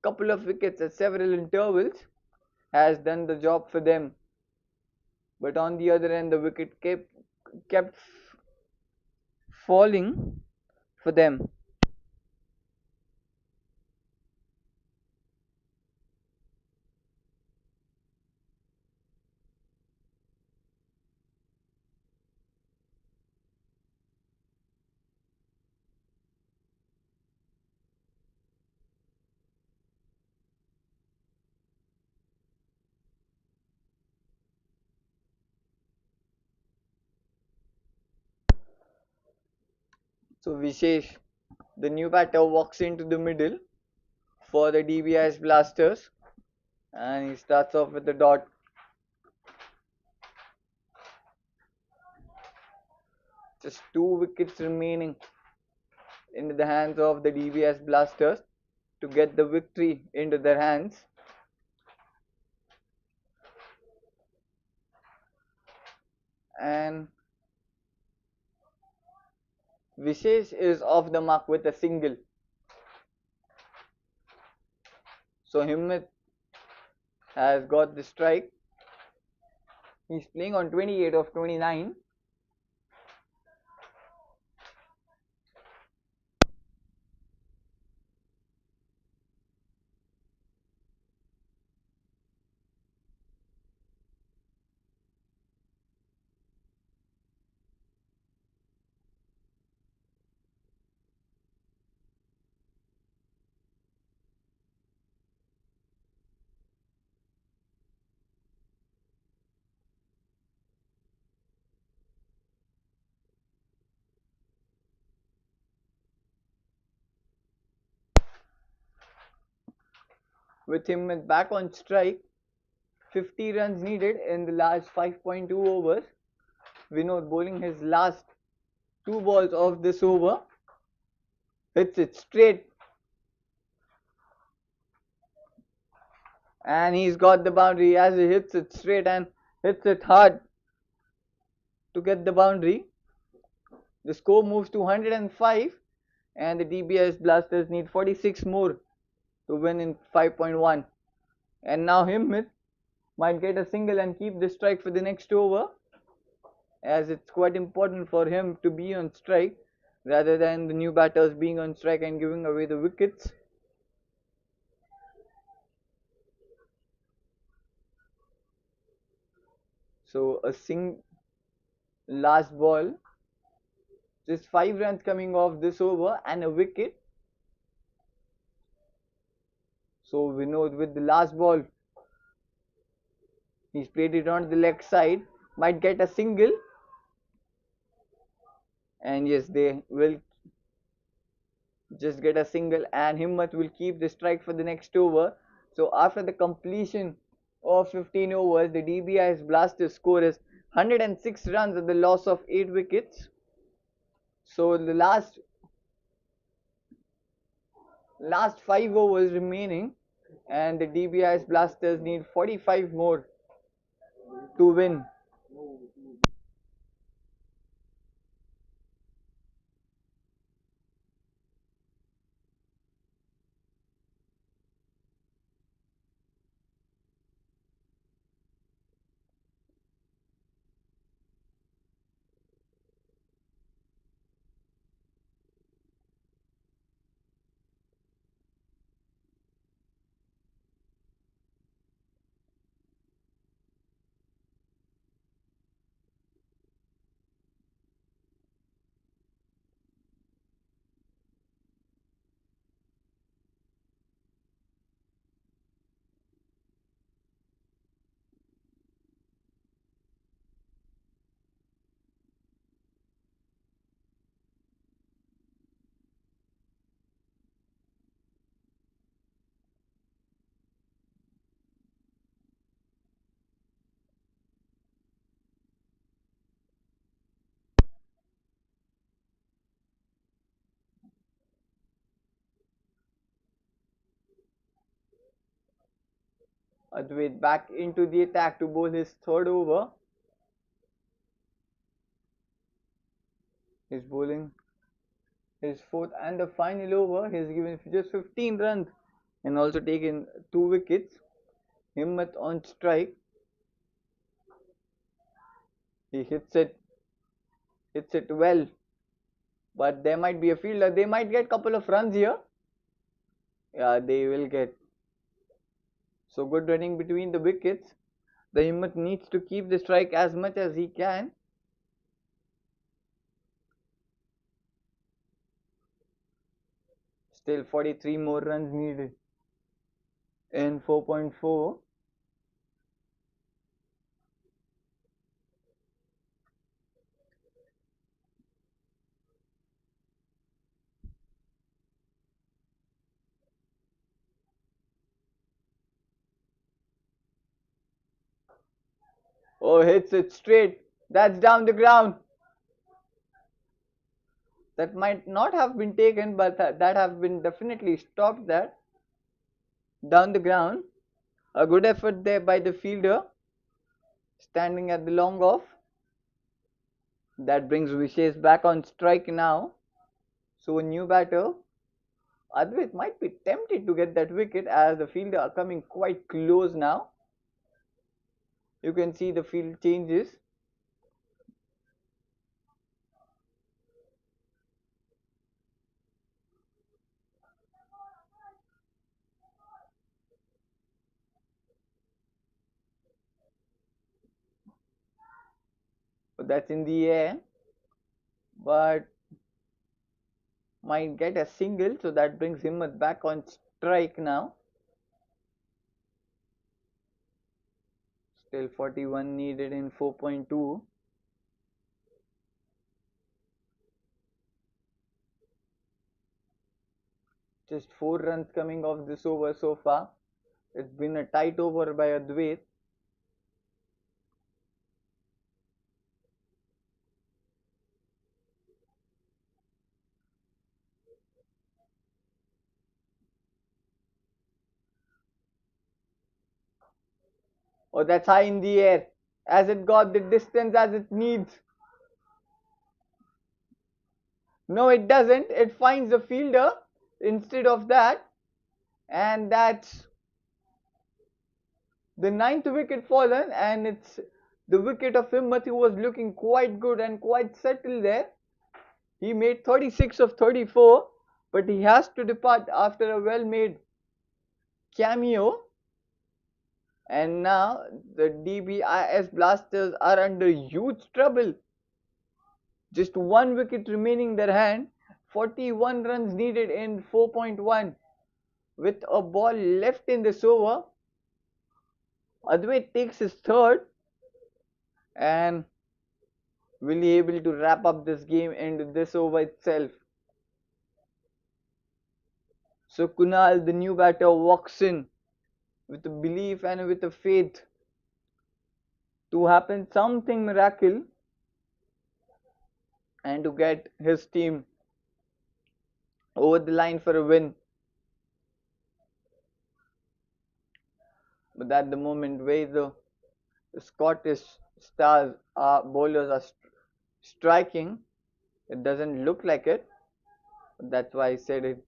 A: couple of wickets at several intervals, has done the job for them. But on the other end, the wicket kept falling for them. So Vishesh, the new batter, walks into the middle for the Dbis Blasters, and he starts off with the dot. Just 2 wickets remaining in the hands of the Dbis Blasters to get the victory into their hands. And Vishesh is off the mark with a single. So Himmat has got the strike. He's playing on 28 of 29. With Himmat back on strike, 50 runs needed in the last 5.2 overs. Vinod bowling his last 2 balls of this over. Hits it straight. And he's got the boundary as he hits it straight and hits it hard to get the boundary. The score moves to 105 and the DBS Blasters need 46 more to win in 5.1. And now Himmat might get a single and keep the strike for the next over, as it's quite important for him to be on strike rather than the new batters being on strike and giving away the wickets. So a last ball, just 5 runs coming off this over and a wicket. So Vinod with the last ball, he's played it on the leg side, might get a single. And yes, they will just get a single and Himmat will keep the strike for the next over. So after the completion of 15 overs, the DBI's Blasters score is 106 runs at the loss of 8 wickets. So the last 5 overs remaining and the DBI's Blasters need 45 more to win. Advait back into the attack to bowl his third over. He's bowling his fourth and the final over. He's given just 15 runs and also taken 2 wickets. Himmat on strike. He hits it well, but there might be a fielder. They might get couple of runs here. Yeah, they will get. So good running between the wickets. The Himmat needs to keep the strike as much as he can. Still 43 more runs needed in 4.4. Oh, hits it straight. That's down the ground. That might not have been taken, but that have been definitely stopped there. Down the ground. A good effort there by the fielder. Standing at the long off. That brings Vishes back on strike now. So a new batter. Advait might be tempted to get that wicket as the fielder are coming quite close now. You can see the field changes. That's in the air, but might get a single, so that brings Himmat back on strike now. Still 41 needed in 4.2. Just 4 runs coming off this over so far. It's been a tight over by Advait. Oh, that's high in the air. As it got the distance as it needs. No, it doesn't. It finds the fielder instead of that. And that's the 9th wicket fallen. And it's the wicket of Himmat, who was looking quite good and quite settled there. He made 36 of 34. But he has to depart after a well-made cameo. And now the Dbis Blasters are under huge trouble. Just 1 wicket remaining in their hand. 41 runs needed in 4.1. With a ball left in this over, Advait takes his third. And will he able to wrap up this game into this over itself? So Kunal, the new batter, walks in with a belief and with a faith to happen something miracle and to get his team over the line for a win. But at the moment where the Scottish stars bowlers are striking, it doesn't look like it. That's why I said it.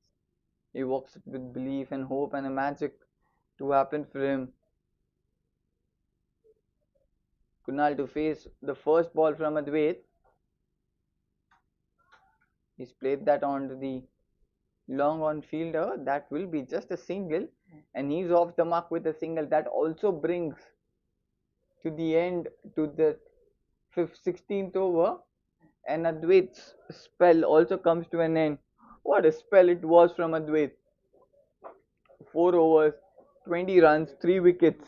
A: He walks with belief and hope and a magic to happen for him. Kunal to face the first ball from Advait. He's played that on to the long on fielder. That will be just a single, and he's off the mark with a single. That also brings to the end to the 16th over, and Advait's spell also comes to an end. What a spell it was from Advait. 4 overs, 20 runs, 3 wickets.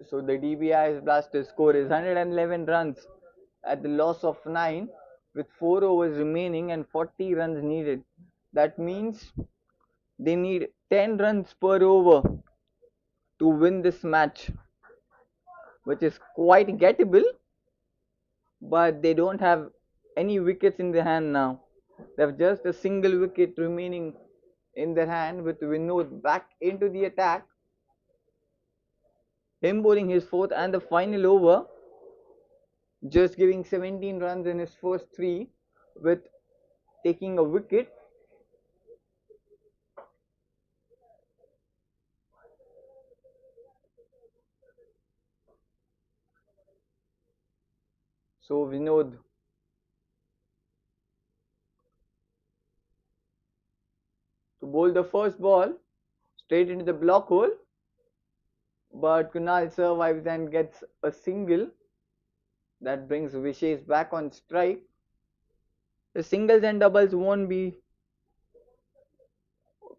A: So the Dbis Blasters score is 111 runs at the loss of 9 with 4 overs remaining and 40 runs needed. That means they need 10 runs per over to win this match, which is quite gettable, but they don't have any wickets in their hand now. They have just a single wicket remaining in their hand with Vinod back into the attack. Him bowling his 4th and the final over, just giving 17 runs in his first 3 with taking a wicket. So Vinod to bowl the first ball straight into the block hole, but Kunal survives and gets a single. That brings Vishes back on strike. The singles and doubles won't be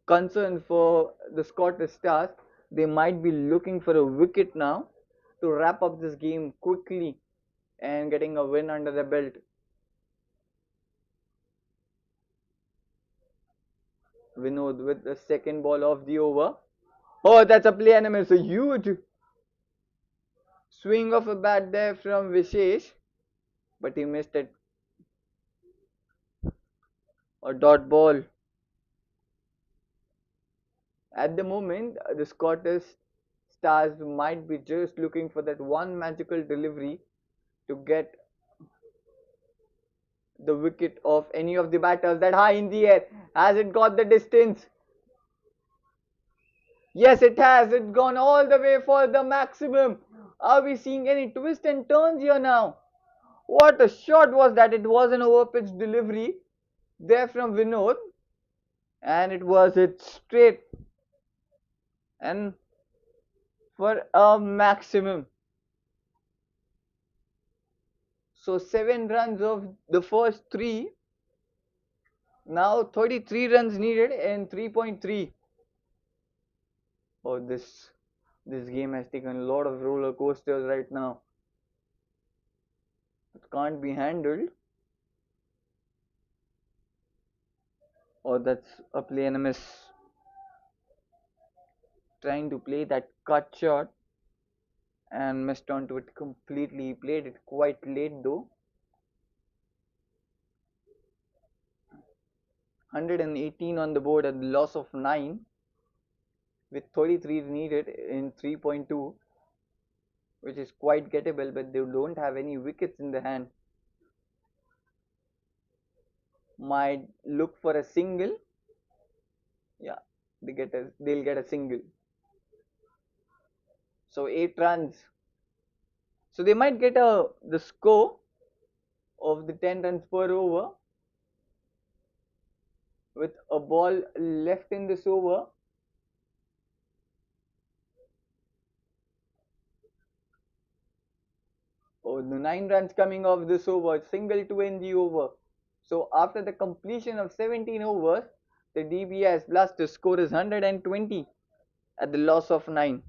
A: concern for the Scottish Stars. They might be looking for a wicket now to wrap up this game quickly and getting a win under the belt. Vinod with the second ball of the over. Oh, that's a play enemy. It's a huge swing of a bat there from Vishesh, but he missed it. A dot ball. At the moment, the Scottish Stars might be just looking for that one magical delivery to get the wicket of any of the batters that high in the air. Has it got the distance? Yes, it has. It's gone all the way for the maximum. Are we seeing any twists and turns here now? What a shot was that! It was an overpitch delivery there from Vinod, and it was it straight and for a maximum. So 7 runs of the first three. Now 33 runs needed in 3.3. Oh, this game has taken a lot of roller coasters right now. It can't be handled. Oh, that's a play and a miss. Trying to play that cut shot and missed onto it completely. He played it quite late though. 118 on the board at the loss of 9 with 33 needed in 3.2, which is quite gettable, but they don't have any wickets in the hand. Might look for a single. Yeah, they'll get a single. So 8 runs. So they might get the score of the 10 runs per over with a ball left in this over. Oh, the 9 runs coming off this over, single to end the over. So after the completion of 17 overs, the Dbis Blasters score is 120 at the loss of 9.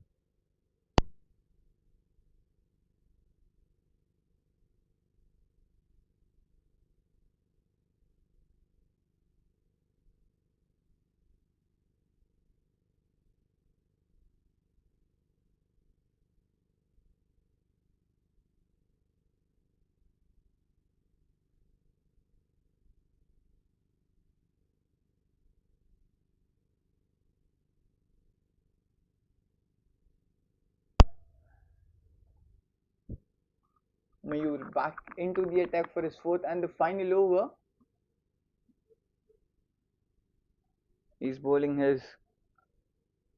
A: Mayur back into the attack for his fourth and the final over. He's bowling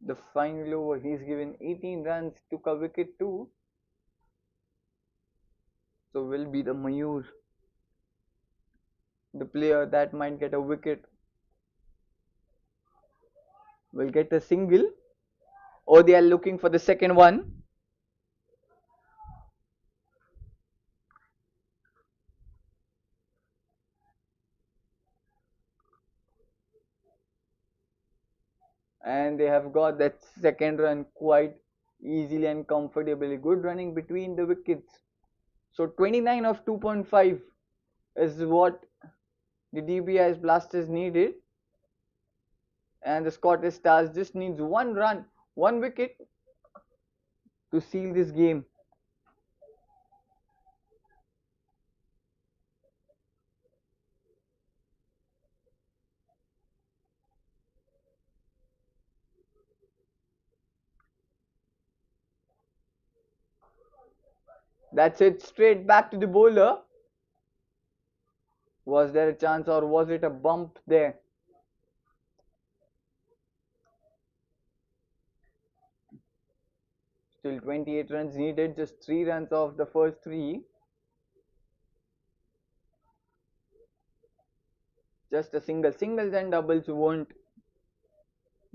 A: the final over. He's given 18 runs, took a wicket too. So will be the Mayur, the player that might get a wicket, will get a single, or they are looking for the second one. And they have got that second run quite easily and comfortably. Good running between the wickets. So 29 of 2.5 is what the Dbis Blasters needed, and the Scottish Stars just needs one run, one wicket to seal this game. That's it, straight back to the bowler. Was there a chance or was it a bump there? Still 28 runs needed, just 3 runs off the first 3. Just a single. Singles and doubles won't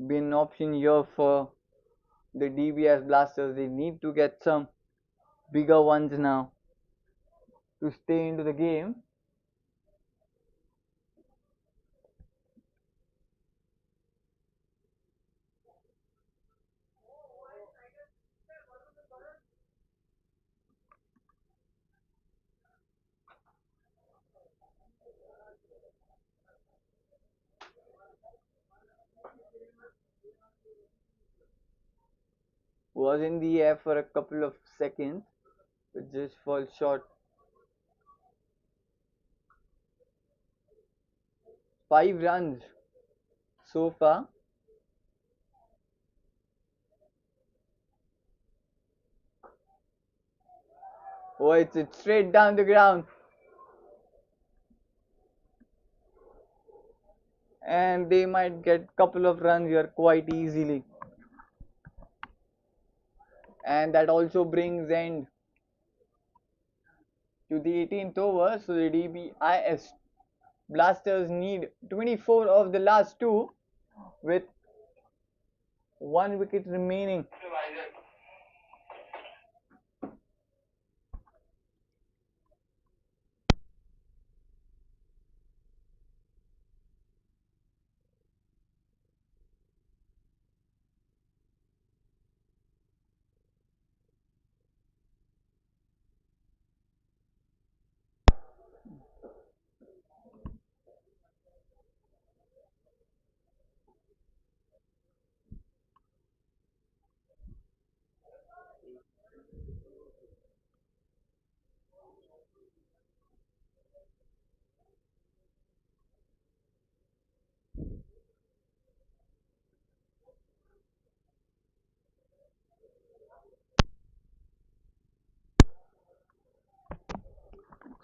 A: be an option here for the Dbis Blasters. They need to get some bigger ones now to stay into the game. Was in the air for a couple of seconds, but just falls short. 5 runs so far. Oh, it's straight down the ground. And they might get couple of runs here quite easily. And that also brings end to the 18th over. So the Dbis Blasters need 24 of the last 2 with 1 wicket remaining.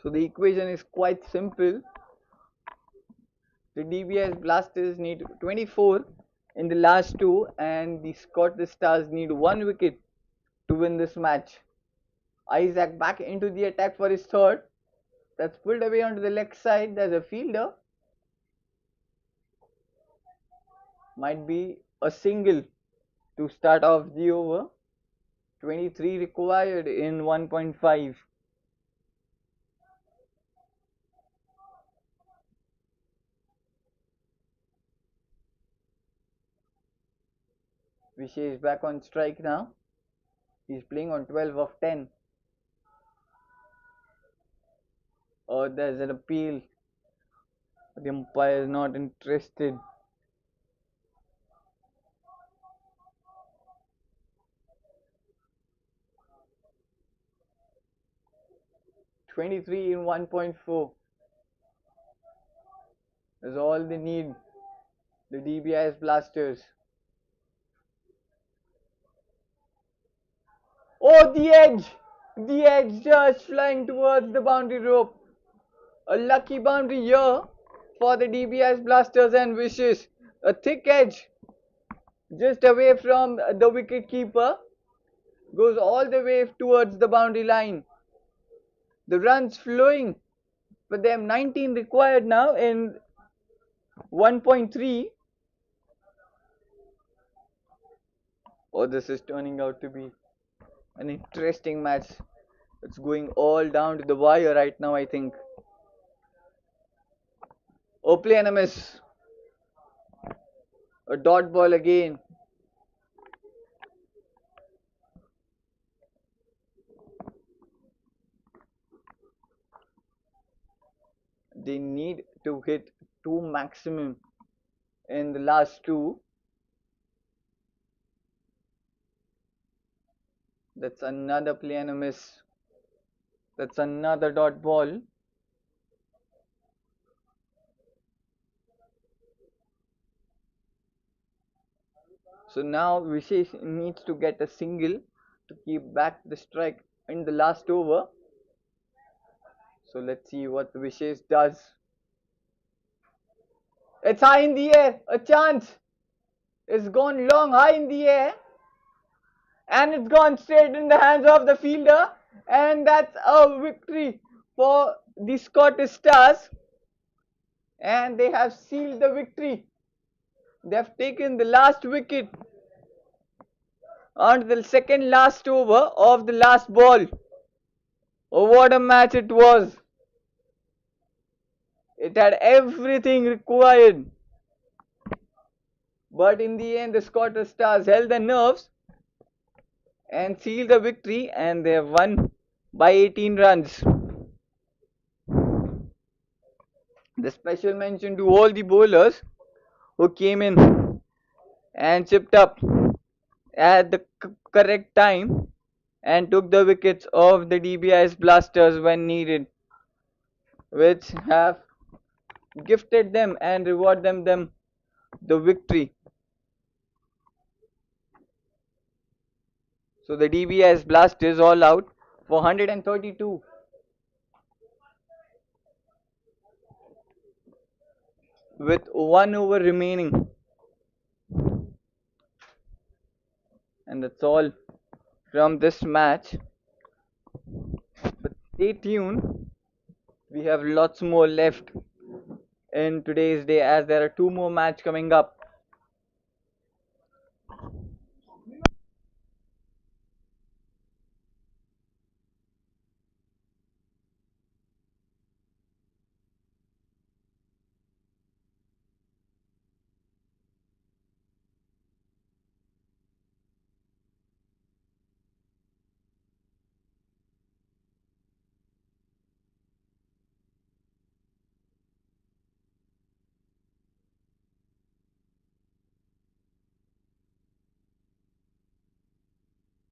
A: So the equation is quite simple. The Dbis Blasters need 24 in the last 2 and the Scottish Stars need 1 wicket to win this match. Isaac back into the attack for his third. That's pulled away onto the leg side. There's a fielder. Might be a single to start off the over. 23 required in 1.5. Vishay is back on strike now. He's playing on 12 of 10. Oh, there's an appeal. The umpire is not interested. "23 in 1.4 is all they need. The Dbis Blasters. Oh, the edge! The edge just flying towards the boundary rope. A lucky boundary here for the Dbis Blasters and Wishes. A thick edge just away from the wicket keeper. Goes all the way towards the boundary line. The runs flowing for them. 19 required now in 1.3. Oh, this is turning out to be an interesting match. It's going all down to the wire right now, I think. Oh, play and a miss. A dot ball again. They need to hit 2 maximum in the last 2. That's another play and a miss. That's another dot ball. So now Vishesh needs to get a single to keep back the strike in the last over. So let's see what Vishesh does. It's high in the air. A chance. It's gone long high in the air. And it's gone straight in the hands of the fielder. And that's a victory for the Scottish Stars. And they have sealed the victory. They have taken the last wicket on the second last over of the last ball. Oh, what a match it was. It had everything required. But in the end, the Scottish Stars held their nerves and sealed the victory, and they have won by 18 runs. The special mention to all the bowlers who came in and chipped up at the correct time and took the wickets of the DBI's blasters when needed, which have gifted them and rewarded them the victory. So the DBI's blasters all out for 132 with 1 over remaining. And that's all from this match. But stay tuned, we have lots more left in today's day as there are two more matches coming up.